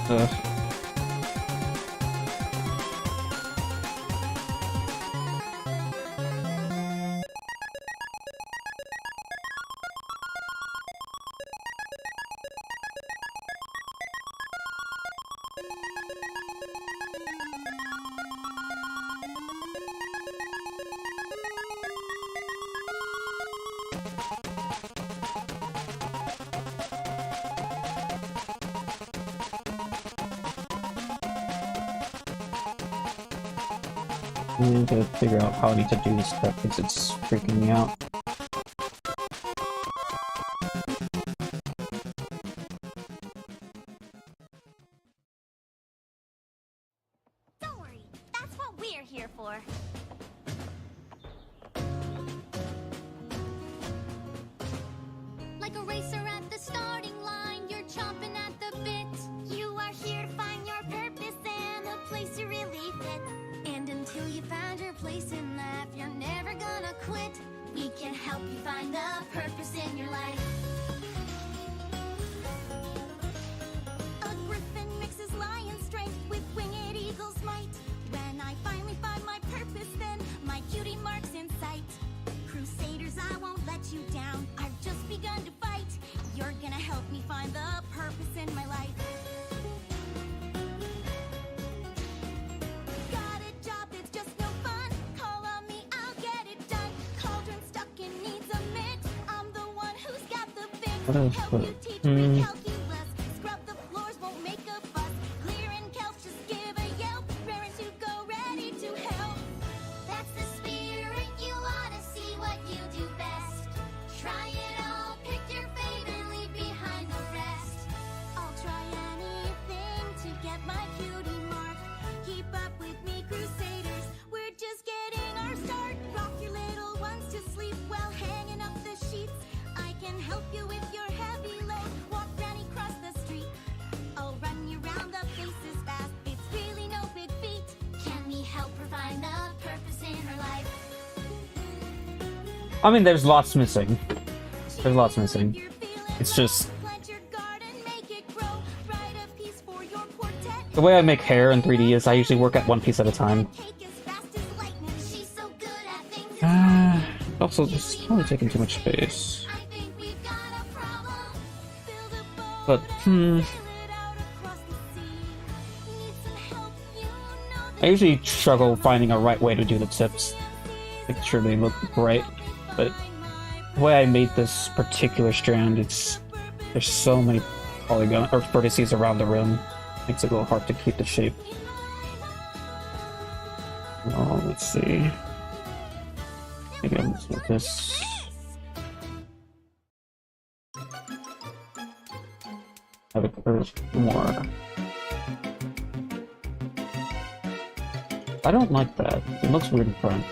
Ugh. I need to figure out how I need to do this stuff because it's freaking me out. Don't worry, that's what we're here for. Like a racer at the starting line, you're chomping at the bit. You are here to find your purpose and a place you really fit. And until you find your place in life, you're never gonna quit. We can help you find the purpose in your life. A griffin mixes lion strength with winged eagle's might. When I finally find my purpose, then my cutie mark's in sight. Crusaders, I won't let you down. I've just begun to fight. You're gonna help me find the purpose in my life. Got a job that's just no fun. Call on me, I'll get it done. Cauldron stuck and needs a mix. I'm the one who's got the fix. What else? Help you teach me calculus. Scrub the floors, won't make a fuss. Clearing kelps, just give a yelp. Raring to go, ready to help. That's the spirit, you ought to see what you do best. Try it all, pick your fave and leave behind the rest. I'll try anything to get my cutie mark. Keep up with me, Crusaders, we're just getting our start. Rock your little ones to sleep while hanging up the sheets. I can help you with your heavy load. Walk granny cross the street. I'll run you round the faces fast. It's really no big feat. Can we help her find the purpose in her life? I mean, there's lots missing. There's lots missing. It's just the way I make hair in 3D is I usually work at one piece at a time. Also, this is probably taking too much space. But, I usually struggle finding a right way to do the tips. Make sure they look right. But the way I made this particular strand, there's so many polygon or vertices around the rim. Makes it a little hard to keep the shape. Oh, let's see. Maybe I'll just make this. Have it curve more. I don't like that. It looks weird in front.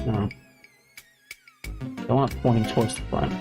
No. I want it pointing towards the front.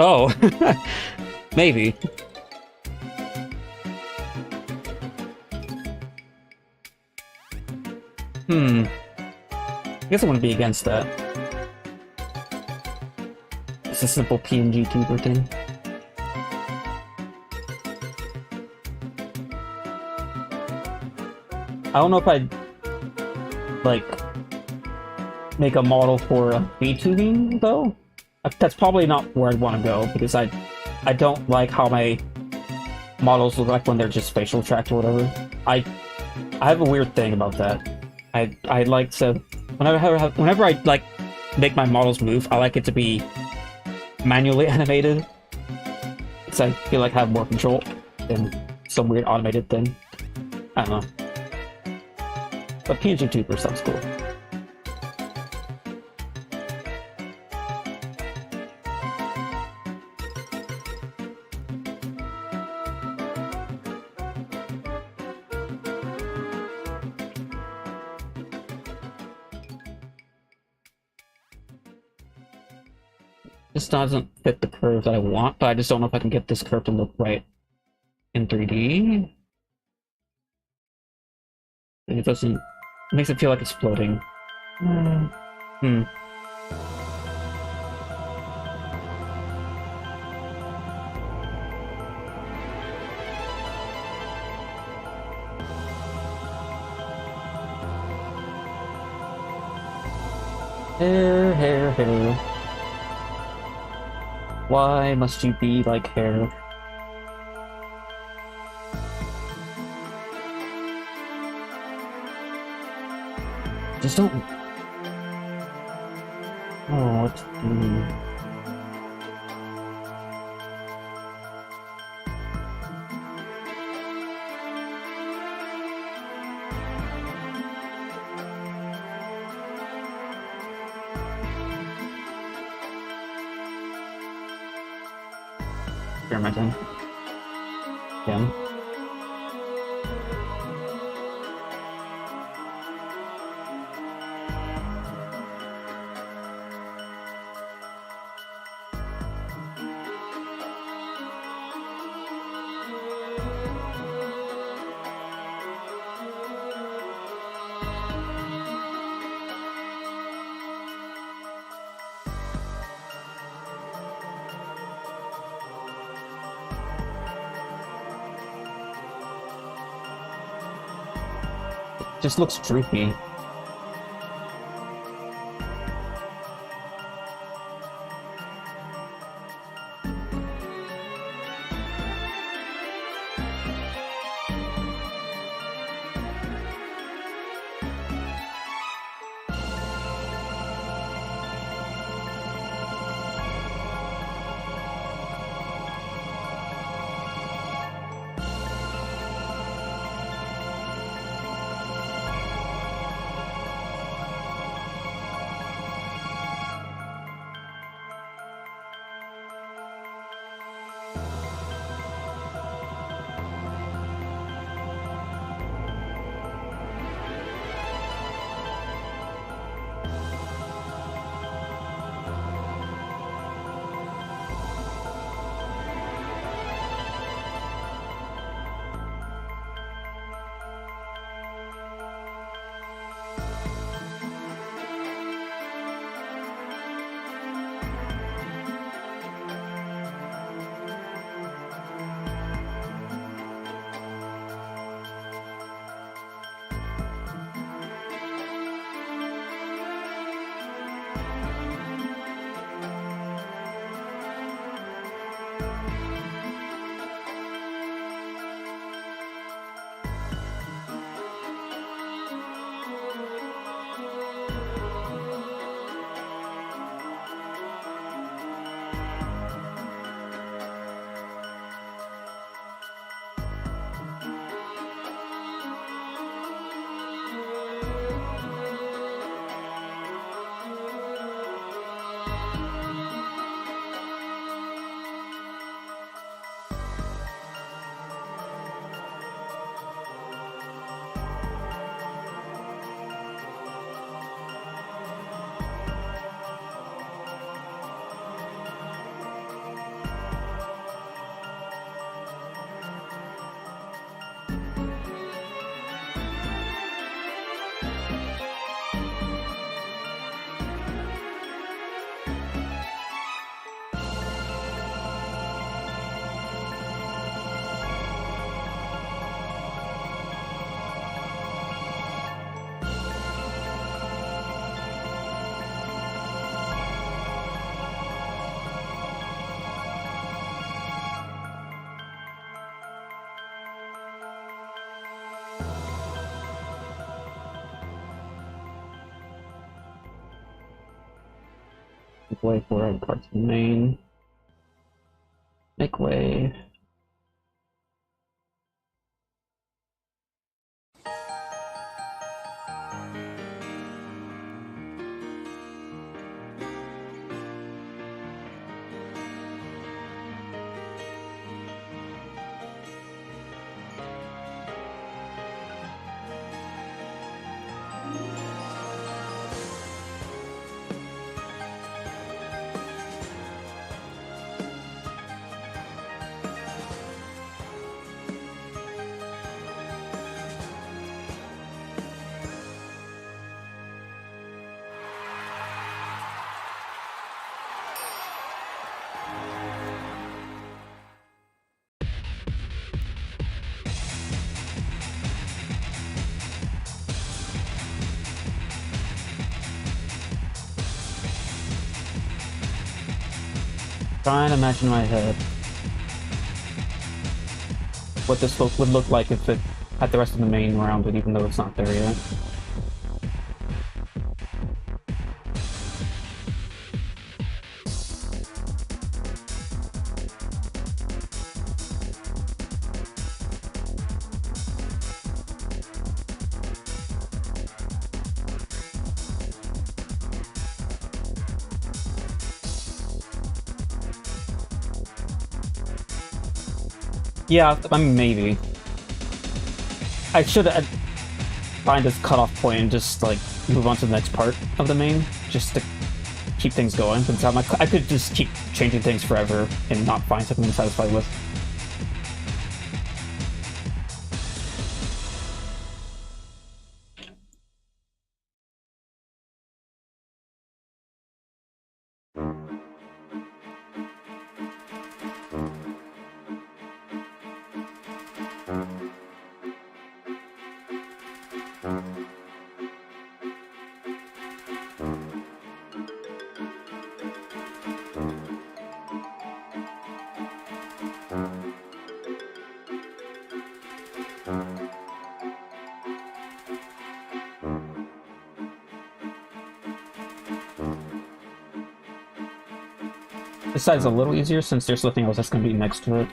Oh, maybe. I guess I wouldn't be against that. It's a simple PNG tuber thing. I don't know if I'd like make a model for a VTubing though. That's probably not where I'd want to go because I don't like how my models look like when they're just facial tracked or whatever. I have a weird thing about that. I like to whenever I like make my models move, I like it to be manually animated. Because I feel like I have more control than some weird automated thing. I don't know. But PNG Tuber sounds cool. This doesn't fit the curve that I want, but I just don't know if I can get this curve to look right in 3D. It doesn't... It makes it feel like it's floating. Hmm. Hair, hair, hair. Why must you be like hair? Just don't. Oh, what to do? Experimenting. Again. Just looks droopy. Make way for parts of the main. Make way. Trying to imagine in my head what this would look like if it had the rest of the main around it, even though it's not there yet. Yeah, I mean, maybe. I should find this cutoff point and just, like, move on to the next part of the main, just to keep things going. Since I could just keep changing things forever and not find something I'm satisfied with. This side's a little easier since there's nothing else that's going to be next to it.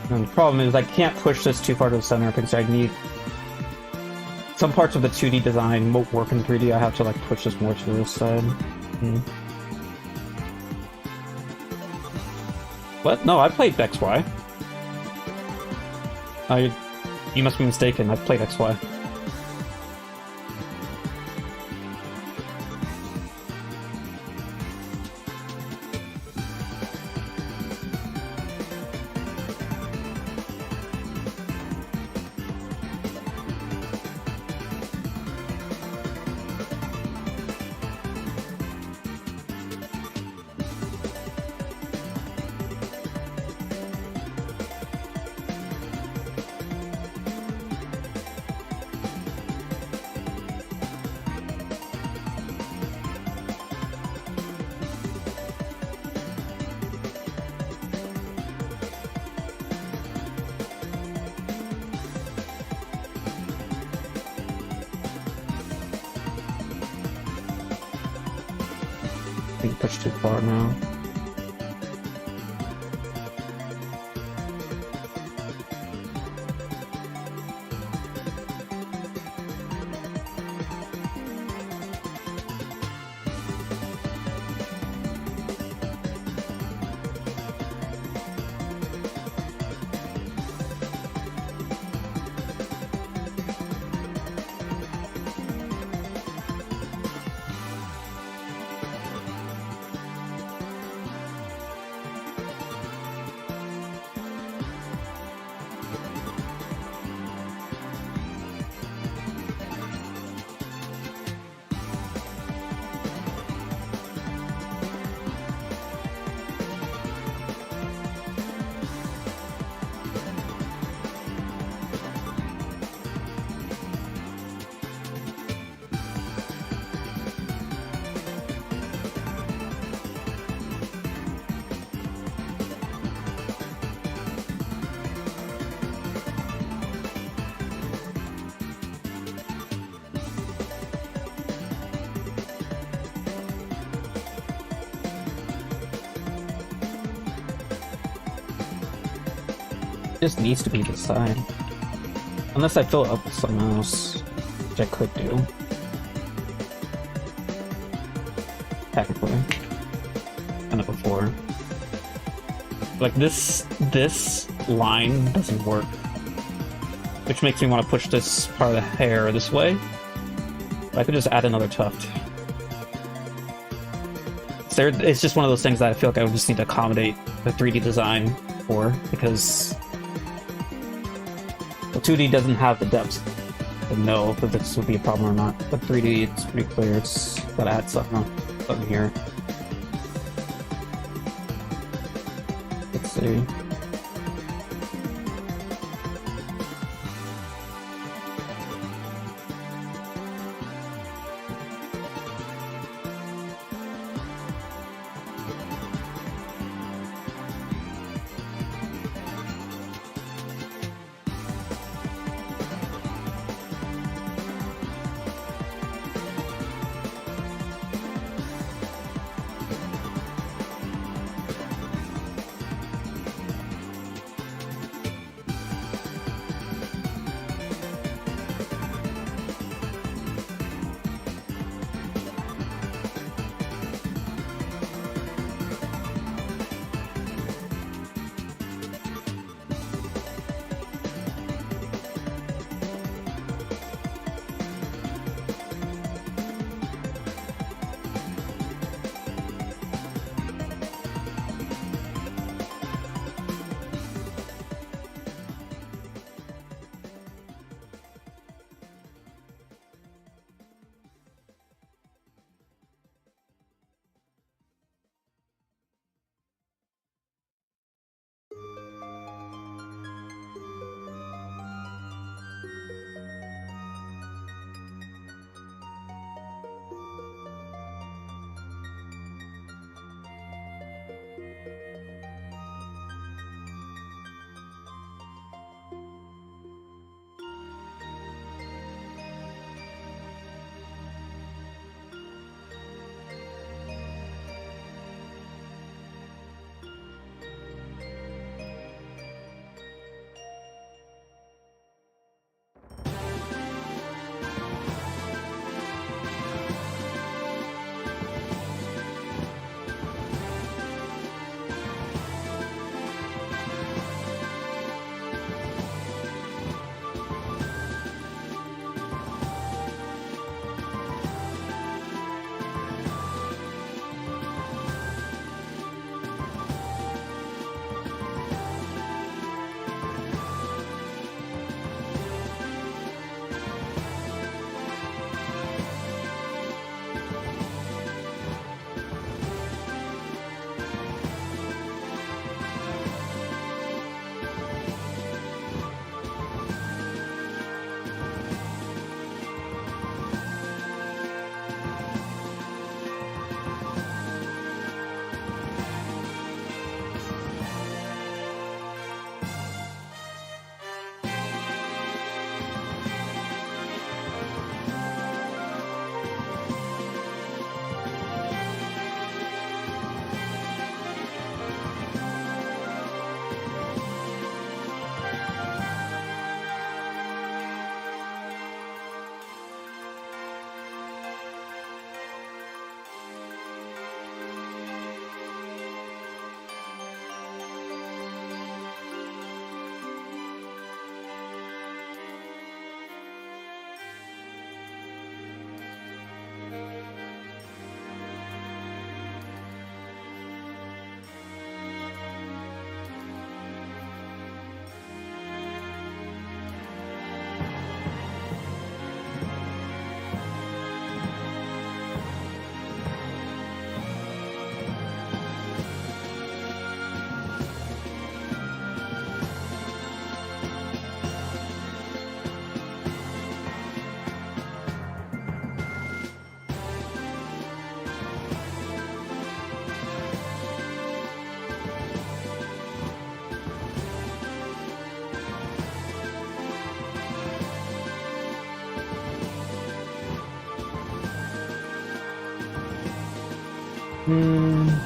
And the problem is I can't push this too far to the center because I need... Some parts of the 2D design won't work in 3D. I have to like push this more to this side. What? No, I played XY. You must be mistaken. I played XY. I think pushed too far now. Just needs to be this side. Unless I fill it up with something else, which I could do. Technically. Done it before. Like this line doesn't work. Which makes me want to push this part of the hair this way. But I could just add another tuft. It's just one of those things that I feel like I would just need to accommodate the 3D design for, because the 2D doesn't have the depth to know if this would be a problem or not. But 3D, it's pretty clear. It's gotta add something here. Let's see. Hmm.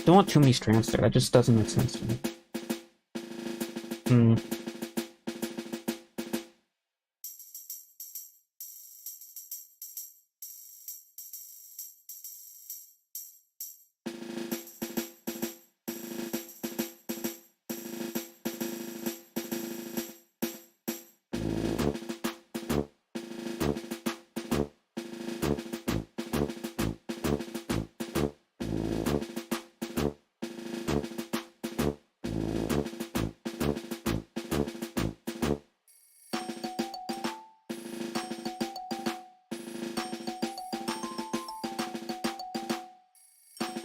Don't want too many strands there. That just doesn't make sense to me. Hmm.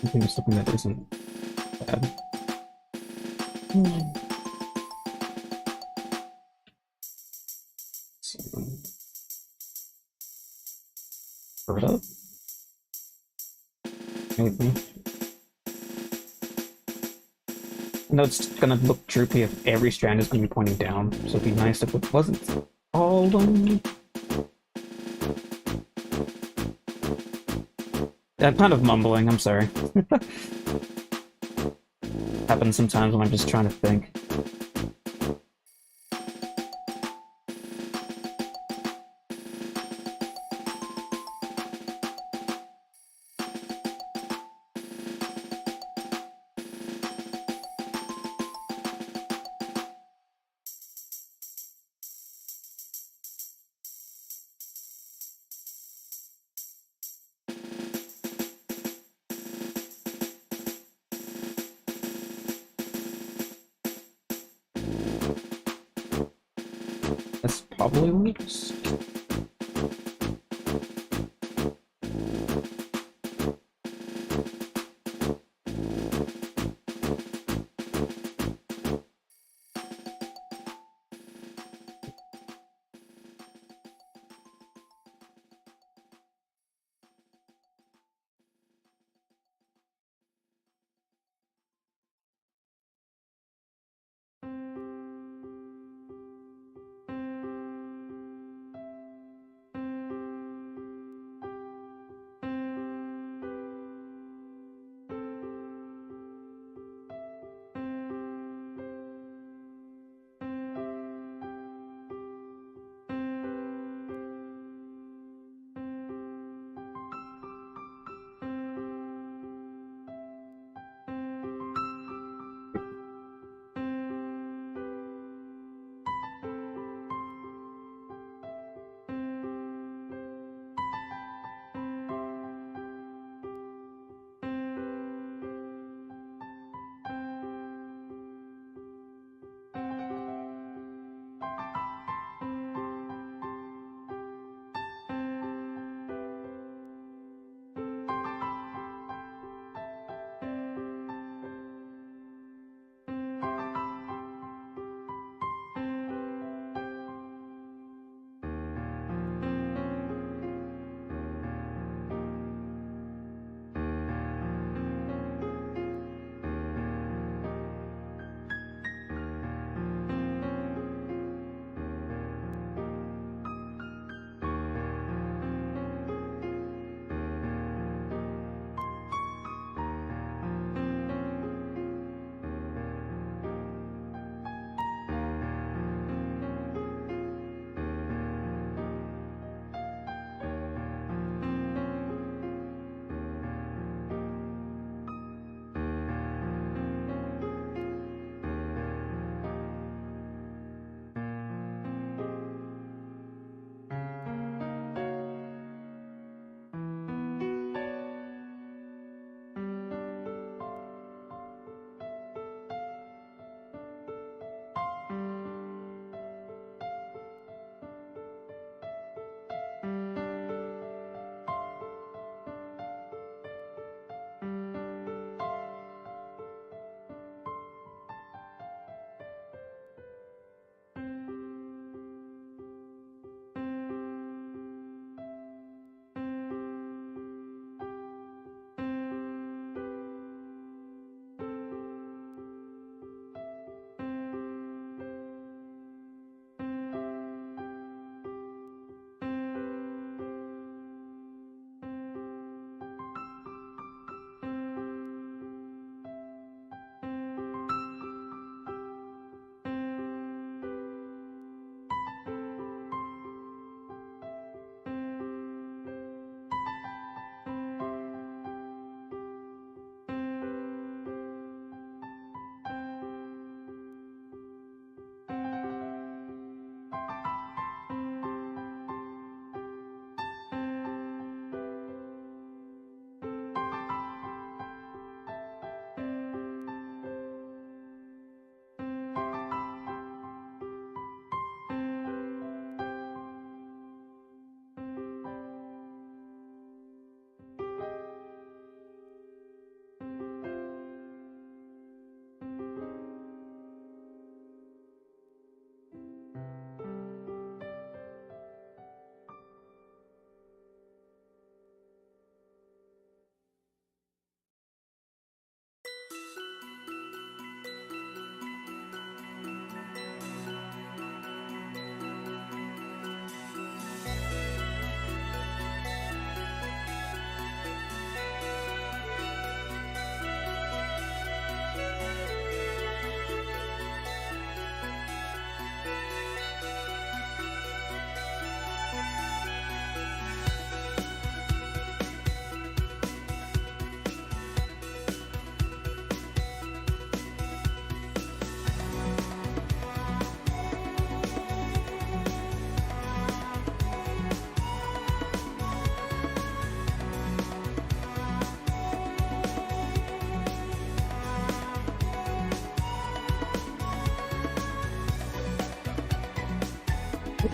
I think there's something that isn't bad. Sort of. Maybe. I know it's gonna look droopy if every strand is gonna be pointing down, so it'd be nice if it wasn't all of them. I'm kind of mumbling, I'm sorry. Happens sometimes when I'm just trying to think. That's probably works.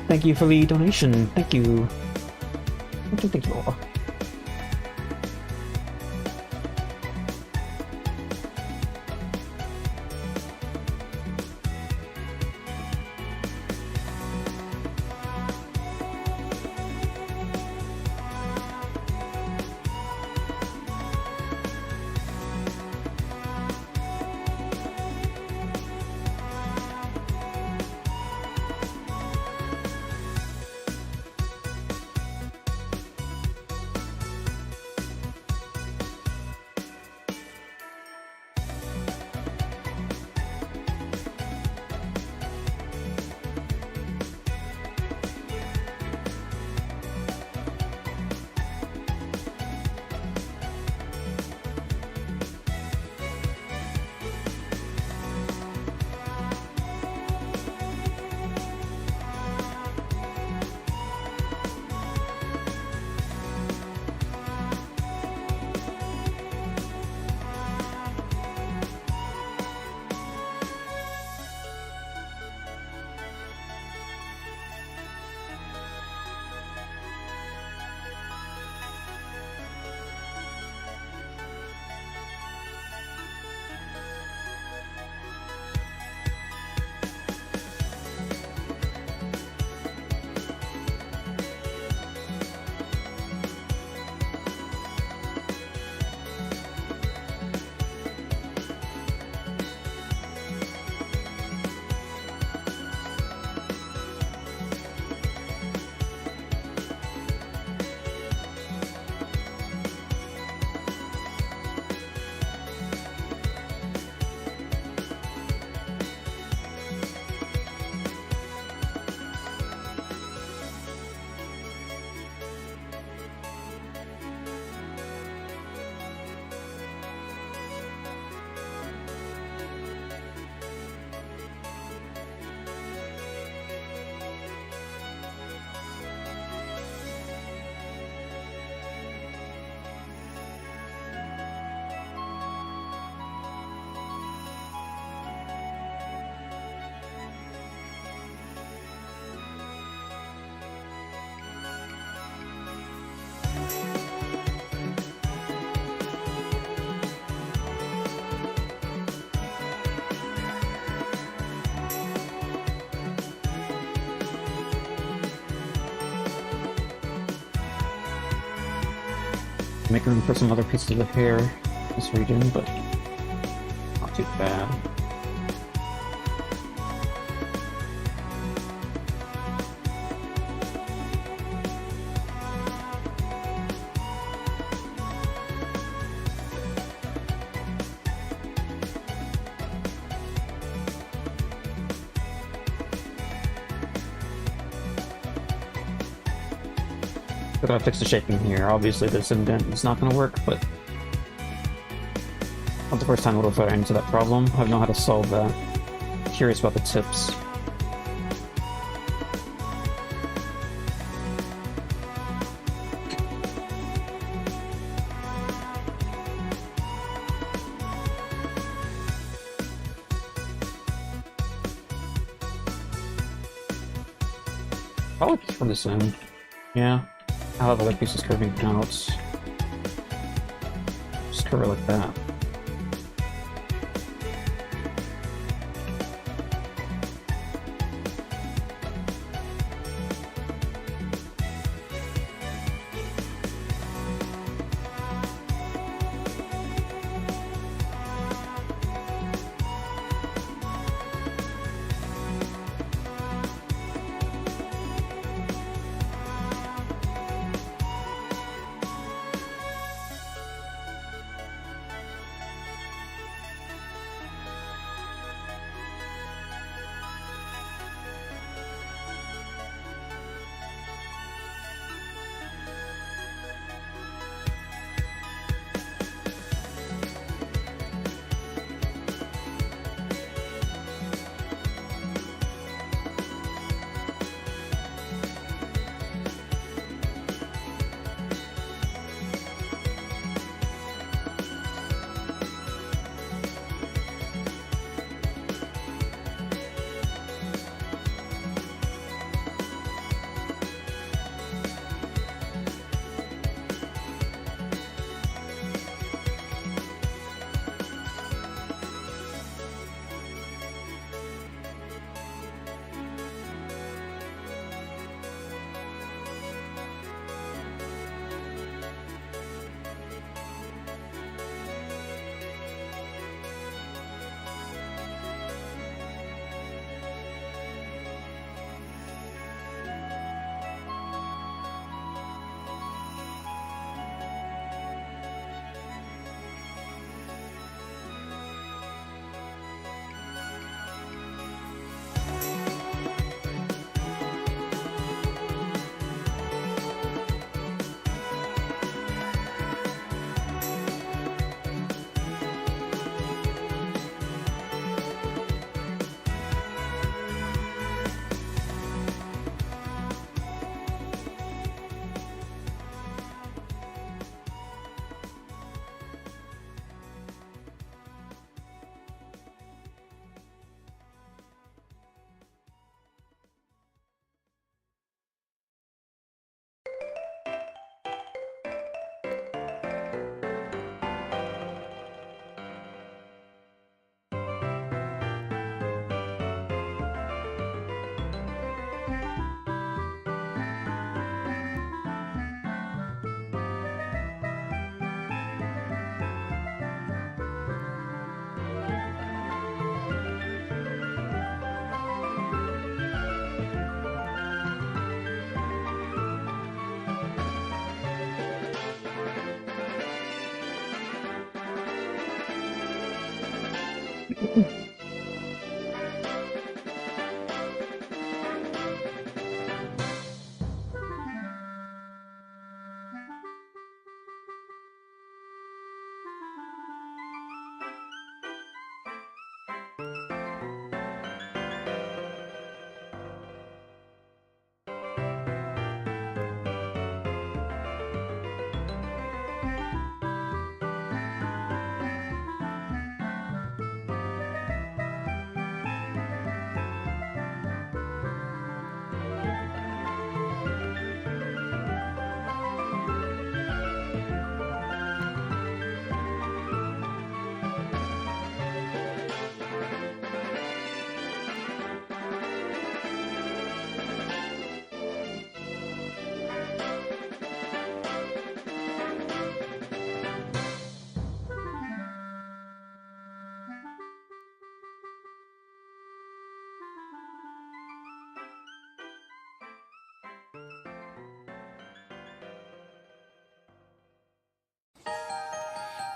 Thank you for the donation. Thank you. Thank you all. Make room for some other pieces of hair in this region, but not too bad. Gotta fix the shaping here. Obviously this indent is not gonna work, but not the first time we'll run into that problem. I know how to solve that. Curious about the tips. Probably just from this end. Yeah. I'll have other pieces curving out. Just curve it like that.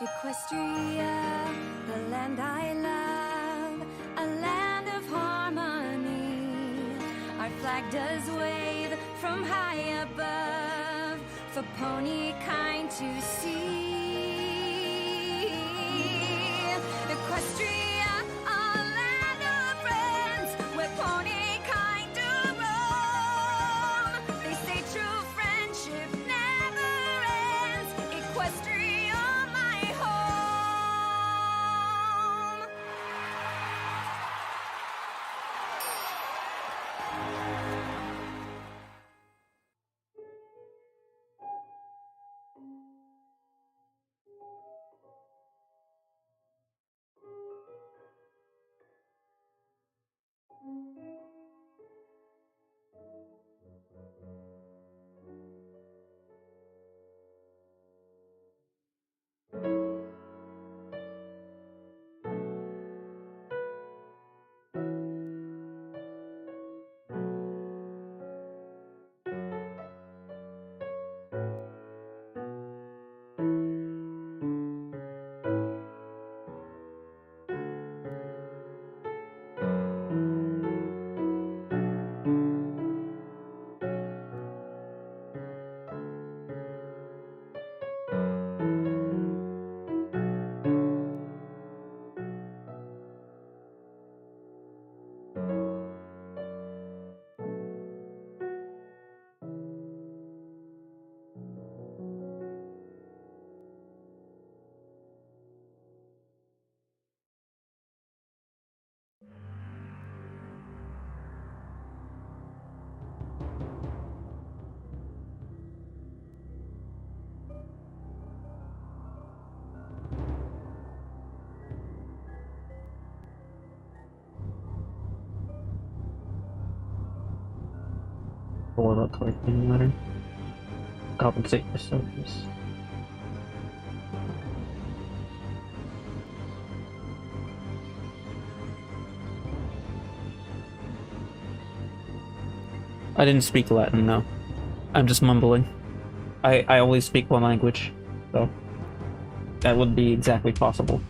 Equestria, the land I love, a land of harmony. Our flag does wave from high above for pony kind to see. Equestria, a land of friends, where pony kind do roam. They say true friendship never ends. Equestria, my home. Or collecting matter. Compensate for service. I didn't speak Latin, no. I'm just mumbling. I only speak one language, so that would be exactly possible.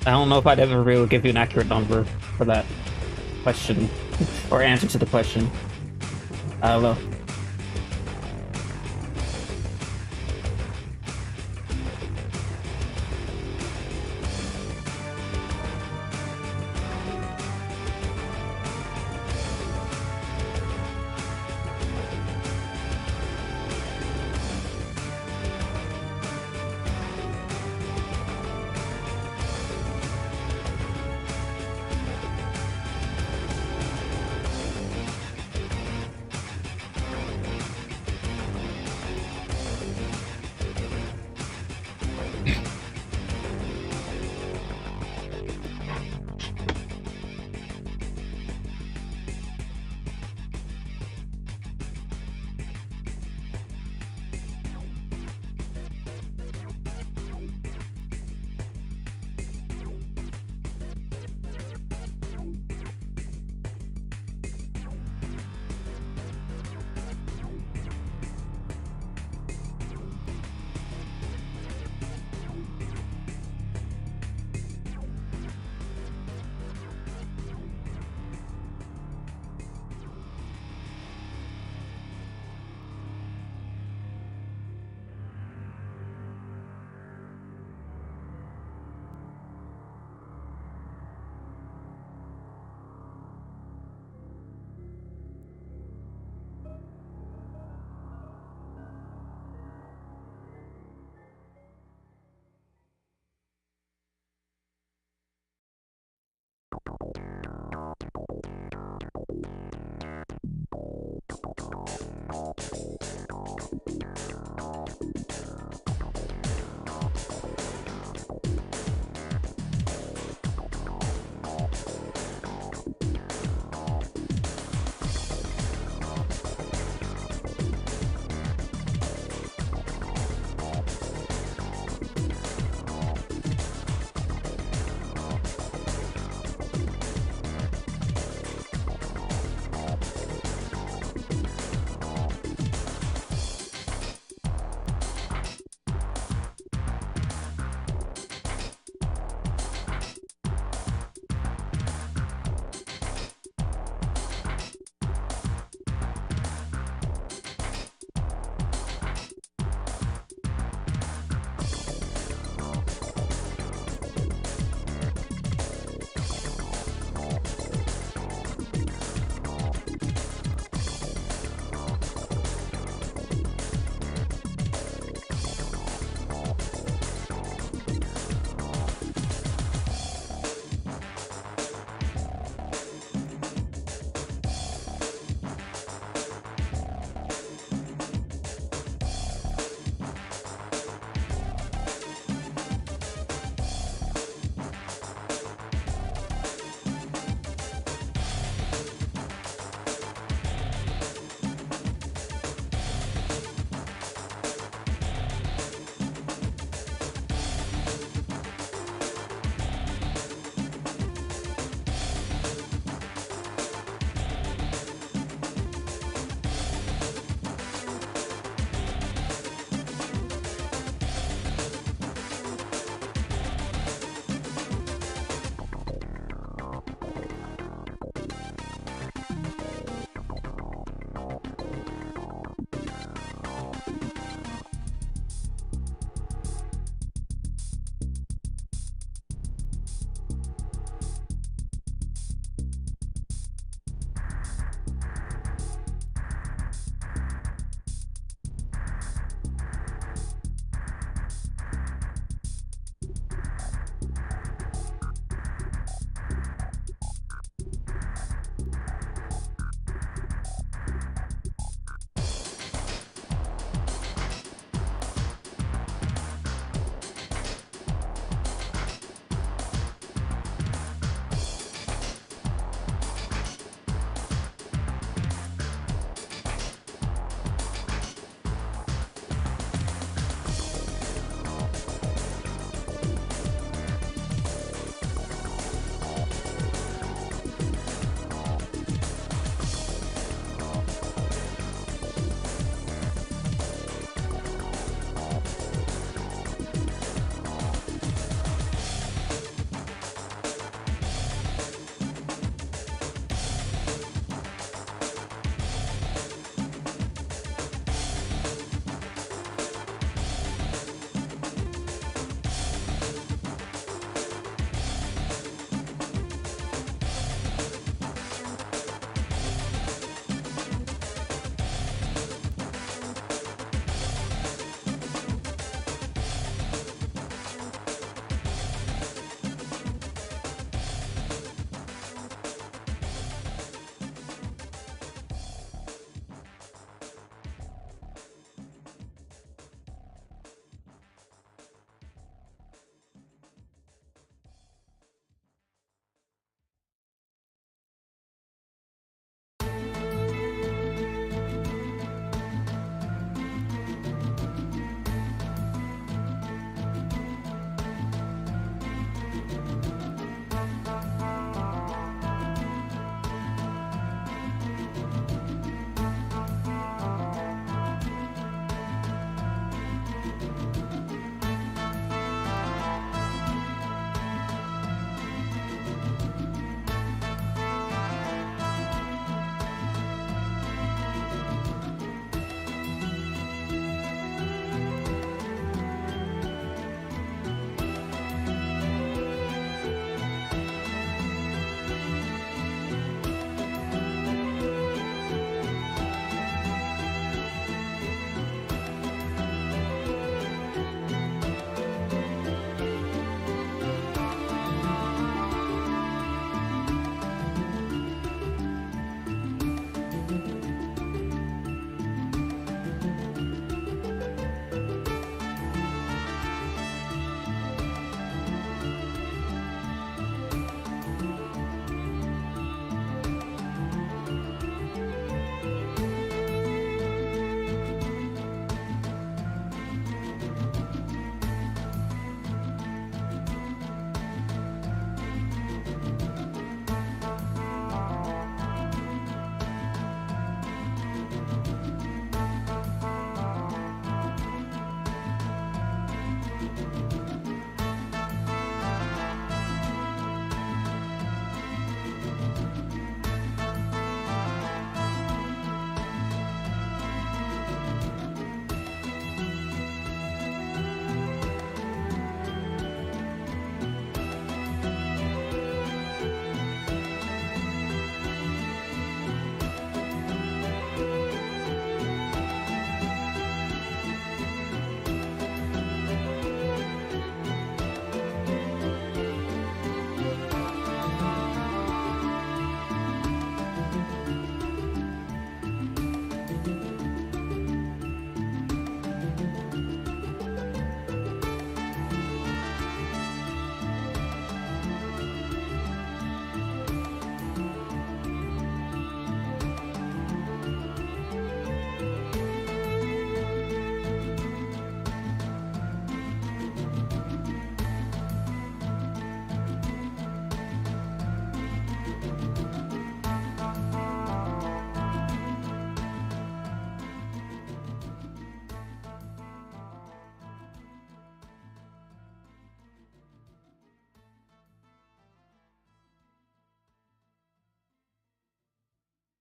I don't know if I'd ever be able to give you an accurate number for that question, or answer to the question. I don't know.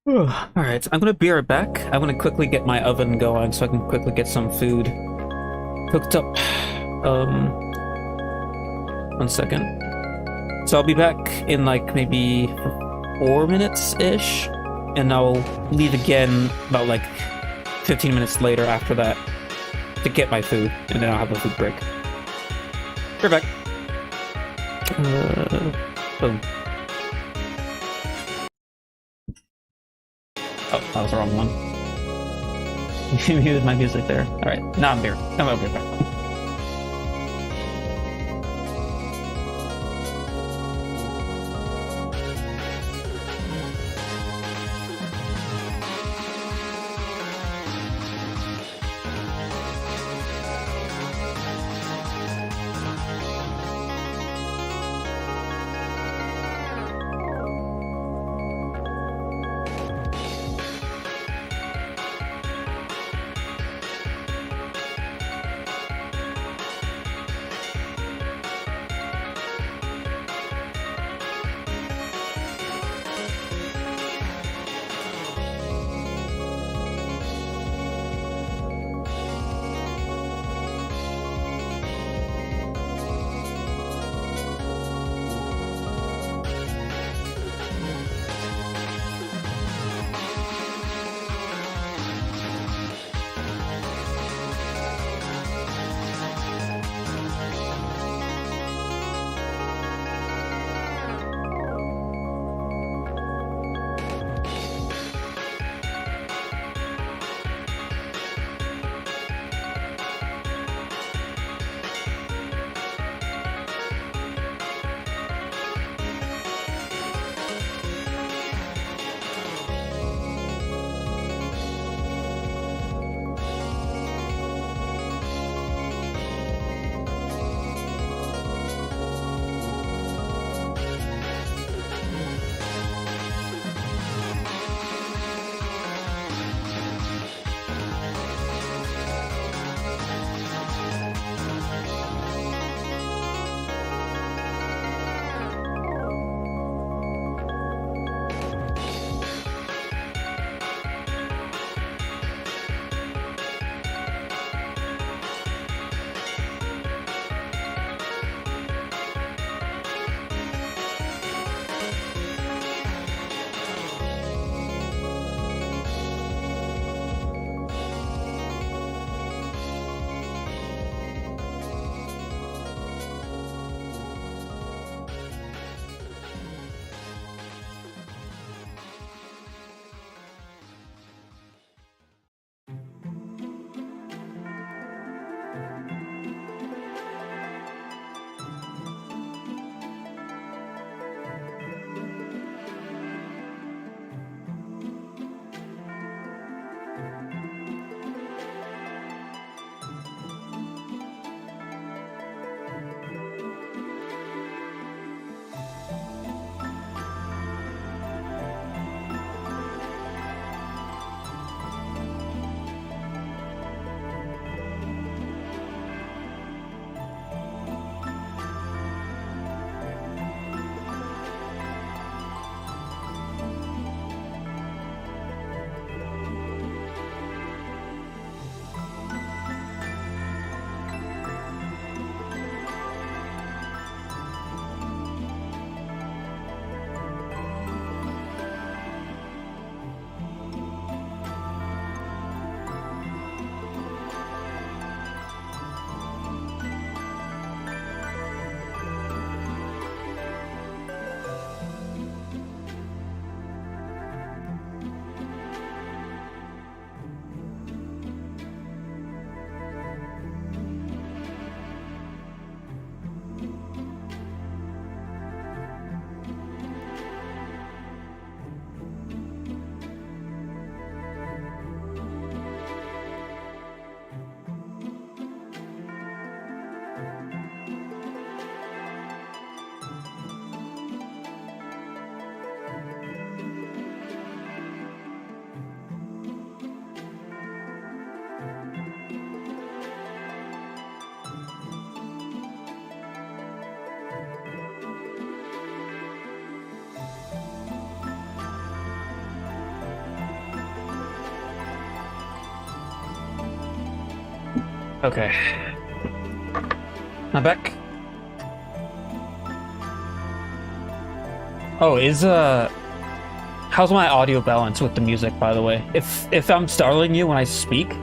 Alright, I'm gonna be right back. I'm gonna quickly get my oven going so I can quickly get some food cooked up. 1 second. So I'll be back in like maybe 4 minutes-ish, and I'll leave again about like 15 minutes later after that to get my food, and then I'll have a food break. Be right back. Boom. Oh, that was the wrong one. You muted my music there. Alright, now I'm here. I'll be back. Okay. I'm back. Oh, how's my audio balance with the music, by the way? If I'm startling you when I speak,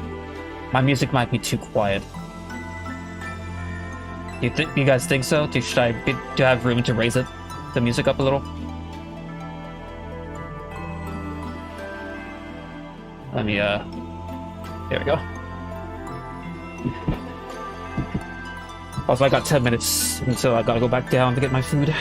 my music might be too quiet. You guys think so? Do I have room to raise the music up a little? Let me there we go. Also, I got 10 minutes until I gotta go back down to get my food.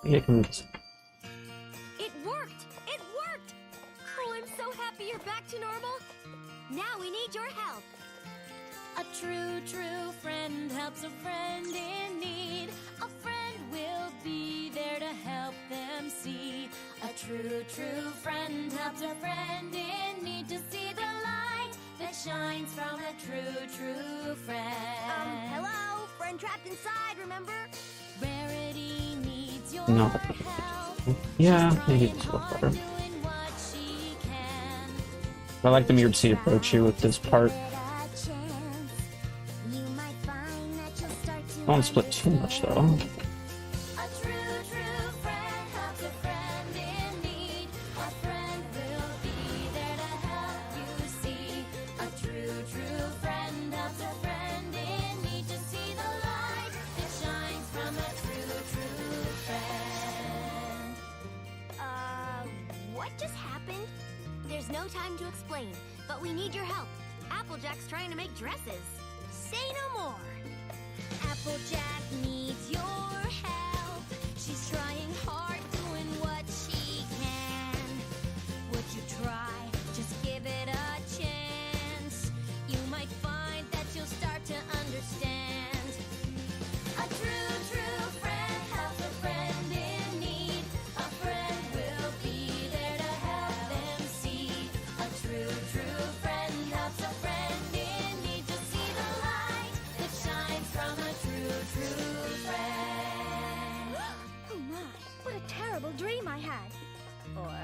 Yeah, can we It worked! It worked! Oh, I'm so happy you're back to normal. Now we need your help. A true, true friend helps a friend in need. A friend will be there to help them see. A true, true friend helps a friend in need to see the light that shines from a true, true friend. Hello? Friend trapped inside, remember? Rarity needs your No. help. Yeah, maybe it's a little better. Doing what she can. I like the mirrored seat approach here with this part. I don't split too much though. A true, true friend helps a friend in need. A friend will be there to help you see. A true, true friend helps a friend in need to see the light that shines from a true, true friend. What just happened? There's no time to explain, but we need your help. Applejack's trying to make dresses. Say no more. Applejack needs your help. She's trying hard, doing what she can. Would you try? Just give it a chance. You might find that you'll start to understand. A true, true friend helps a friend in need. A friend will be there to help them see. A true, true friend helps a friend in need to see the light that shines from a true, true friend. Oh my, what a terrible dream I had. Or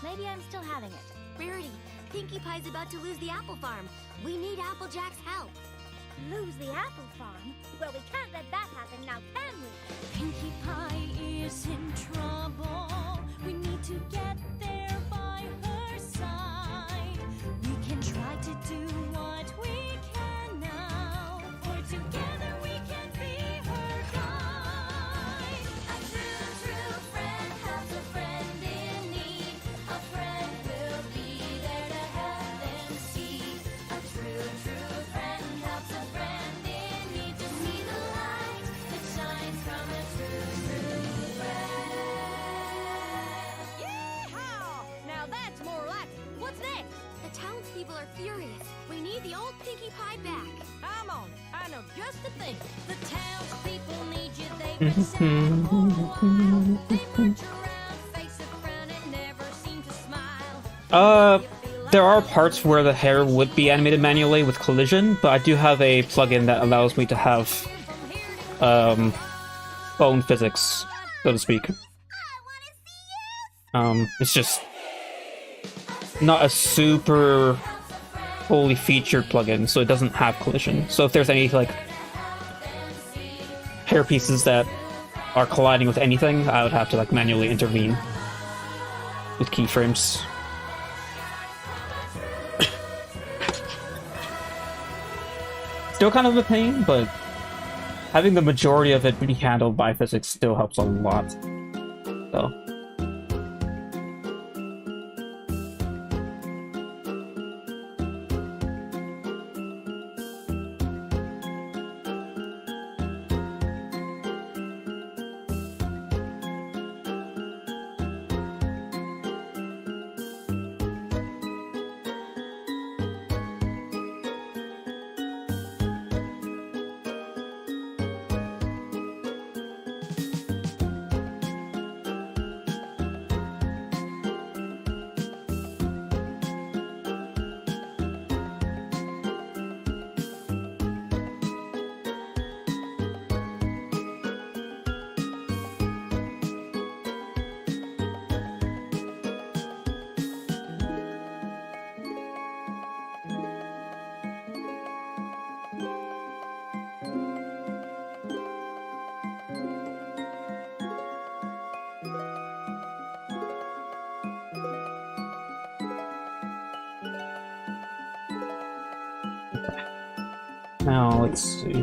maybe I'm still having it. Rarity, Pinkie Pie's about to lose the apple farm. We need Applejack's help. Lose the apple farm? Well, we can't let that happen now, can we? Pinkie Pie is in trouble. We need to get there by her side. We can try to do what we can now, for together we can be her guide. A true, true friend helps a friend in need. A friend will be there to help them see. A true, true friend helps a friend in need to see the light that shines from a true, true friend. Yeehaw! Now that's more like it. What's next? The townspeople are furious. We need the old Pinkie Pie back. I'm on it. I know just the thing. The townspeople need you. They've been sad for a while. They march around, face a frown, and never seem to smile. There are parts where the hair would be animated manually with collision, but I do have a plugin that allows me to have bone physics, so to speak. It's just not a super fully featured plugin, so it doesn't have collision. So if there's any like hair pieces that are colliding with anything, I would have to like manually intervene with keyframes. Still kind of a pain, but having the majority of it be handled by physics still helps a lot. So. Now, let's see.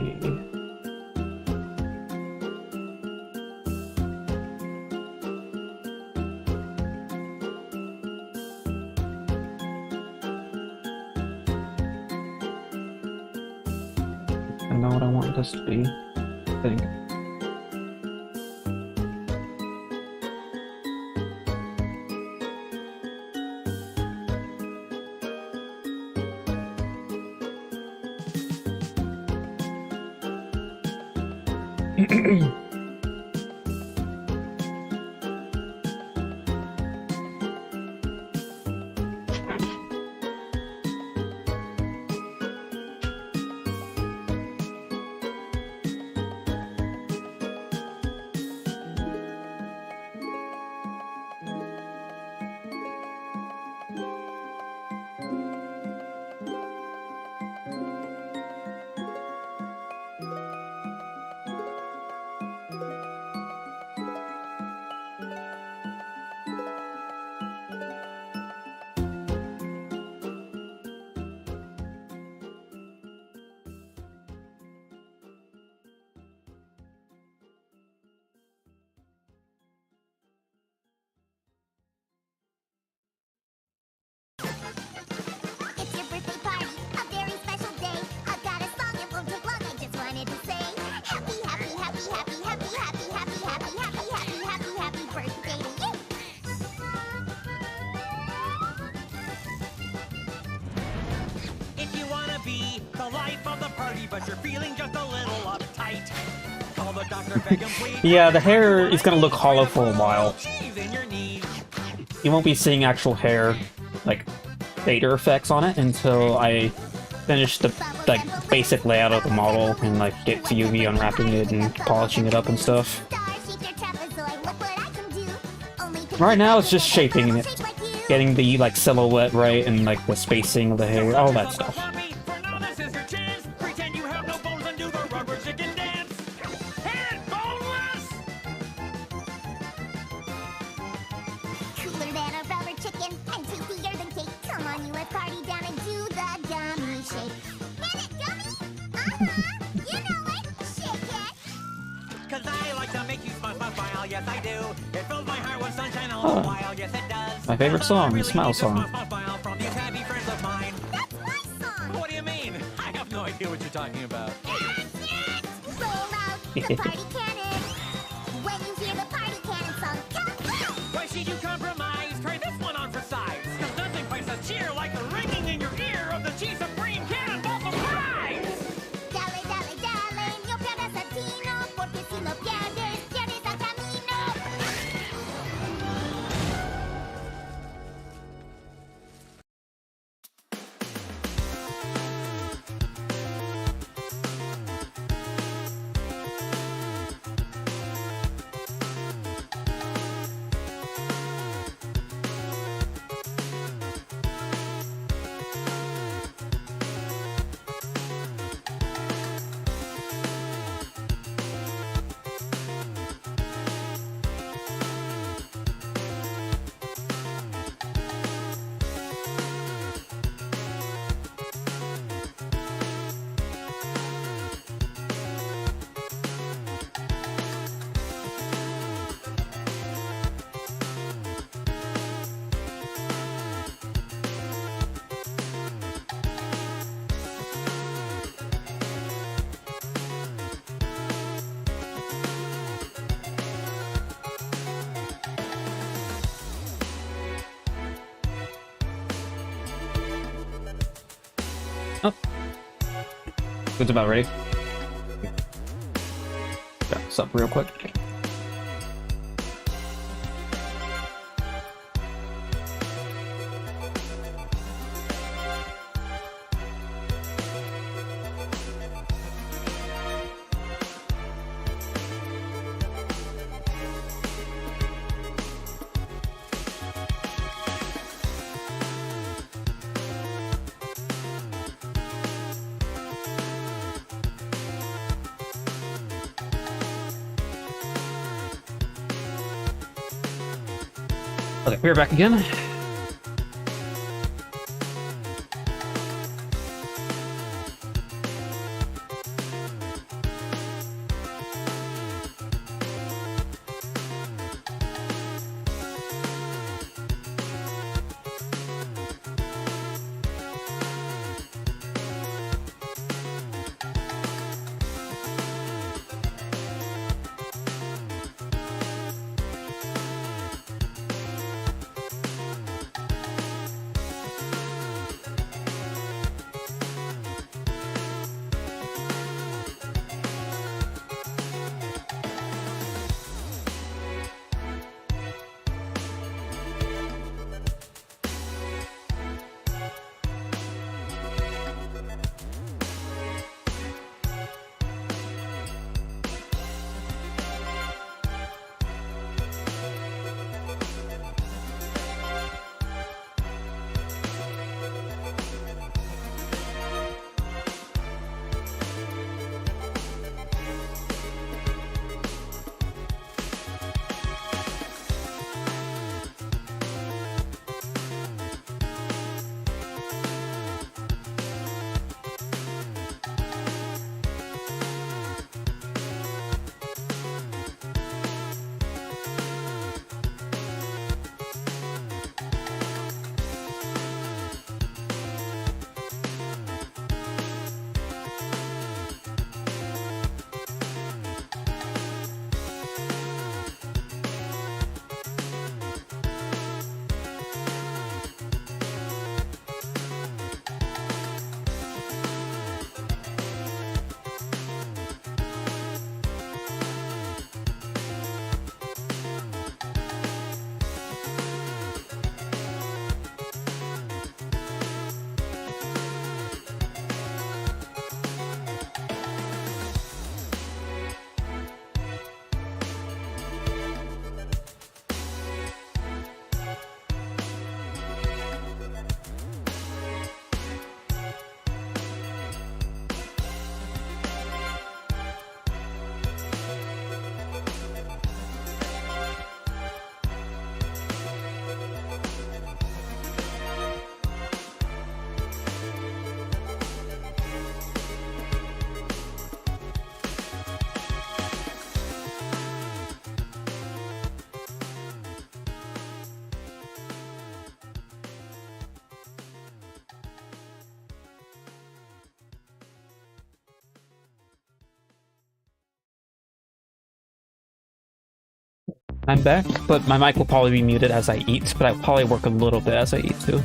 I know what I want this to be, I think. It's your birthday party, a very special day. I've got a song, it won't take long. I just wanted to say, happy, happy, happy, happy, happy, happy, happy, happy, happy, happy, happy, happy birthday to you. If you wanna be the life of the party, but you're feeling just a little uptight, call the doctor, beg him please. Yeah, the hair is gonna look hollow for a while. Cheese in your knees. You won't be seeing actual hair, like, fader effects on it until I finish the, like, basic layout of the model and, like, get to UV unwrapping it and polishing it up and stuff. Star-shaped your trapezoid, look what I can do. Only Right now, it's just shaping it, shape like you. getting the, like, silhouette right and, like, the spacing of the hair, all that stuff. For now, this is your chance. Pretend you have no bones and do the rubber chicken dance. Head boneless. Cooler than a rubber chicken and tastier than cake. Come on, you let's party down and do the gummy shake. Hit it, gummy! You know it, shake it. Cause I like to make you smile, smile, smile. Yes, I do. It fills my heart with sunshine all the while. Yes, it does. My favorite song, the Smile song. Smile, smile from these happy friends of mine. That's my song. What do you mean? I have no idea what you're talking about. That's it. Roll out the party cannon. When you hear the party cannon song, come out. Why should you compromise? Try this one on for size. Cause nothing bites a cheer like the ringing in your ear of the cheese supreme cannonball surprise. Dale, dale, dale, no pierdas el tino, porque si lo pierdes, pierdes el camino. It's about ready. Got this up real quick. Okay, we're back again. I'm back, but my mic will probably be muted as I eat, but I'll probably work a little bit as I eat too.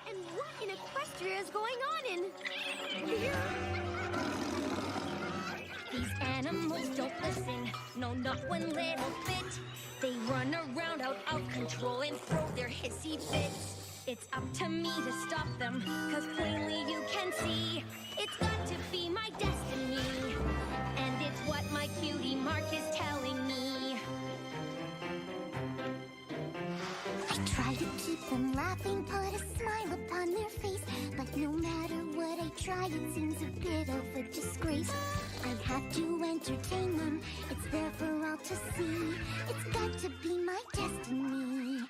And what in Equestria is going on in here? These animals don't listen, no, not one little bit. They run around out of control and throw their hissy fits. It's up to me to stop them, cause plainly you can see it's got to be my destiny, and it's what my cutie mark is telling me. I try to keep them laughing, put a smile upon their face, but no matter what what I try, it seems a bit of a disgrace. I have to entertain them, it's there for all to see. It's got to be my destiny,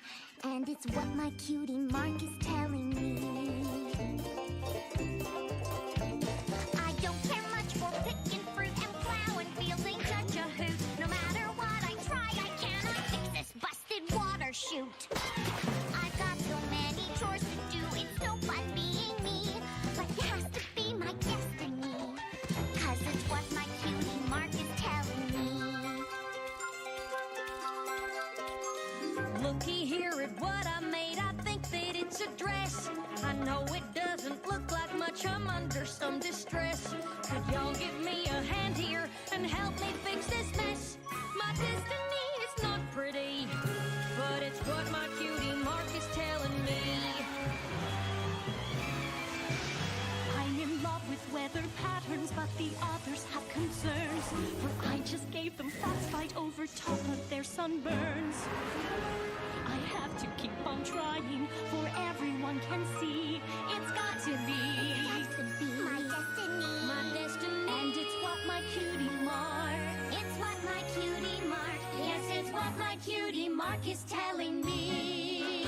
and it's what my cutie mark is telling me. I don't care much for picking fruit and plowing fields, ain't such a hoot. No matter what I try, I cannot fix this busted water chute. I've got so many chores to do, it's no fun being me. But it has to be my destiny, 'cause it's what my cutie mark is telling me. Looky here at what I made. I think that it's a dress. I know it doesn't look like much. I'm under some distress. Could y'all give me a hand here and help me fix this mess? My destiny is not pretty, but it's what my cutie mark is telling me. I'm in love with weather patterns, but the others have concerns. For I just gave them frostbite over top of their sunburns. I have to keep on trying, for everyone can see it's got to be my destiny. My destiny. And it's what my cutie mark. It's what my cutie mark. Yes, it's what my cutie mark is telling me.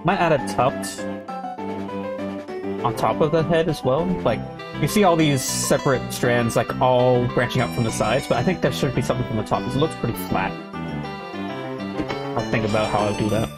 Might add a tuft on top of the head as well. Like, you see all these separate strands, like, all branching out from the sides, but I think there should be something from the top, because it looks pretty flat. I'll think about how I'll do that.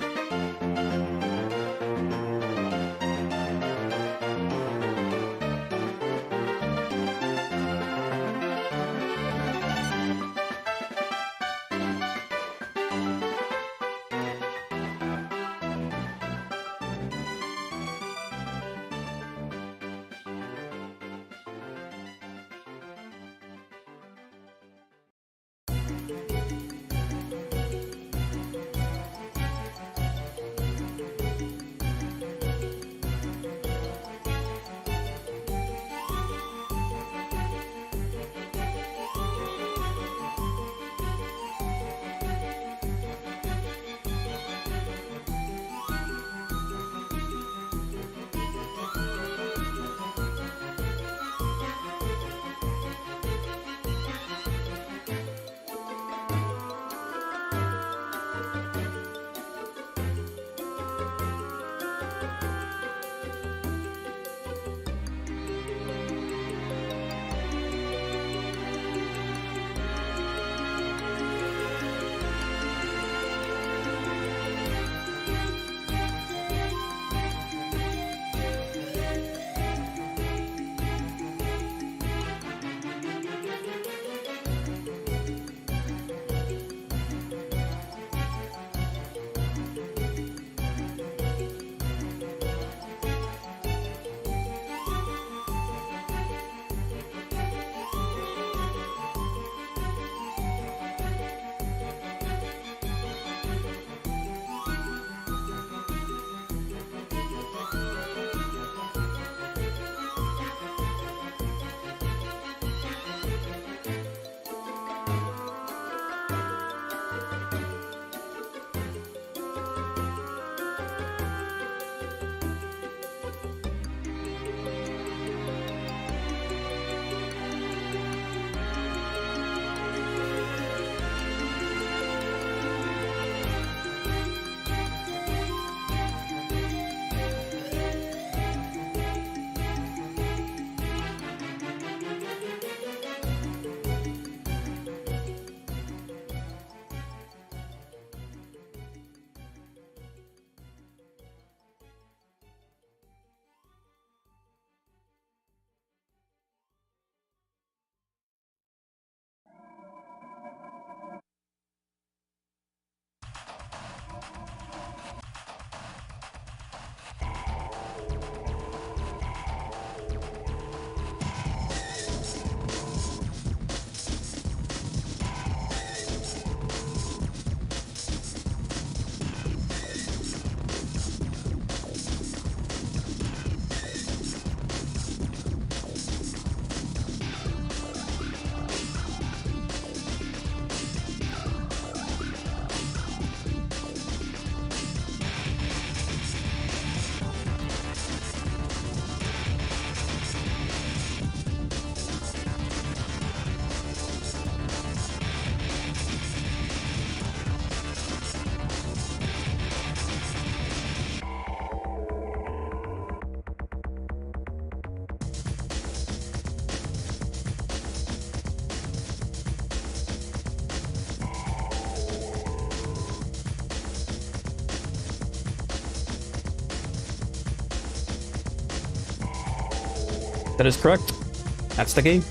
That is correct. That's the game.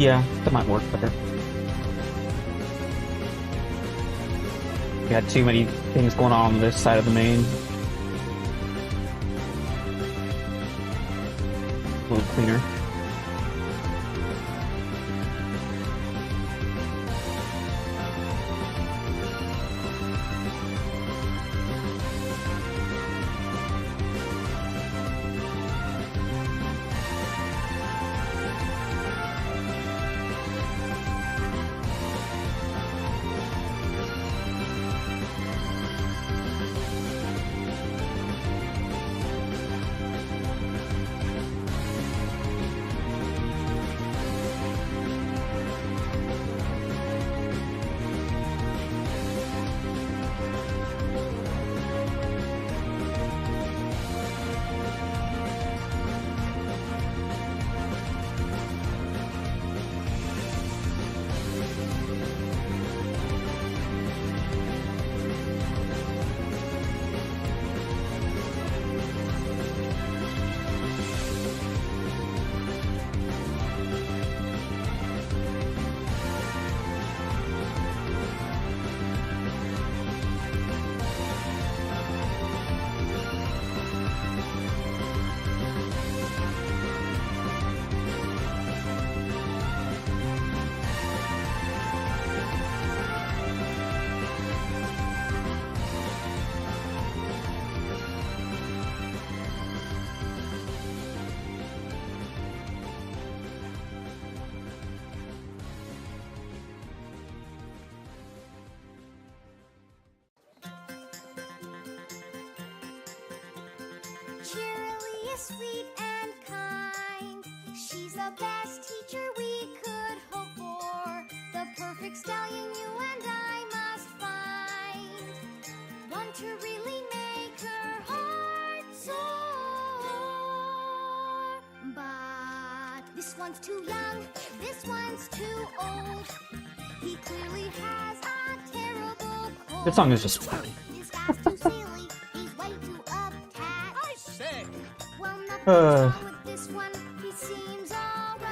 Yeah, that might work better. We had too many things going on this side of the main. A little cleaner. Cheerily is sweet and kind. She's the best teacher we could hope for. The perfect stallion you and I must find. One to really make her heart soar. But this one's too young, this one's too old. He clearly has a terrible cold. This song is just fun. This guy's too silly, he's way too uptight. I say, Well, nothing's wrong with this one. He seems alright.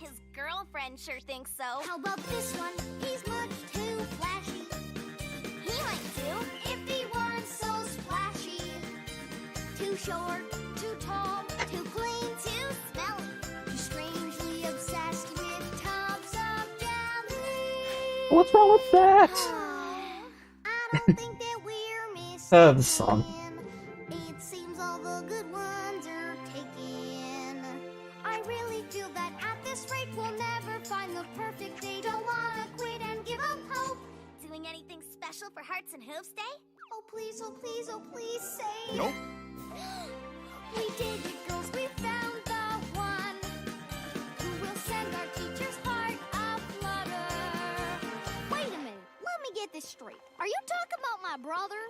His girlfriend sure thinks so. How about this one? He's much too flashy. He might too. If he weren't so splashy. Too short, too tall, too clean, too smelly. Too strangely obsessed with tubs of jelly. What's wrong with that? Oh, I don't think that we're missing. The song. It seems all the good ones are taken. I really feel that at this rate we'll never find the perfect day. Don't wanna quit and give up hope. Doing anything special for Hearts and Hooves Day? Oh please, oh please, oh please say. Nope. We did it, girls, we found the one who will send our teacher's heart a flutter. Wait a minute, let me get this straight. Are you talking about my brother?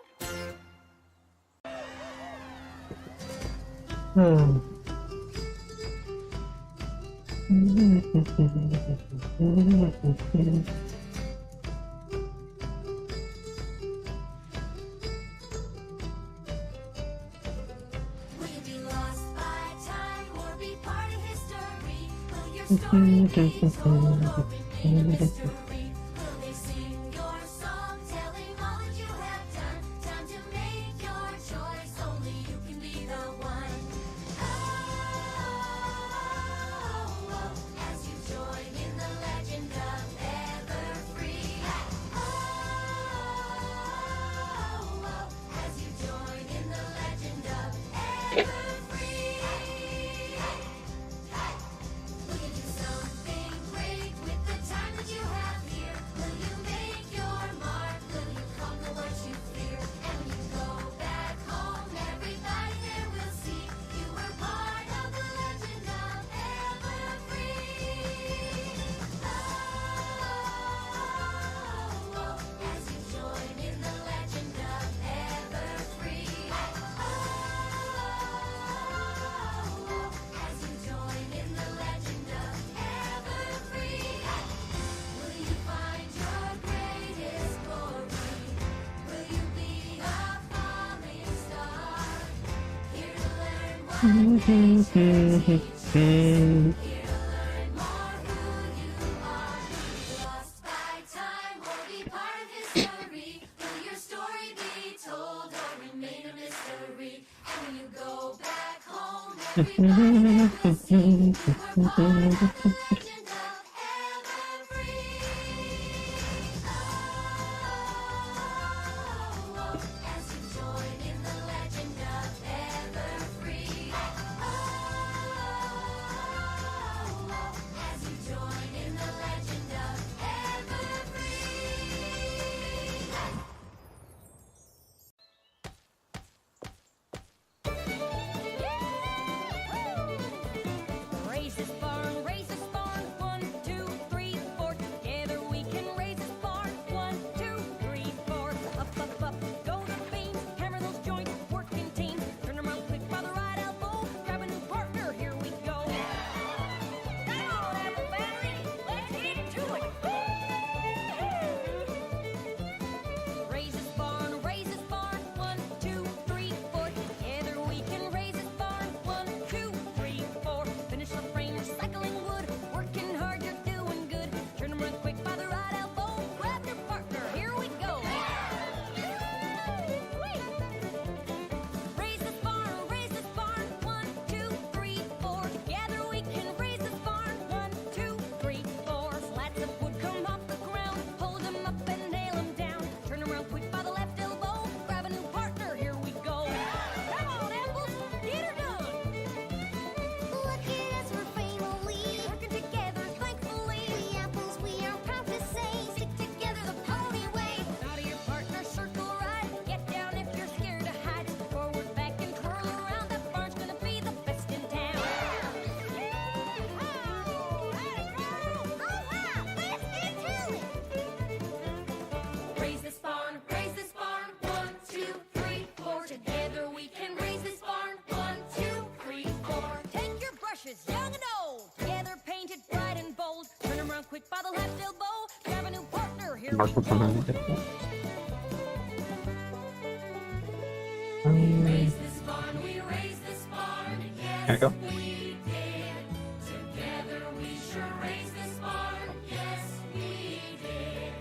Will you be lost by time or be part of history? Will your story be told or remain a mystery? Will they sing your song, telling all that you have done? Time to make your choice, only you can be the one. Oh, as you join in the legend of Everfree. Oh, as you join in the legend of Everfree. Will you do something great with the time that you have here? Will you make your mark? Will you conquer what you fear? And when you go back home, everybody there will see you were part of the legend of Everfree. Oh, as you join in the legend of Everfree. Oh, as you join in the legend of Everfree. Will you find your greatest glory? Will you be a falling star? Here to learn what makes you tick. Here to learn more who you are. Lost by time or be part of history. Raise this barn, 1, 2, 3, 4. Together we can raise this barn, 1, 2, 3, 4. Up, up, up, go the beams, hammer those joints, working team. Turn around quick by the right elbow, grab a new partner, here we go. Come on, Apple Battery, let's get to it. Raise this barn, 1, 2, 3, 4. Together we can raise this barn, 1, 2, 3, 4. Finish the frame, recycling wood, working hard, you're doing good. Turn them around quick by the right elbow, grab your partner, here we go. Raise this barn, 1, 2, 3, 4. Together we can raise this barn, 1, 2, 3, 4. Slats of wood come off the ground, hold them up and nail them down. Turn around quick by the left elbow, grab a new partner, here we go. Come on, apples, get her done. Look at us, we're family. Working together, thankfully. We apples, we are proud to say, stick together the pony way. Now to your partner, circle right. Get down if you're scared to hide. Forward, back, and twirl around. That barn's gonna be the best in town. Raise this barn, 1, 2, 3, 4. Together we can raise this barn, 1, 2, 3, 4. Take your brushes, young and old. Together painted bright and bold. Turn 'em around quick by the left elbow. Grab a new partner, here we go. Raise this barn, we raise this barn. Yes, There you go. we did. Together we sure raise this barn. Yes, we did.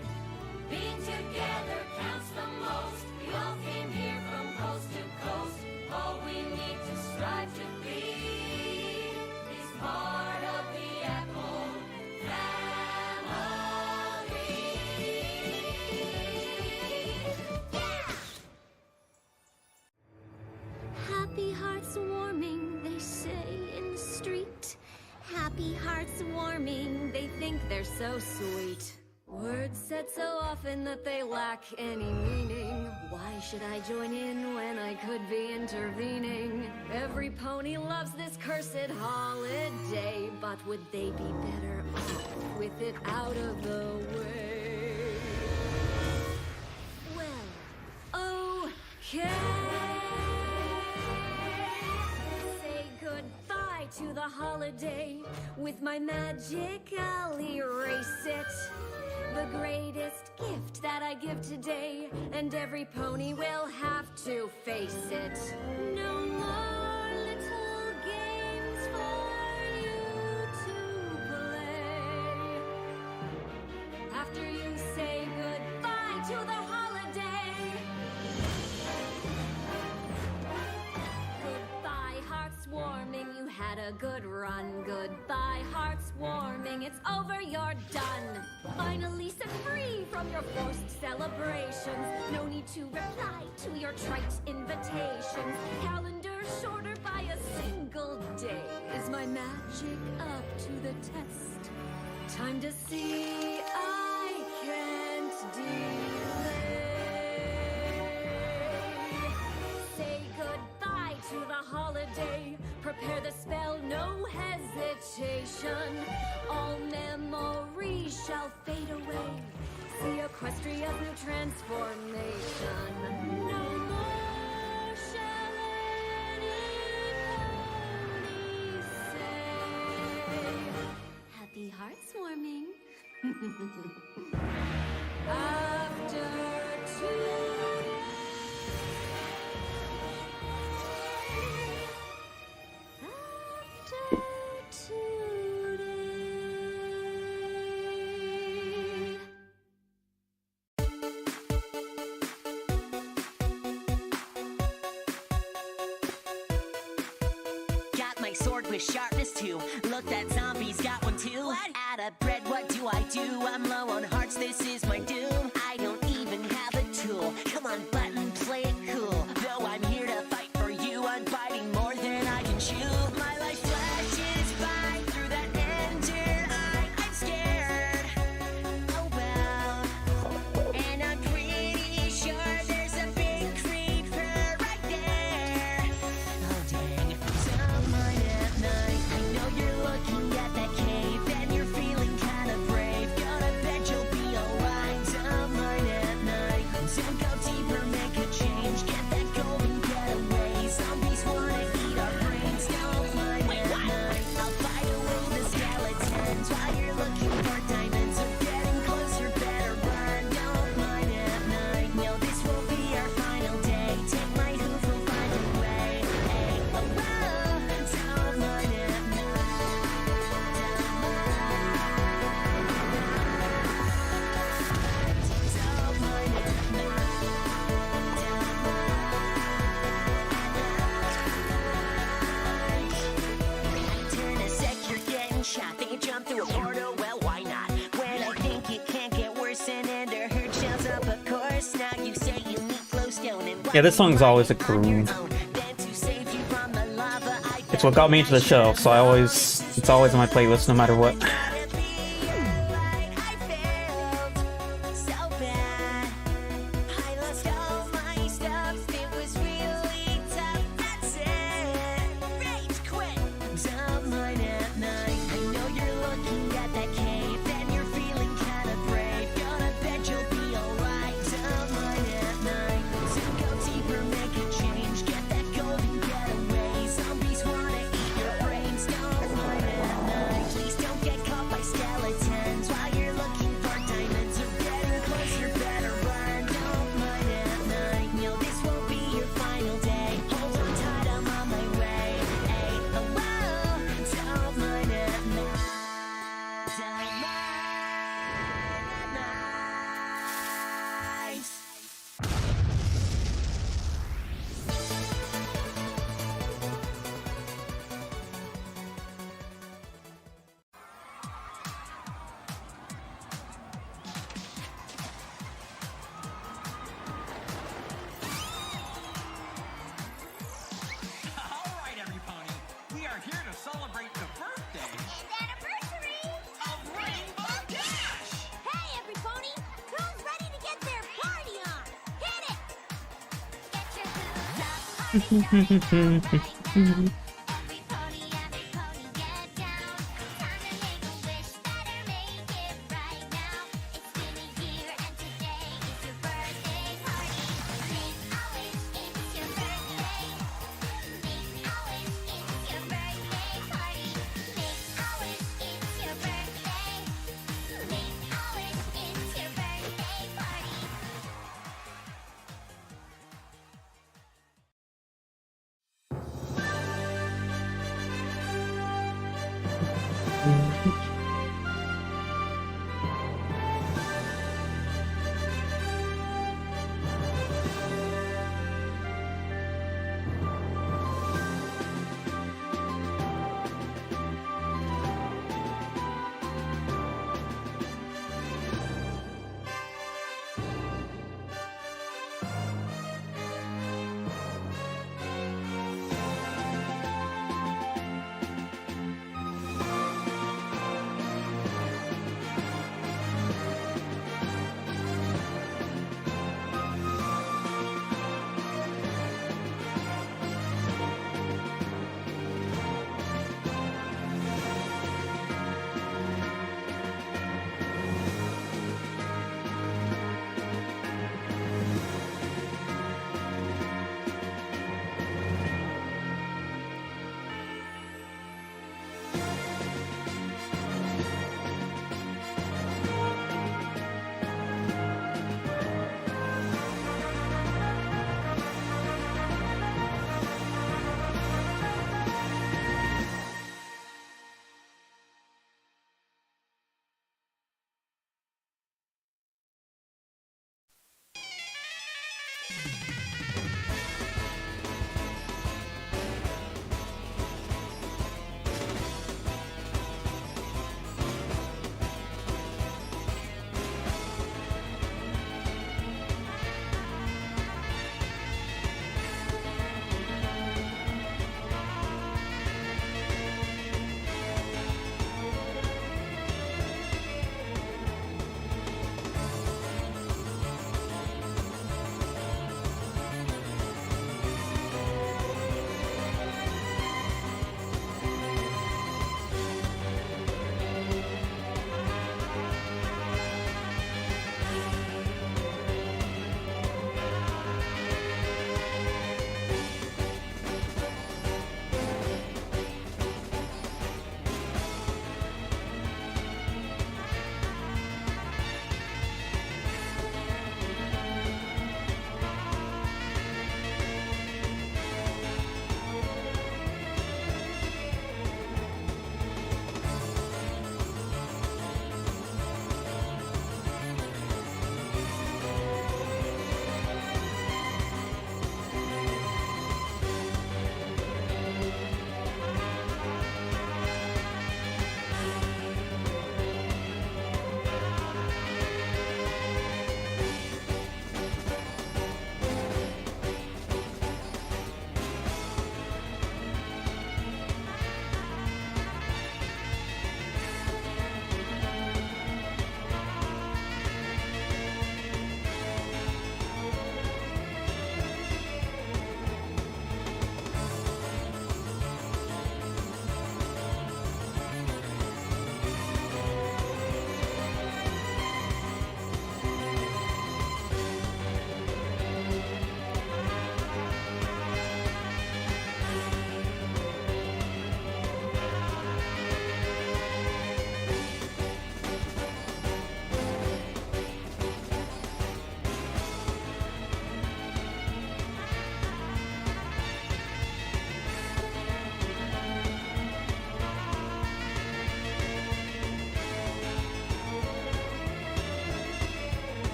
Being together counts the most. We all came here from coast to coast. All we need to strive to be is part of the apple family. Yeah! Happy hearts warming, they say in the street. Happy hearts warming, they think they're so sweet. Words said so often that they lack any meaning. Why should I join in when I could be intervening? Every pony loves this cursed holiday, but would they be better off with it out of the way? Well, okay. Say goodbye to the holiday. With my magic, I'll erase it. The greatest gift that I give today, and every pony will have to face it. No more little games for you to play. After you say goodbye to the holiday. Goodbye, hearts warming, you had a good run. Goodbye, hearts warming, it's over, you're done. Finally set free from your forced celebrations. No need to reply to your trite invitations. Calendar shorter by a single day. Is my magic up to the test? Time to see I can't delay. Say goodbye to the holiday. Prepare the spell, no hesitation. All memories shall fade away. See Equestria's new transformation. No more shall any pony say. Happy hearts warming. After Got my with sharpness too. Look, that zombie's got one too. Out of bread, what do? I'm low on hearts, this is my doom. I don't even have a tool. Come on, button, play it cool. Though I'm here to fight for you, I'm fighting more than I can chew. My life flashes by through that engine eye. I'm scared. Oh well. And I'm pretty sure there's a big creeper right there. Oh dang. Someone at night. I know you're looking at that cave and you're feeling kinda brave. Gonna bet you'll be alright. Someone at night. Don't go deeper, make a change. Get that golden getaway. Zombies wanna eat our brains. Don't mind at night. I'll fight away the skeletons while you're looking for diamonds. So getting closer, better run. Don't mind at night. No, this will be our final day. Take my hoof, we'll find a way. Hey, oh, oh, don't mind at Turn a sec, you're getting shot. Think you jump through a portal? Well, why not? When I think it can't get worse, and Ender Herd shows up, of course. Now you say you need glowstone and Yeah, this song's always a groove. It's what got me into the show, so it's always on my playlist no matter what. Alright, everypony. We are here to celebrate the birthday And anniversary! of Rainbow Dash! Hey, every pony! Who's ready to get their party on? Hit it! Get your hooves up, party starting now, right now. Every pony, get down. Time to make a wish, better make it right now. It's been a year and today is your birthday party. Make a wish, it's your birthday. Make a wish, it's your birthday party. Make a wish, it's your birthday. Make a wish, it's your birthday party.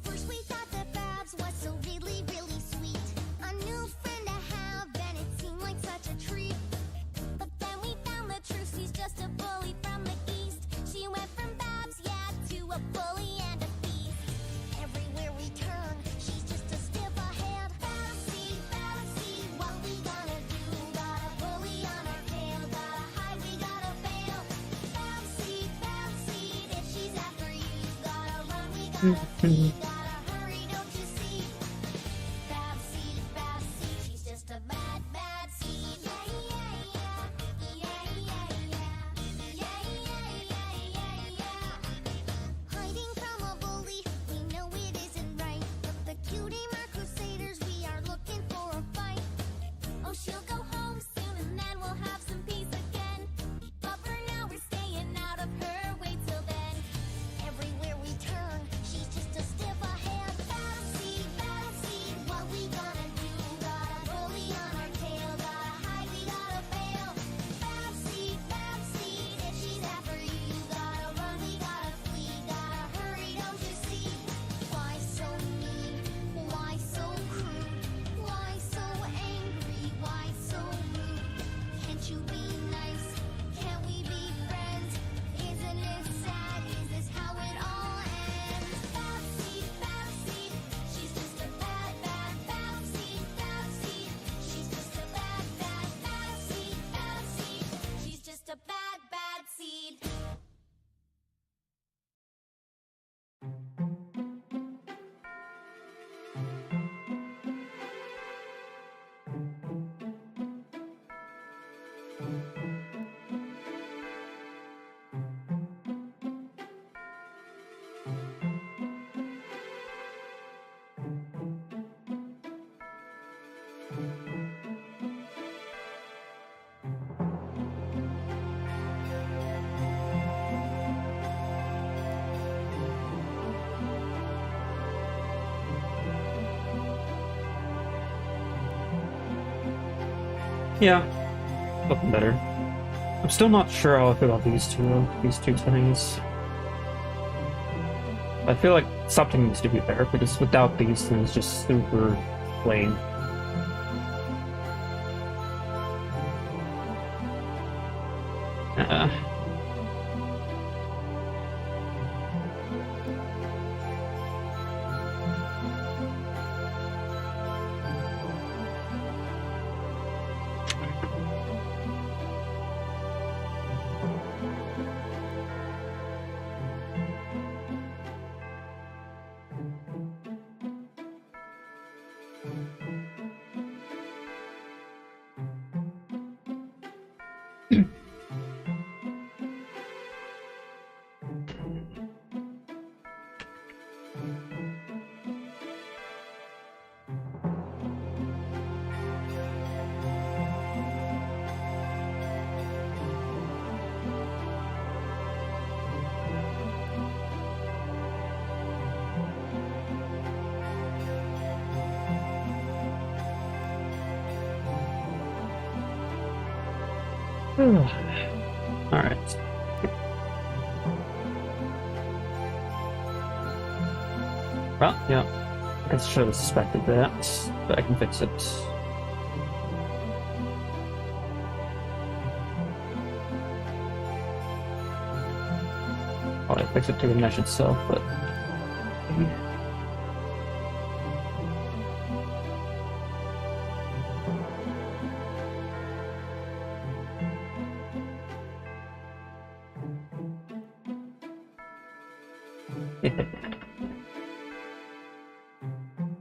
First we thought that Babs was so really, really sweet. A new friend to have, and it seemed like such a treat. But then we found the truth, she's just a bully from the east. She went from Babs, yeah, to a bully and a beast. Everywhere we turn, she's just a step ahead. Babsy, what we gonna do? Got a bully on our tail, gotta hide, we gotta bail. Babsy, if she's after you, gotta run, we gotta flee, gotta hurry, don't you see? Babsy, she's just a bad, bad seed. Hiding from a bully, we know it isn't right. But the cutie mark crusaders, we are looking for a fight. Oh, she'll go home soon and then we'll have some peace again. But for now we're staying out of her way till then. Everywhere we turn, she's just a step ahead. Babsy, what we gonna do? Got a bully on our tail, gotta hide, we gotta bail. Babsy, if she's after you, gotta run, we gotta flee, gotta hurry, don't you see? Why so mean? Why so crude? Why so angry? Why so rude? Can't you be nice? Can't we be friends? Isn't it sad? Is this how it all ends? Babsy, she's just a bad, bad Babsy. She's just a bad, bad Babsy. She's just a bad, bad seed. Yeah, looking better. I'm still not sure how I feel about these two things. I feel like something needs to be better because without these things, just super plain. Alright. Well, yeah. I guess I should have suspected that, but I can fix it. Probably fix it to the mesh itself, but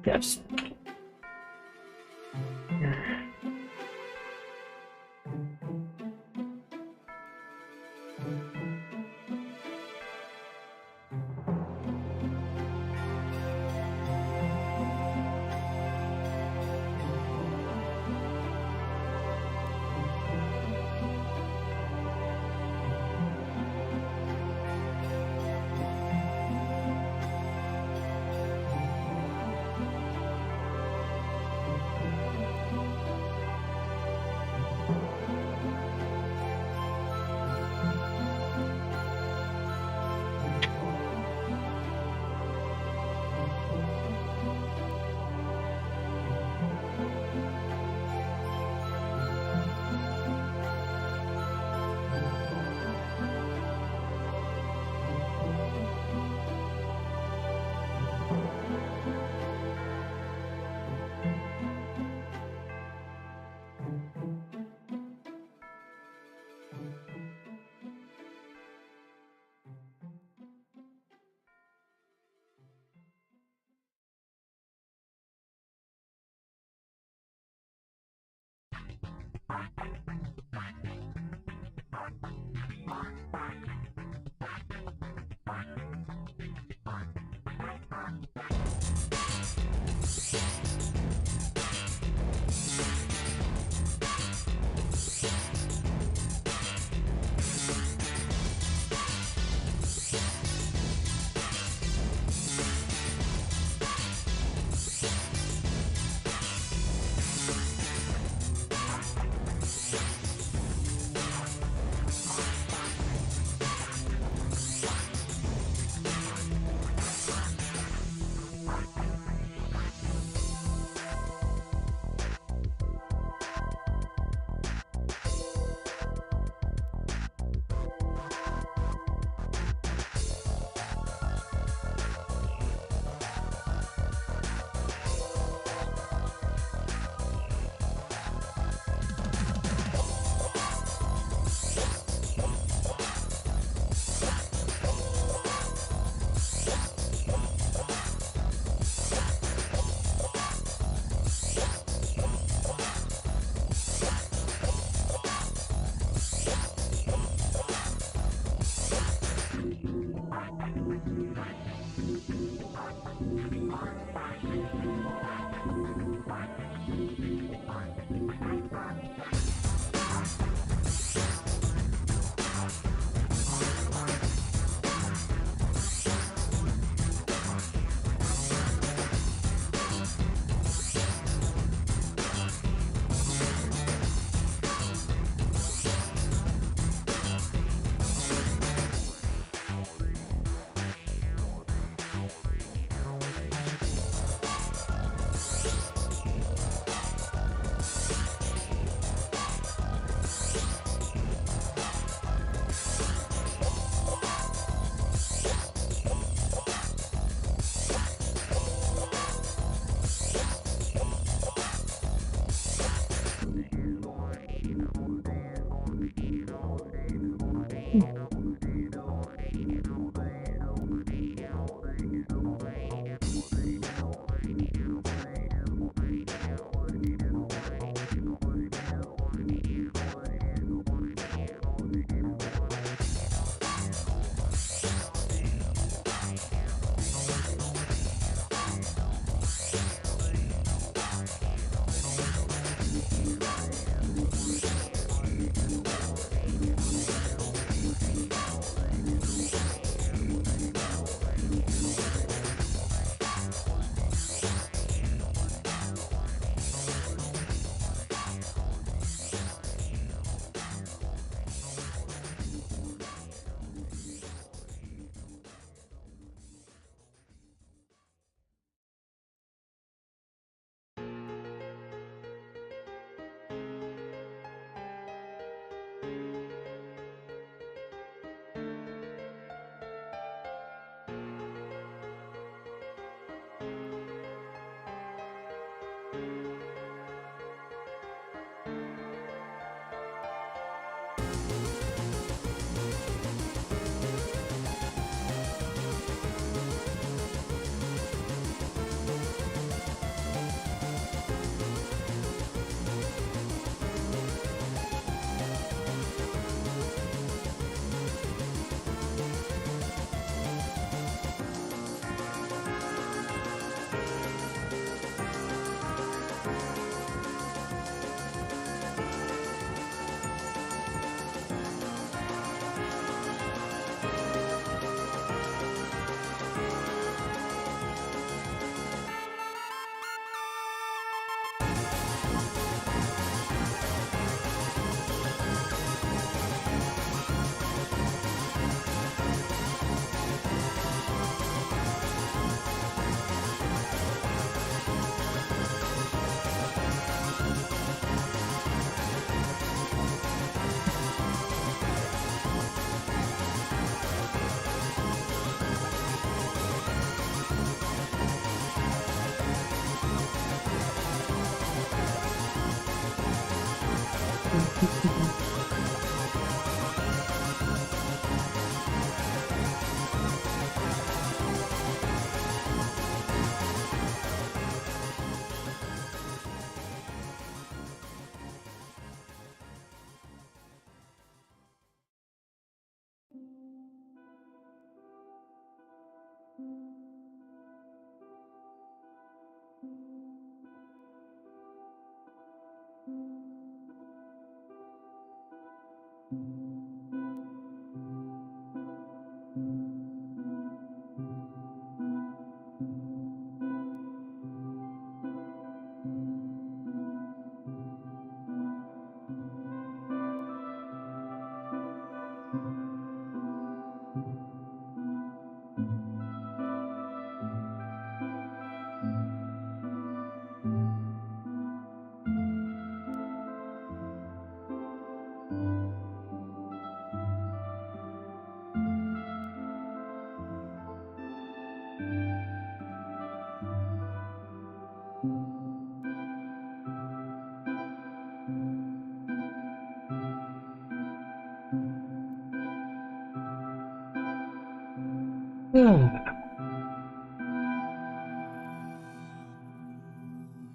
Yeah, just...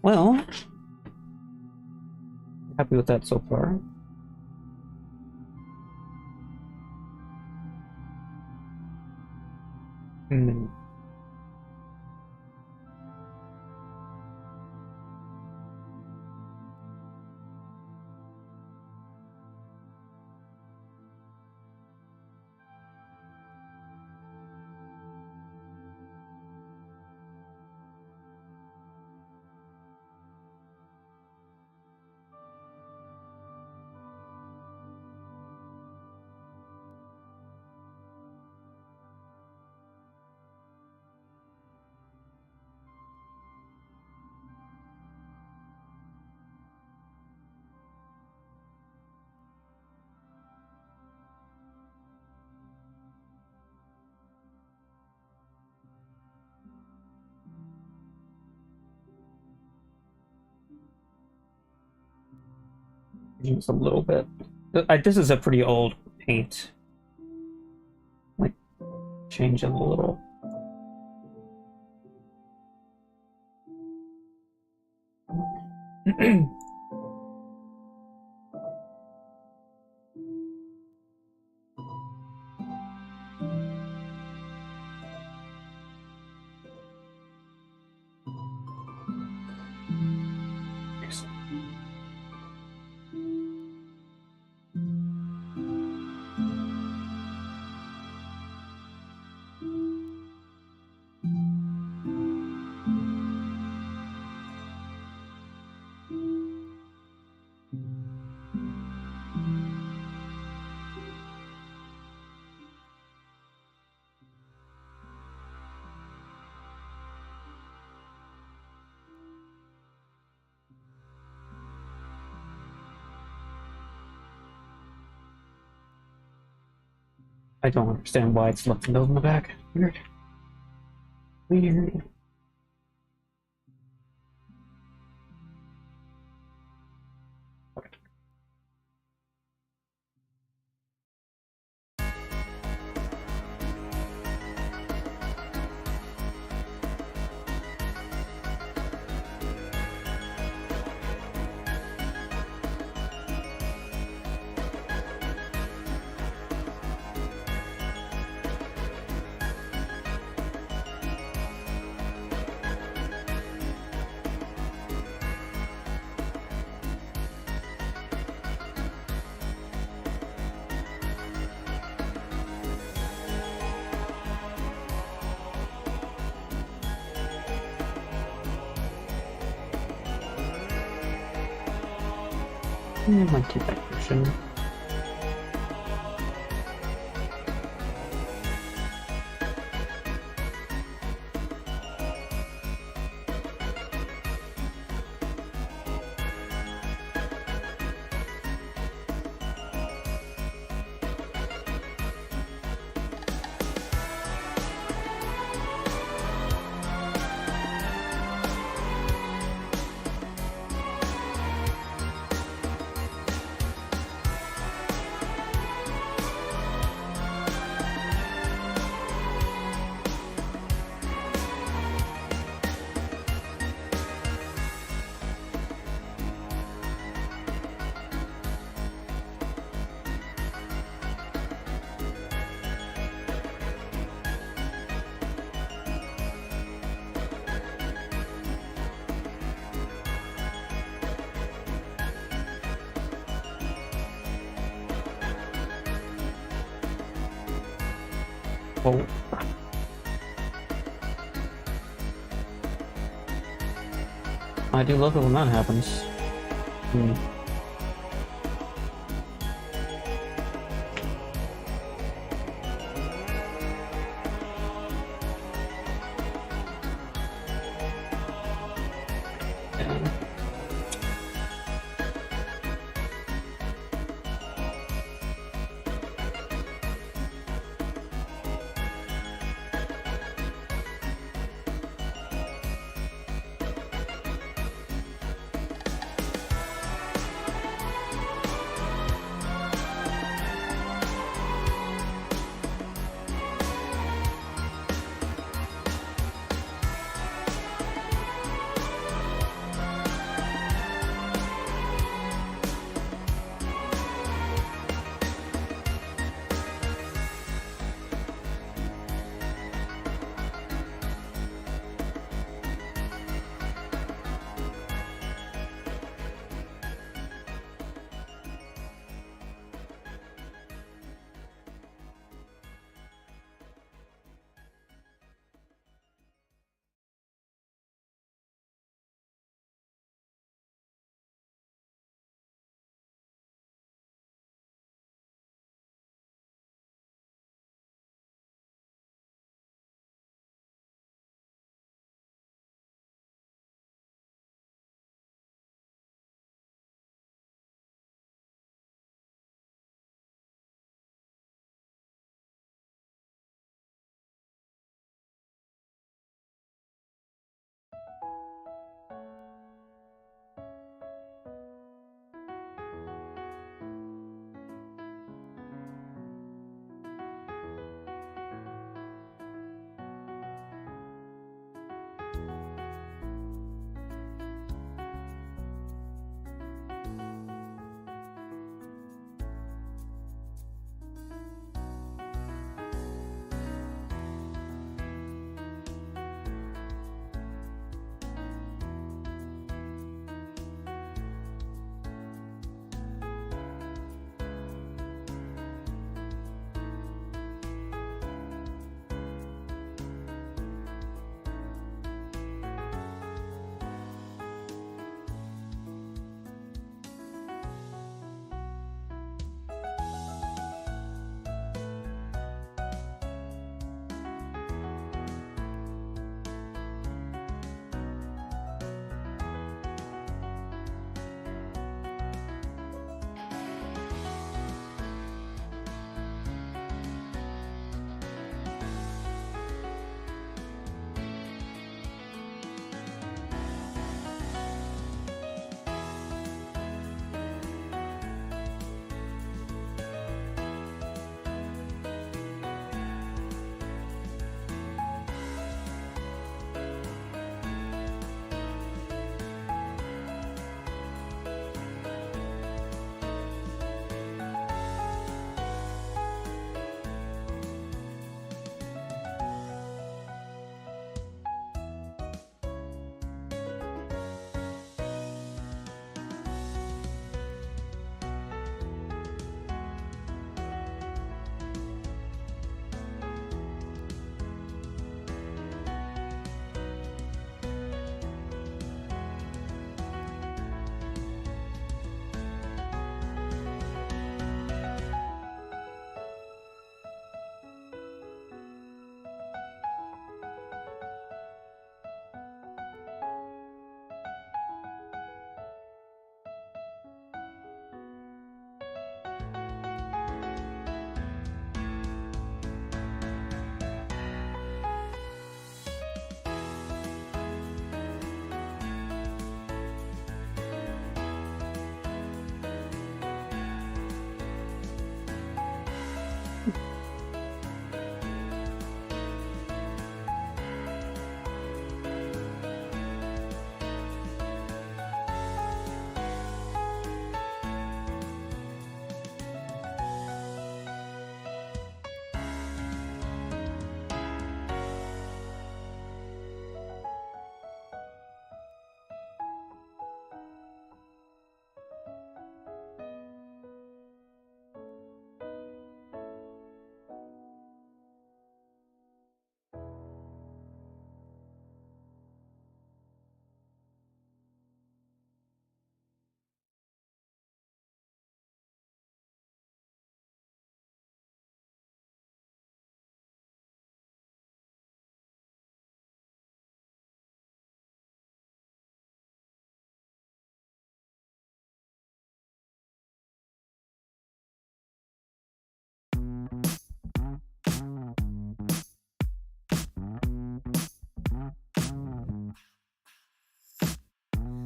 Well, happy with that so far. Hmm. Just a little bit. This is a pretty old paint. Like, change it a little. I don't understand why it's left those in the back. Weird. Weird. I might keep that version. Oh. I do love it when that happens. Hmm. Yeah.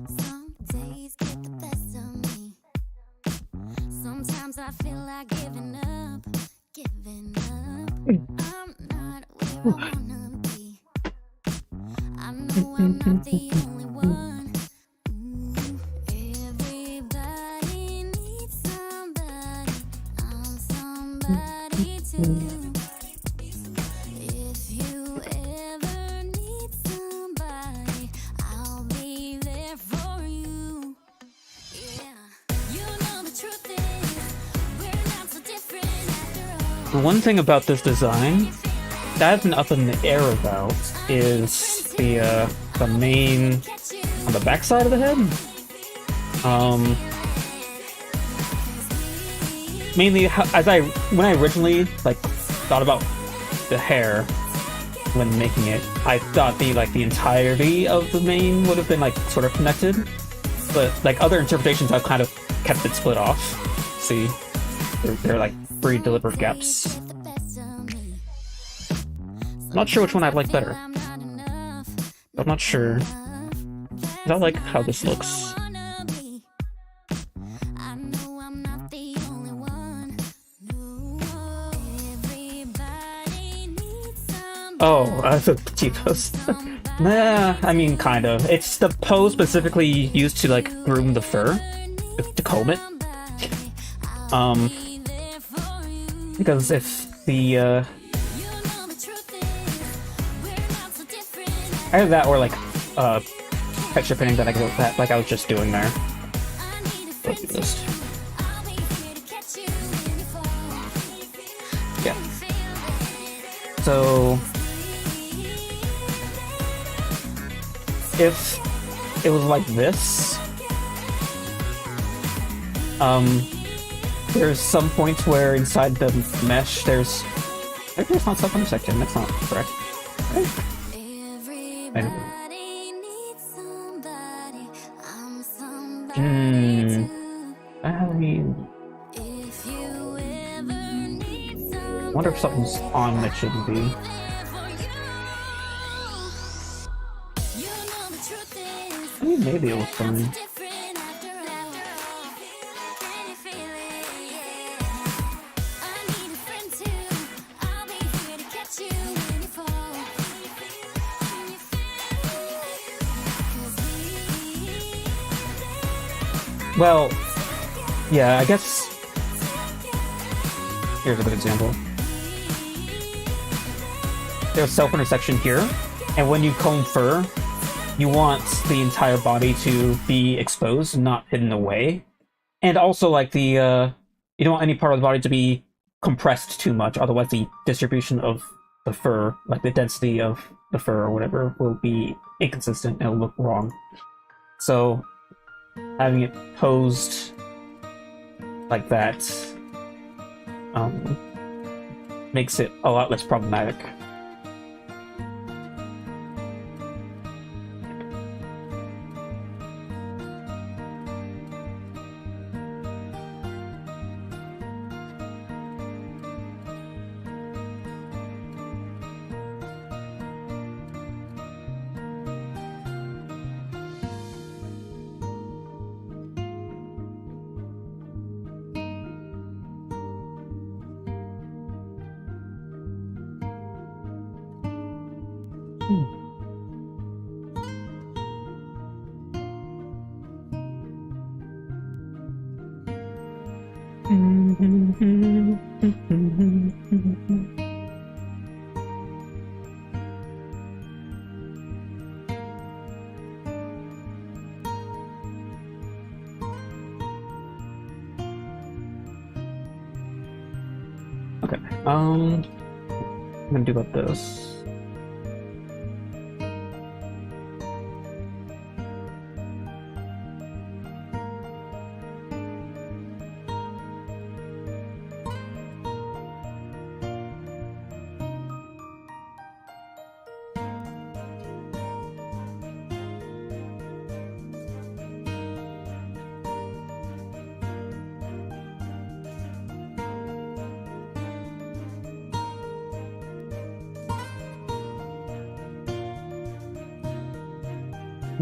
Some days get the best of me. Sometimes I feel like giving up, giving up. I'm not where I wanna be. I know I'm not the only one. Everybody needs somebody. I'm somebody too. If you ever need somebody, I'll be there for you. Yeah, you know the truth is, we're not so different after all. The one thing about this design that I've been up in the air about is the mane on the back side of the head. Mainly when I originally like thought about the hair when making it, I thought the entirety of the mane would have been like sort of connected, but like other interpretations I've kind of kept it split off. See, they're like 3 deliberate gaps. Not sure which one I'd like better. I'm not sure. I like how this looks. Oh, the T-pose. Nah, I mean, kind of. It's the pose specifically used to, like, groom the fur. To comb it. Because if the, either that or, like, texture painting that I was just doing there. Let's do this. Yeah. So if it was like this, there's some points where inside the mesh maybe it's not self-intersecting, that's not correct. Right? I mean, I wonder if something's on that shouldn't be. I mean, maybe it was fine. Well, yeah, I guess here's a good example. There's self-intersection here, and when you comb fur, you want the entire body to be exposed, not hidden away. And also, like, you don't want any part of the body to be compressed too much, otherwise the distribution of the fur, like the density of the fur or whatever, will be inconsistent and it'll look wrong. So having it posed like that makes it a lot less problematic. Okay, I'm gonna do about this. I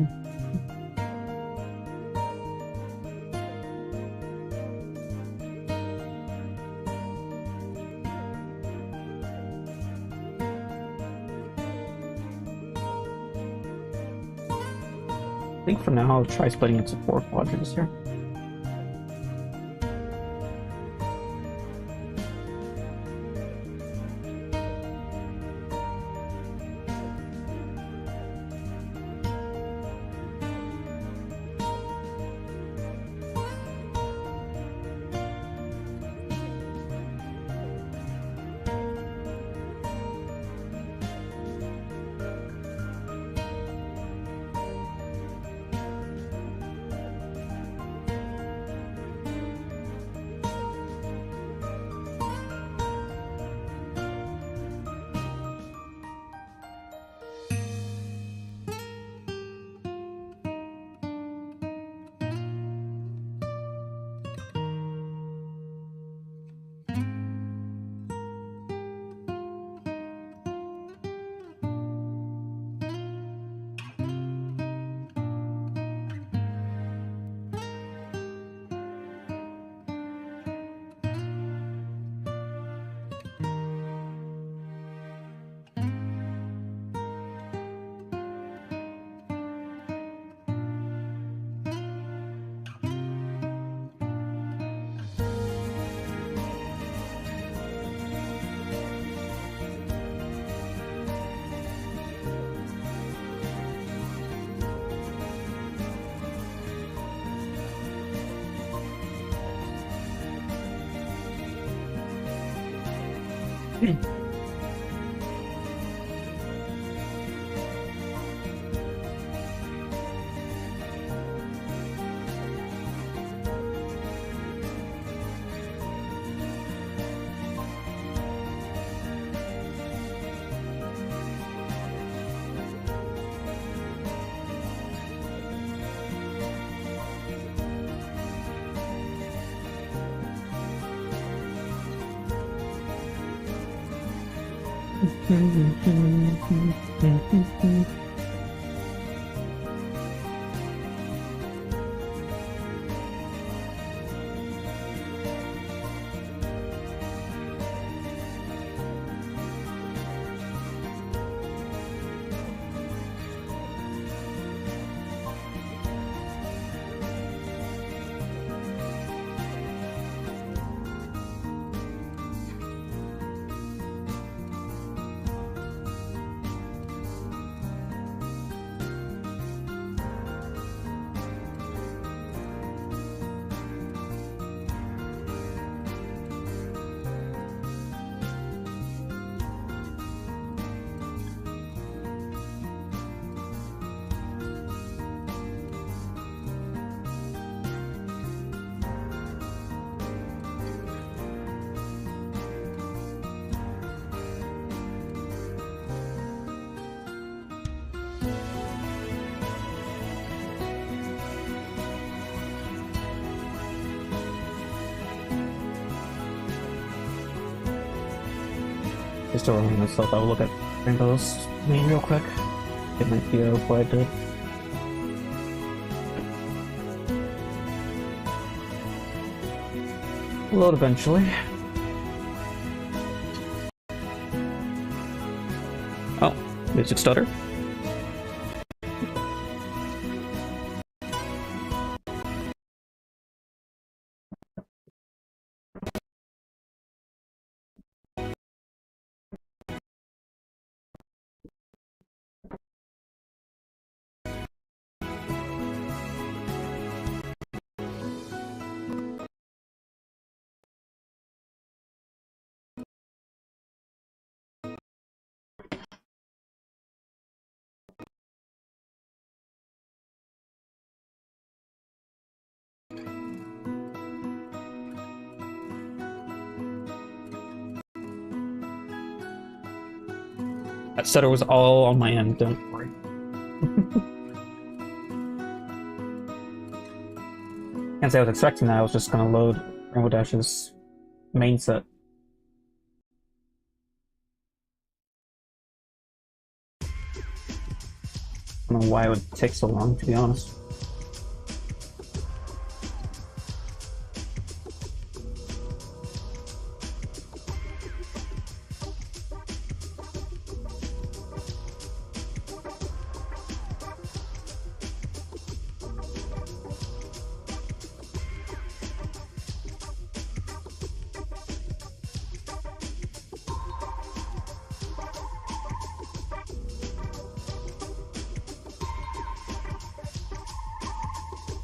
think for now I'll try splitting into 4 quadrants here. Just to remind myself, I'll look at rainbows real quick. Get my idea of what I did. Load eventually. Oh, music stutter. That stutter was all on my end, don't worry. Can't say I was expecting that, I was just gonna load Rainbow Dash's main set. don't know why it would take so long, to be honest.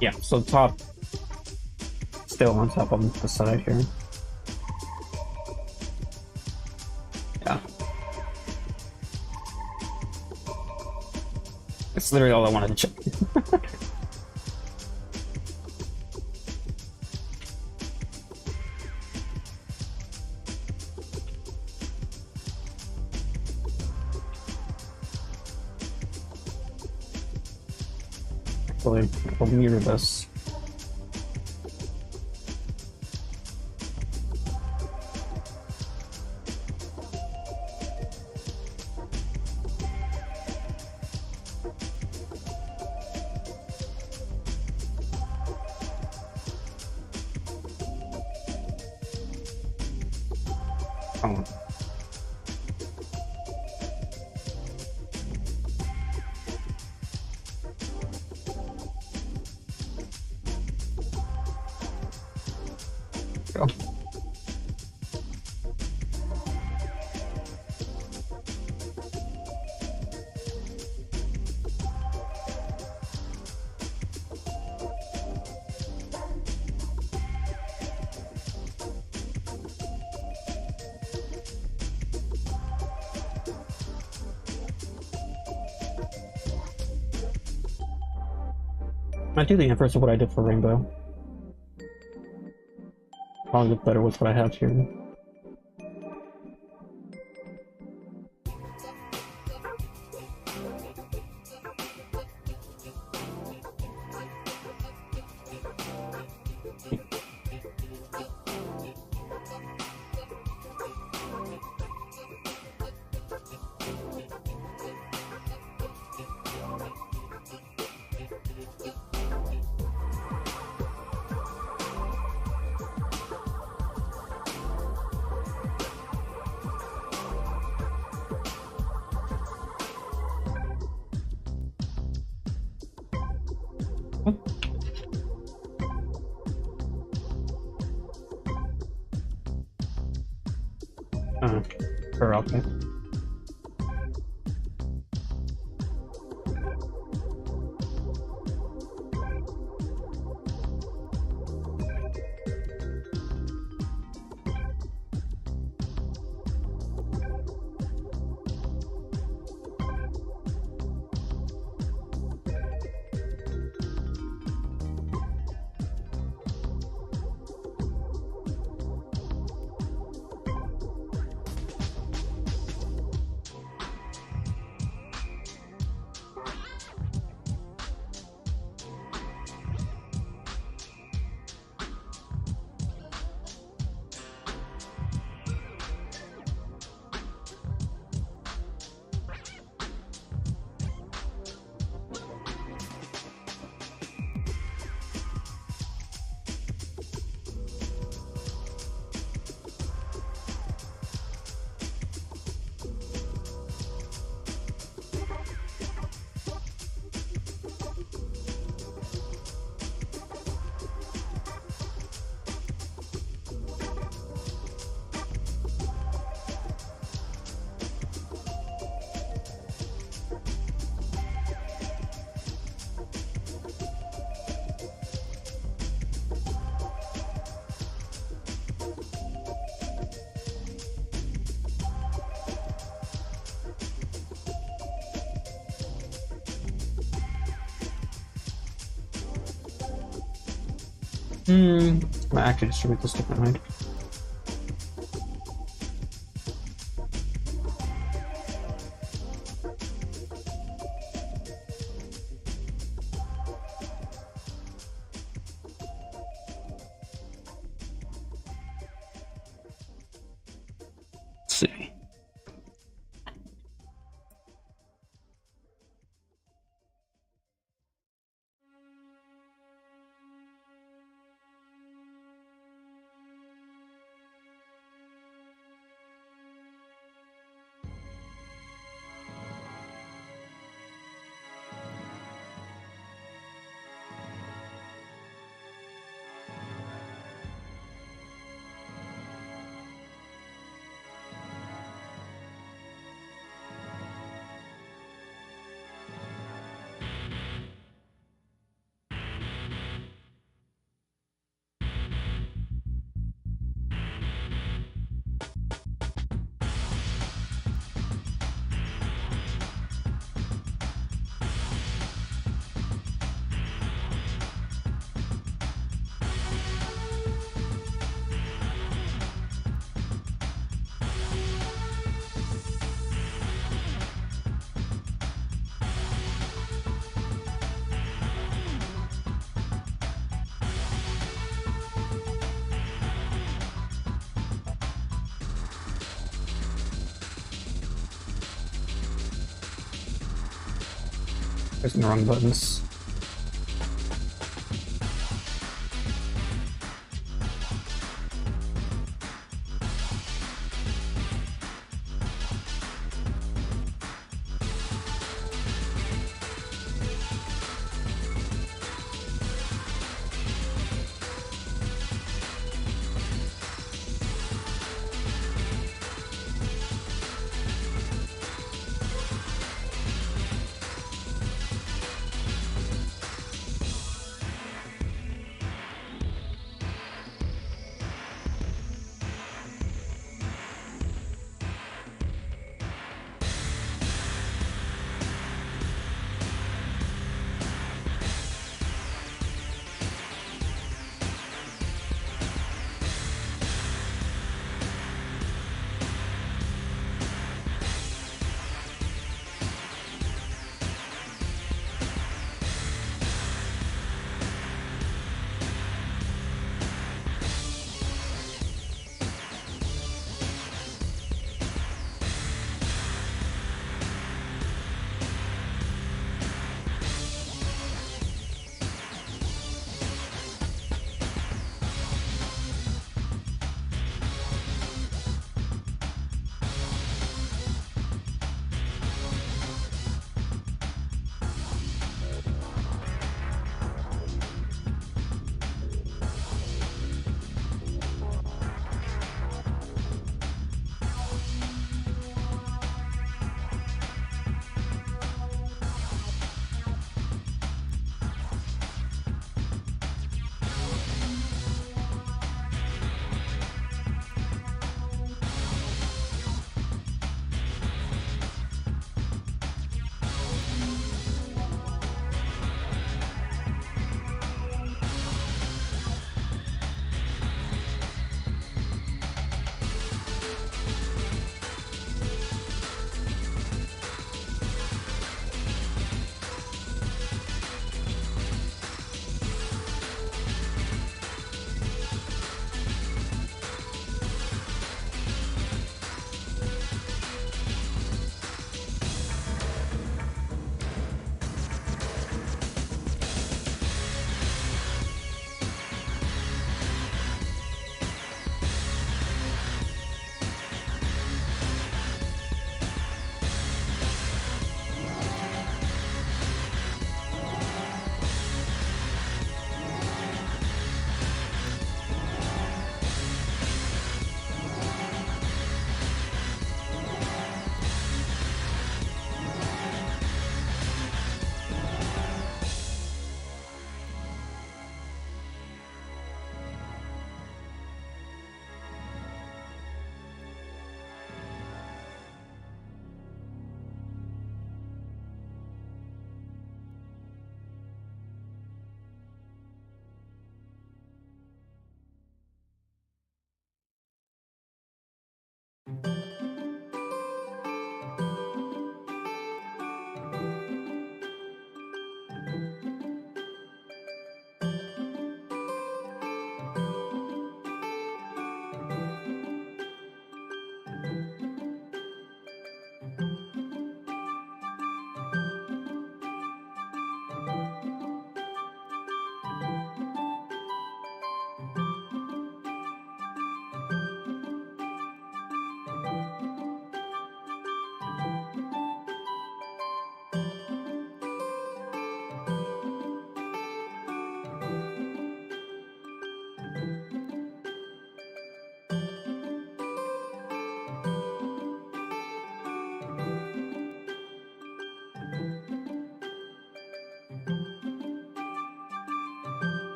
Yeah, so top still on top on the side here. Yeah. That's literally all I wanted to check. Actually, I'll mirror this. Oh. Go. I do the inverse of what I did for Rainbow. Probably look better with what I have here. Or okay. I might actually distribute this differently. Let's see. Pressing the wrong buttons.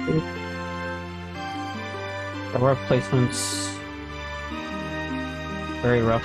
The work placement's very rough.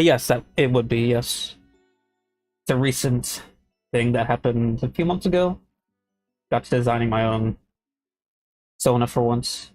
Yes, that it would be, yes. It's a recent thing that happened a few months ago. Got to designing my own Sona for once.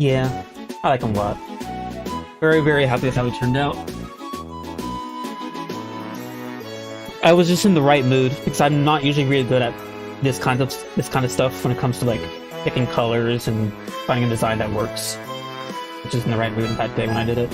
Yeah, I like them a lot. Very, very happy with how it turned out. I was just in the right mood because I'm not usually really good at this kind of stuff when it comes to like picking colors and finding a design that works. Just in the right mood that day when I did it.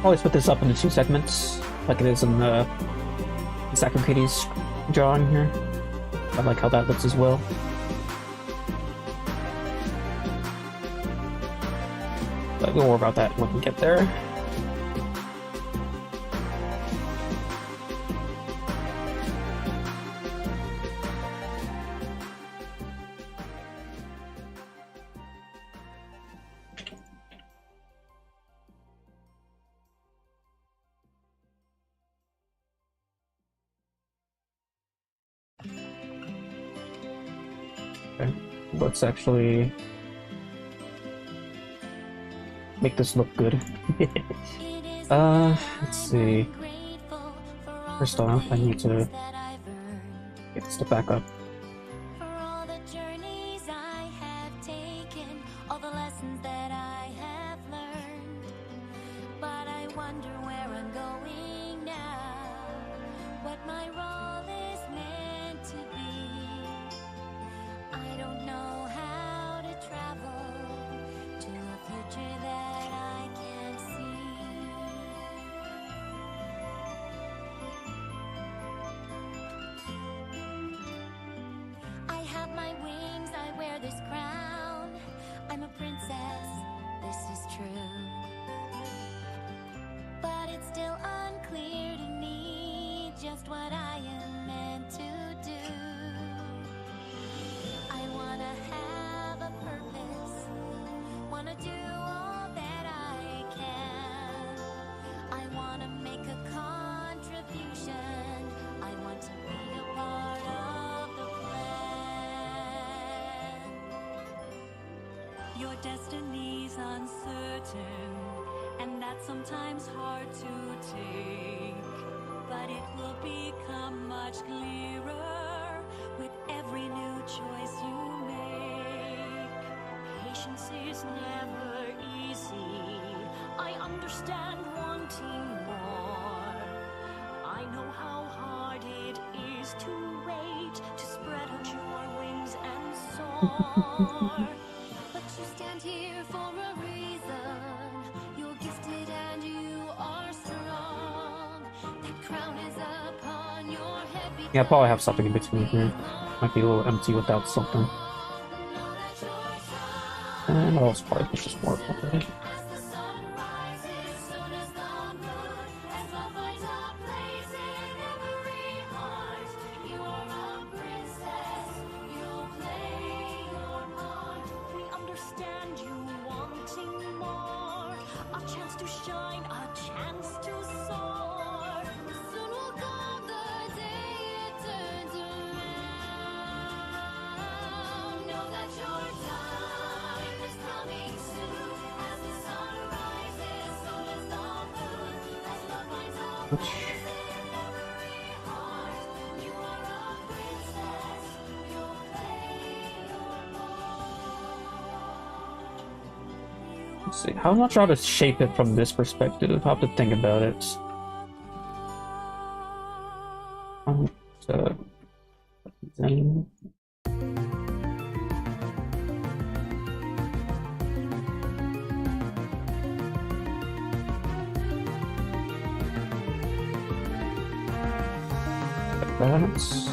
Always split this up into 2 segments, like it is in the Sacred Katie's drawing here. I like how that looks as well. But we'll worry about that when we get there. Okay, let's actually make this look good. Let's see. First off, I need to get this to back up. For all the journeys I have taken, all the lessons that I have learned. But I wonder where I'm going now, what my role is meant to be. I don't know how to travel to a future that I can't see. I have my wings, I wear this crown. I'm a princess, this is true. But it's still unclear to me just what I am meant to do. I wanna have a purpose, wanna do all that I can. I wanna make a contribution, I want to be a part of the plan. Your destiny's uncertain, and that's sometimes hard to take. But it will become much clearer with every new choice you make. Patience is never easy. I understand wanting more. I know how hard it is to wait, to spread out your wings and soar. But you stand here for a reason. You're gifted and you are strong. That crown is upon your head. Yeah, I'll probably have something in between here. Might be a little empty without something. And that was part of just more already. As the sun rises, soon as the moon, as love finds a place in every heart. You are a princess, you'll play your part. We understand you wanting more, a chance to shine, a chance to soar. Soon will come the day it turns around. Know that your time is coming soon. As the sun rises, so does the moon. As love finds a place in every heart. You are a princess, you'll play your part. Let's see. How much I ought to shape it from this perspective? I'll have to think about it. So, then. Balance.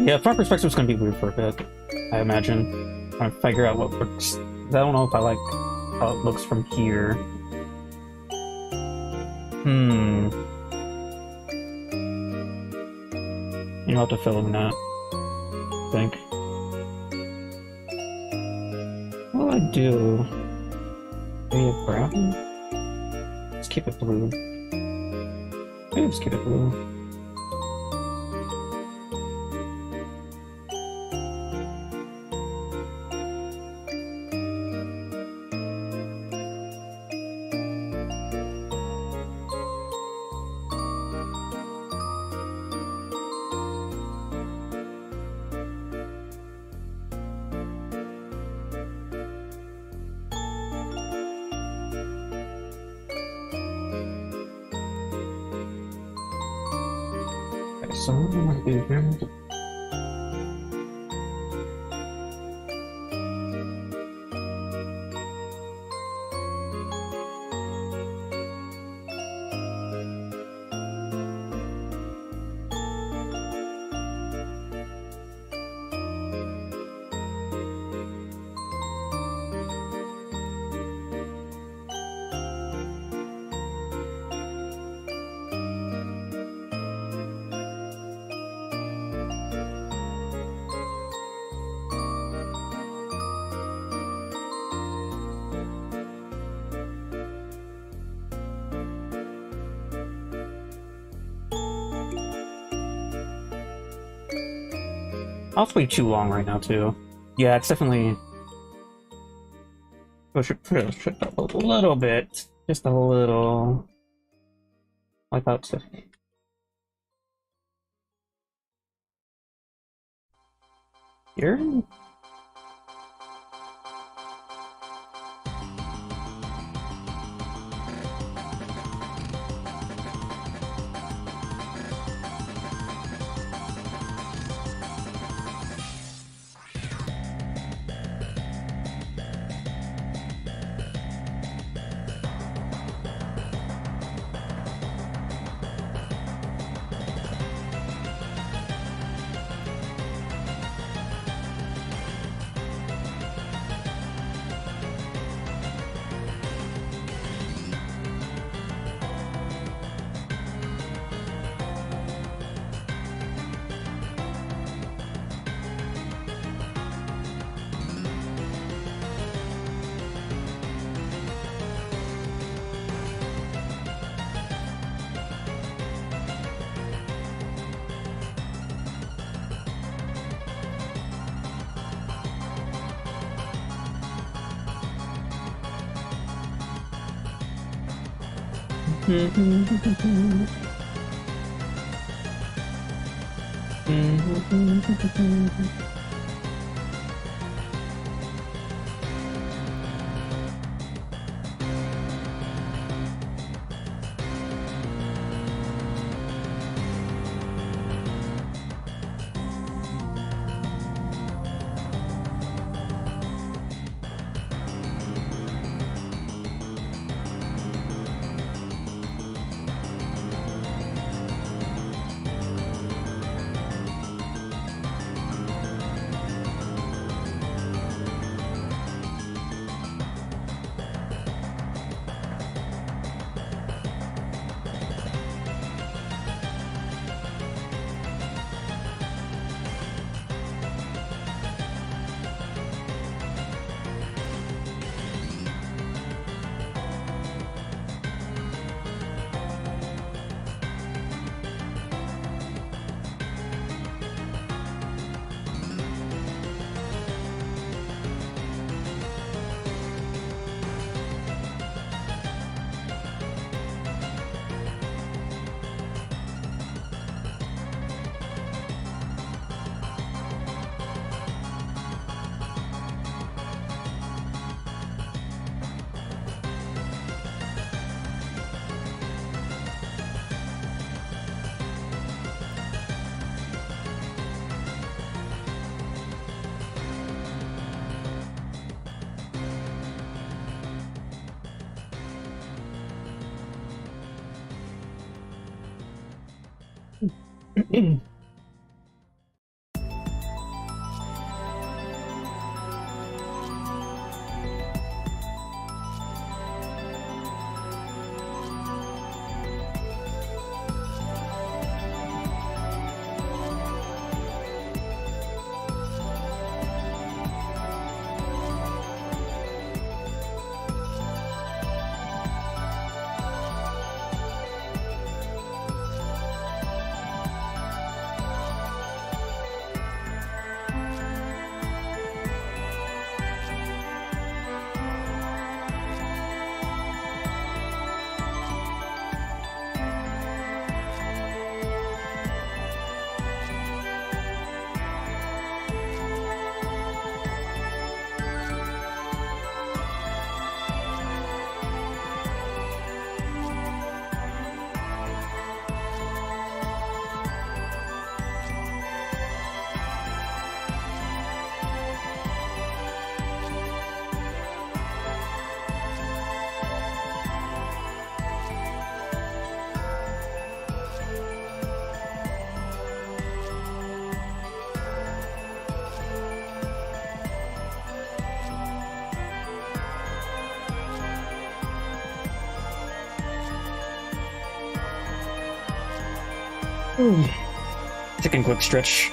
Yeah, front perspective is gonna be weird for a bit, I imagine. Trying to figure out what works. I don't know if I like how it looks from here. You'll have to fill in that, I think. What do I do? Maybe a brown? Let's keep it blue. Maybe let's keep it blue. So what do I do here? It's way too long right now, too. Yeah, it's definitely... Push it up a little bit. Just a little... Like that stuff. Here? Taking a quick stretch.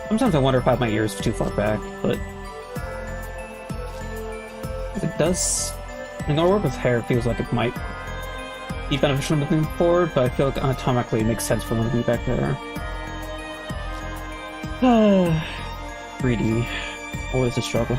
Sometimes I wonder if I have my ears too far back, but it does. In our work with hair, it feels like it might be beneficial moving forward, but I feel like anatomically it makes sense for them to be back there. 3D. Always a struggle.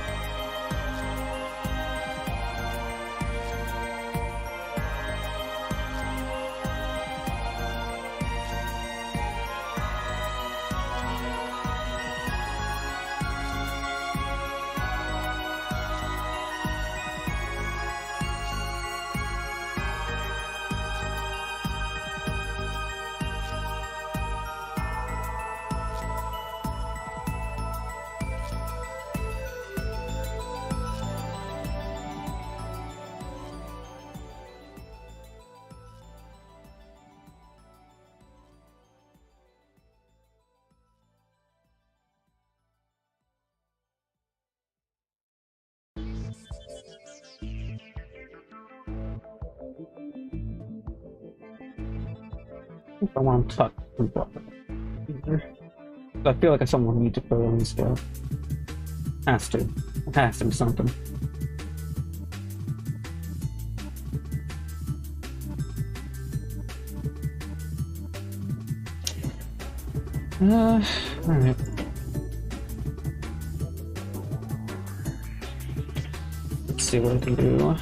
I want to tuck either. I feel like someone needs to put on the scale. Has to. It has to be something. Alright. Let's see what I can do.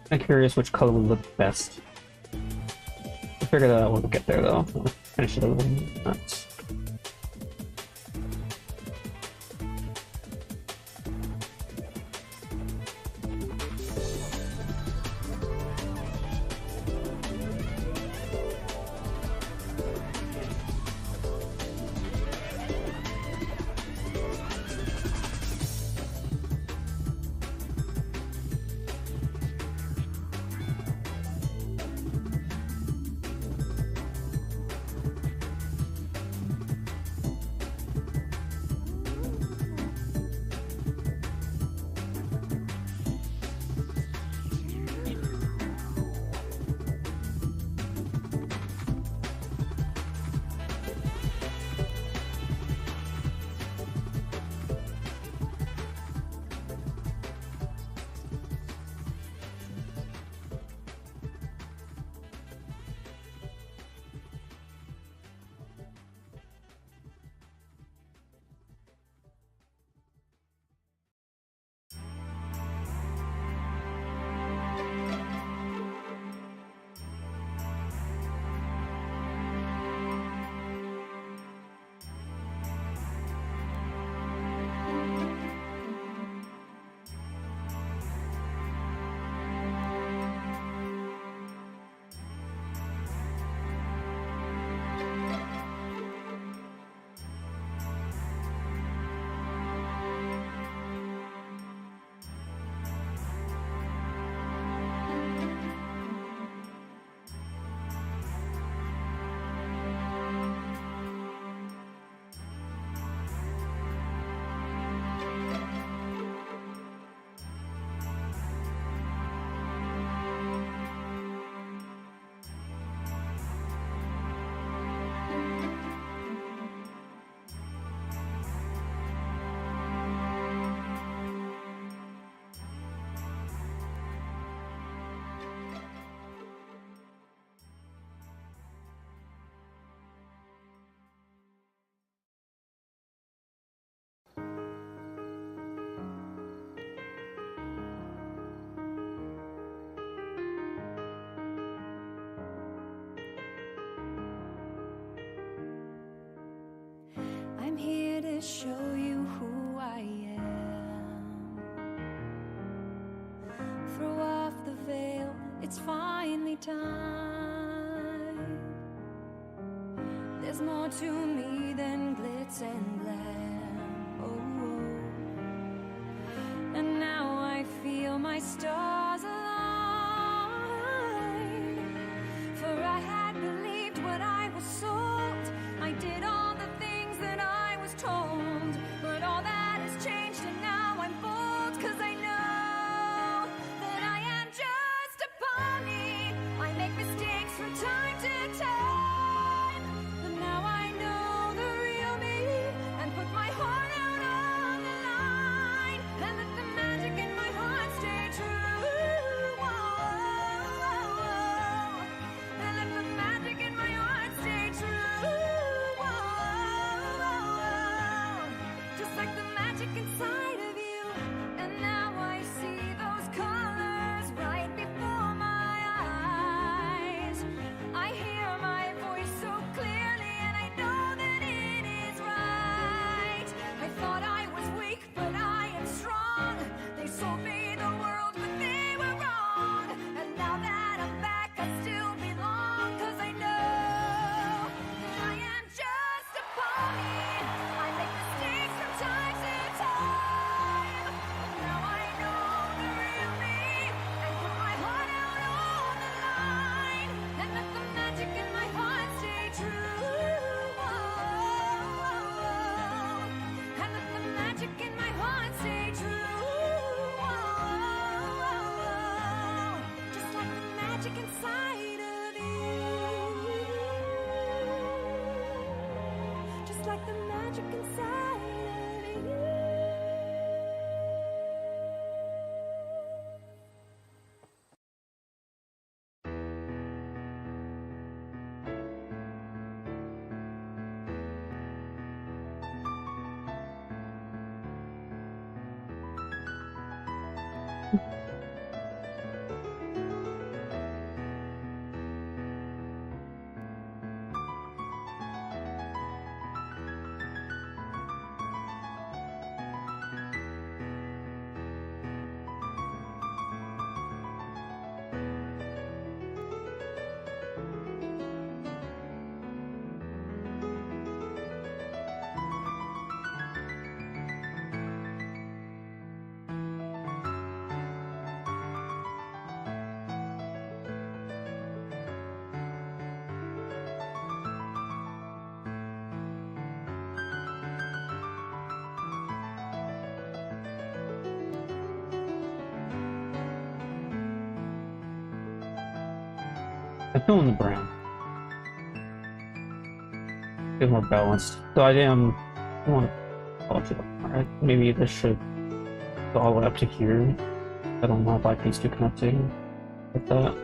I'm curious which color would look best. I figure that out when we get there, though. Finish it a little nuts. I'm here to show you who I am. Throw off the veil, it's finally time. There's more to me than glitz and glam. Oh, and now I feel my stars align. For I had believed what I was sold. I did all the things that I was told, but all that has changed and now I'm bold, 'cause I know that I am just a pony. I make mistakes from time to time, but now I know the real me and put my heart out on the line and let the magic in my heart stay true. Whoa, and let the magic in my heart stay true. Just like the magic inside of you. And now I see those colors right before my eyes. I hear my voice so clearly and I know that it is right. I thought I was weak, but I am strong. They sold me the world, but they were wrong. And now that I'm back, I still belong, 'cause I know that I am just a pony. I make mistakes from time to time. Now I know the real me and put my heart out on the line and let the magic in my heart stay true. And let the magic in my heart stay true. Just like the magic inside of you. Just like the magic inside of you. I feel in the brown. Feel more balanced. So I want to polish it up. Alright, maybe this should go all the way up to here. I don't know if like these two connecting like that.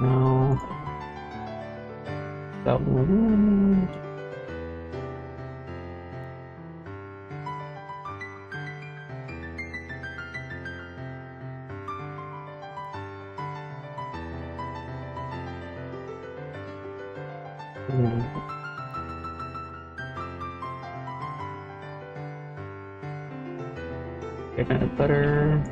No. That one. Getting it better.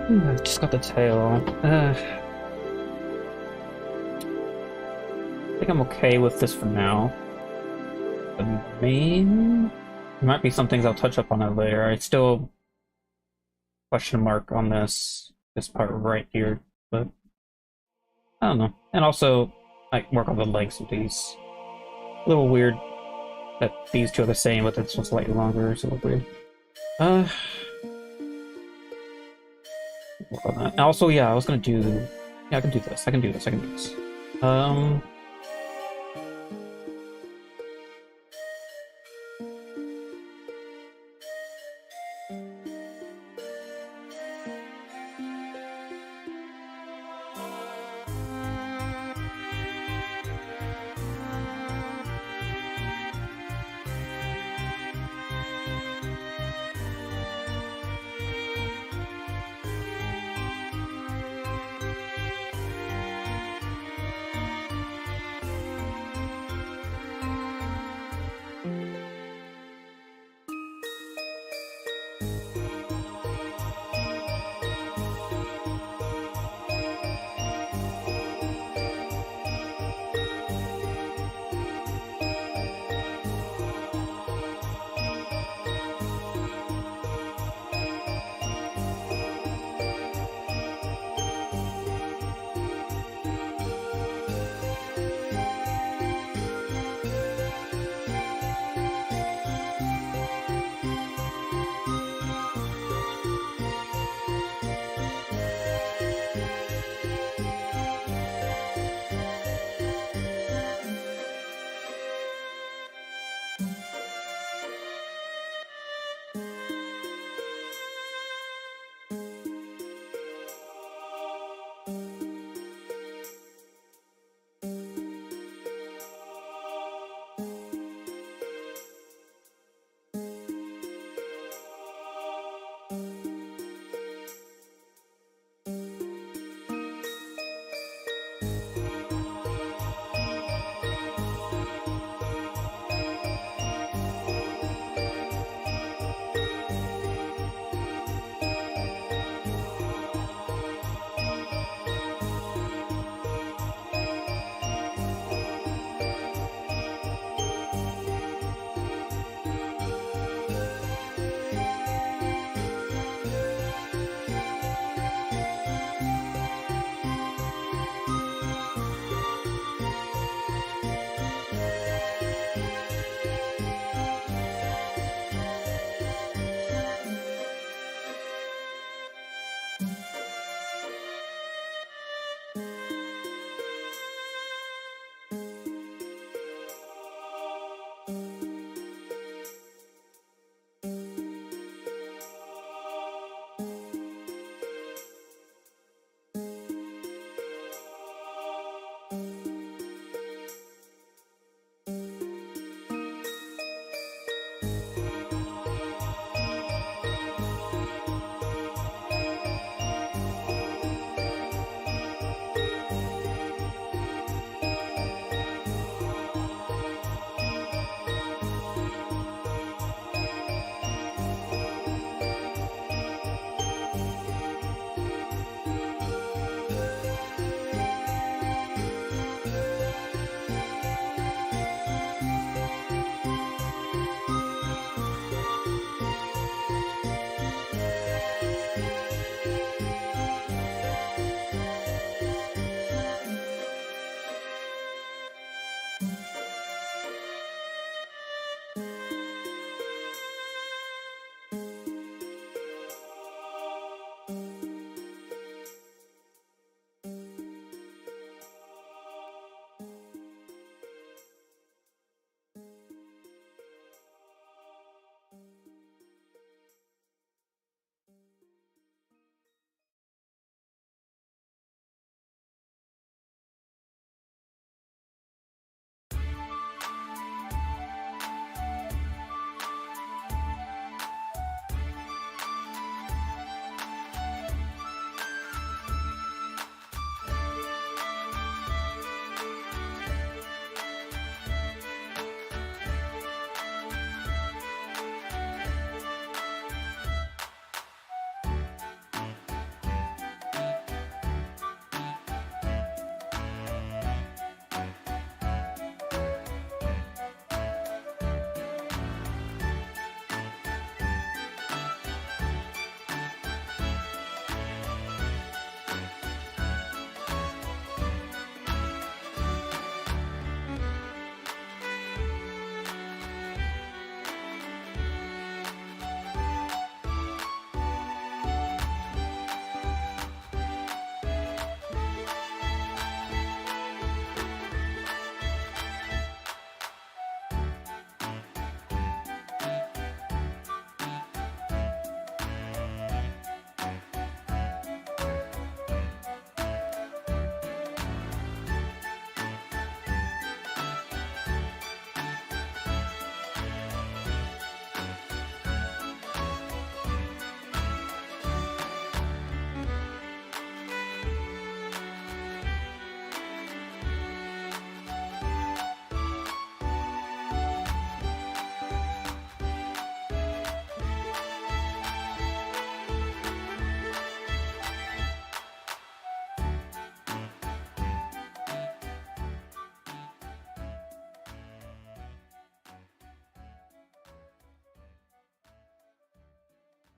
I just got the tail. I think I'm okay with this for now. The main... There might be some things I'll touch up on it later. I still question mark on this part right here, but I don't know. And also, I work on the legs of these. A little weird that these two are the same, but this one's slightly longer. It's a little weird. Work on that. And also, yeah, I was gonna do. Yeah, I can do this. I can do this. I can do this.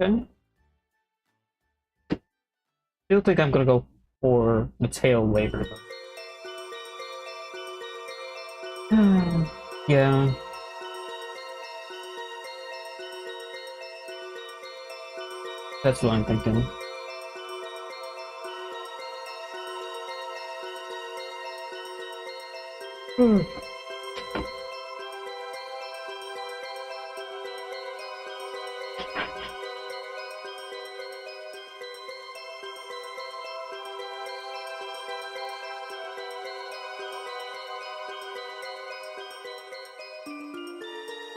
Okay. I don't think I'm gonna go for the tail later though. Yeah. That's what I'm thinking.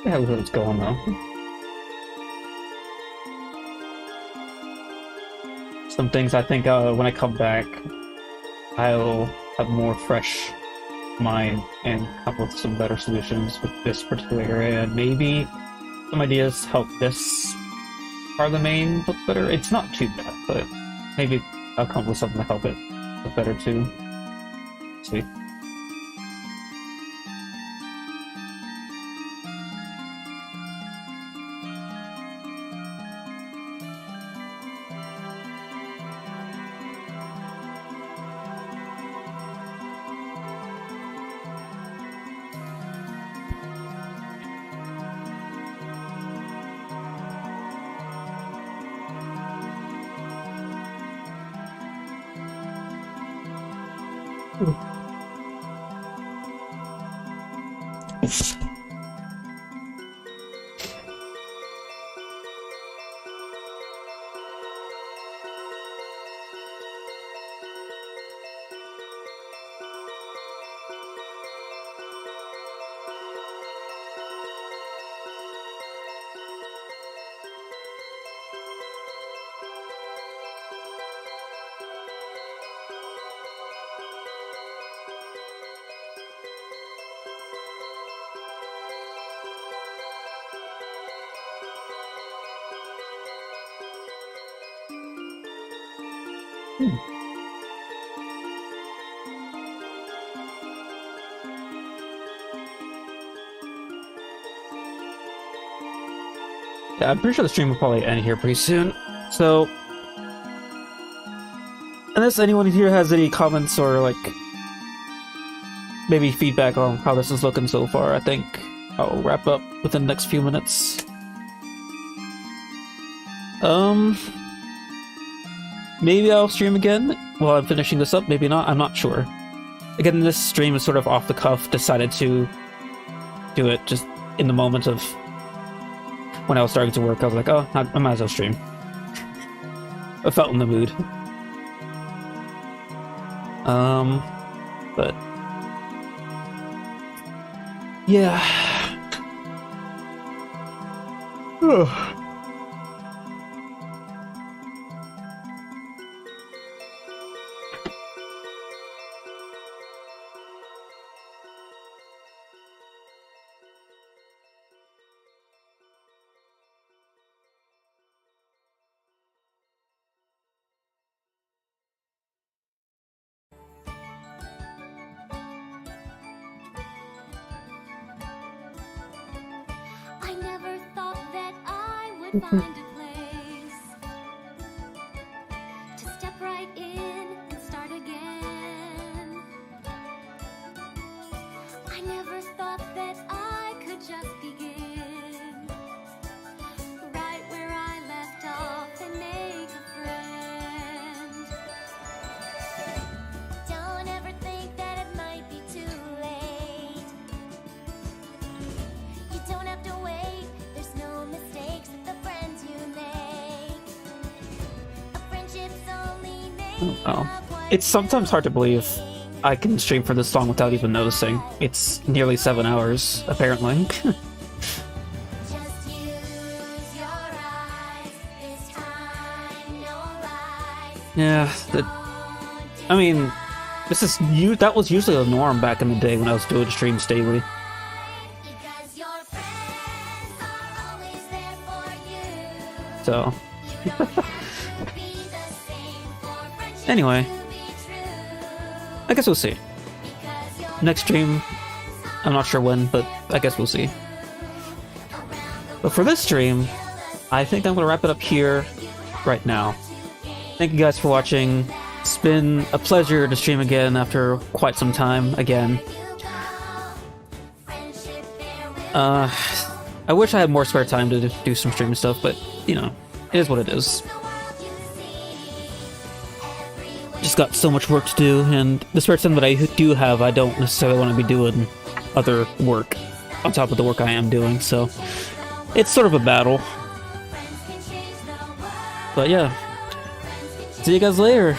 The hell is going on? Some things I think when I come back, I'll have more fresh mind and come up with some better solutions with this particular area, and maybe some ideas help this part of the main look better. It's not too bad, but maybe I'll come up with something to help it look better too. Let's see. Yeah, I'm pretty sure the stream will probably end here pretty soon. So, unless anyone here has any comments or like maybe feedback on how this is looking so far, I think I'll wrap up within the next few minutes. Maybe I'll stream again while I'm finishing this up, maybe not, I'm not sure. Again, this stream is sort of off the cuff, decided to do it just in the moment of when I was starting to work. I was like, oh, I might as well stream. I felt in the mood. But yeah. I never thought that I would find a place to step right in and start again. I never thought that I could just begin right where I left off and make a friend. Don't ever think that it might be too late. You don't have to wait, there's no mistakes with the friends you make. A friendship's only made Oh. It's sometimes hard to believe I can stream for this song without even noticing. It's nearly 7 hours, apparently. Just use your eyes, this time no lies. Yeah, I mean, that was usually the norm back in the day when I was doing streams daily. Because your friends are always there for you. So, You don't have to be the same for friendship anyway, to be true. I guess we'll see. Because your Next stream, I'm not sure when, but I guess we'll see. But for this stream, I think I'm gonna wrap it up here right now. Thank you guys for watching. It's been a pleasure to stream again after quite some time again. I wish I had more spare time to do some streaming stuff, but you know, it is what it is. Just got so much work to do, and the spare time that I do have, I don't necessarily want to be doing other work on top of the work I am doing, so it's sort of a battle. But yeah, see you guys later.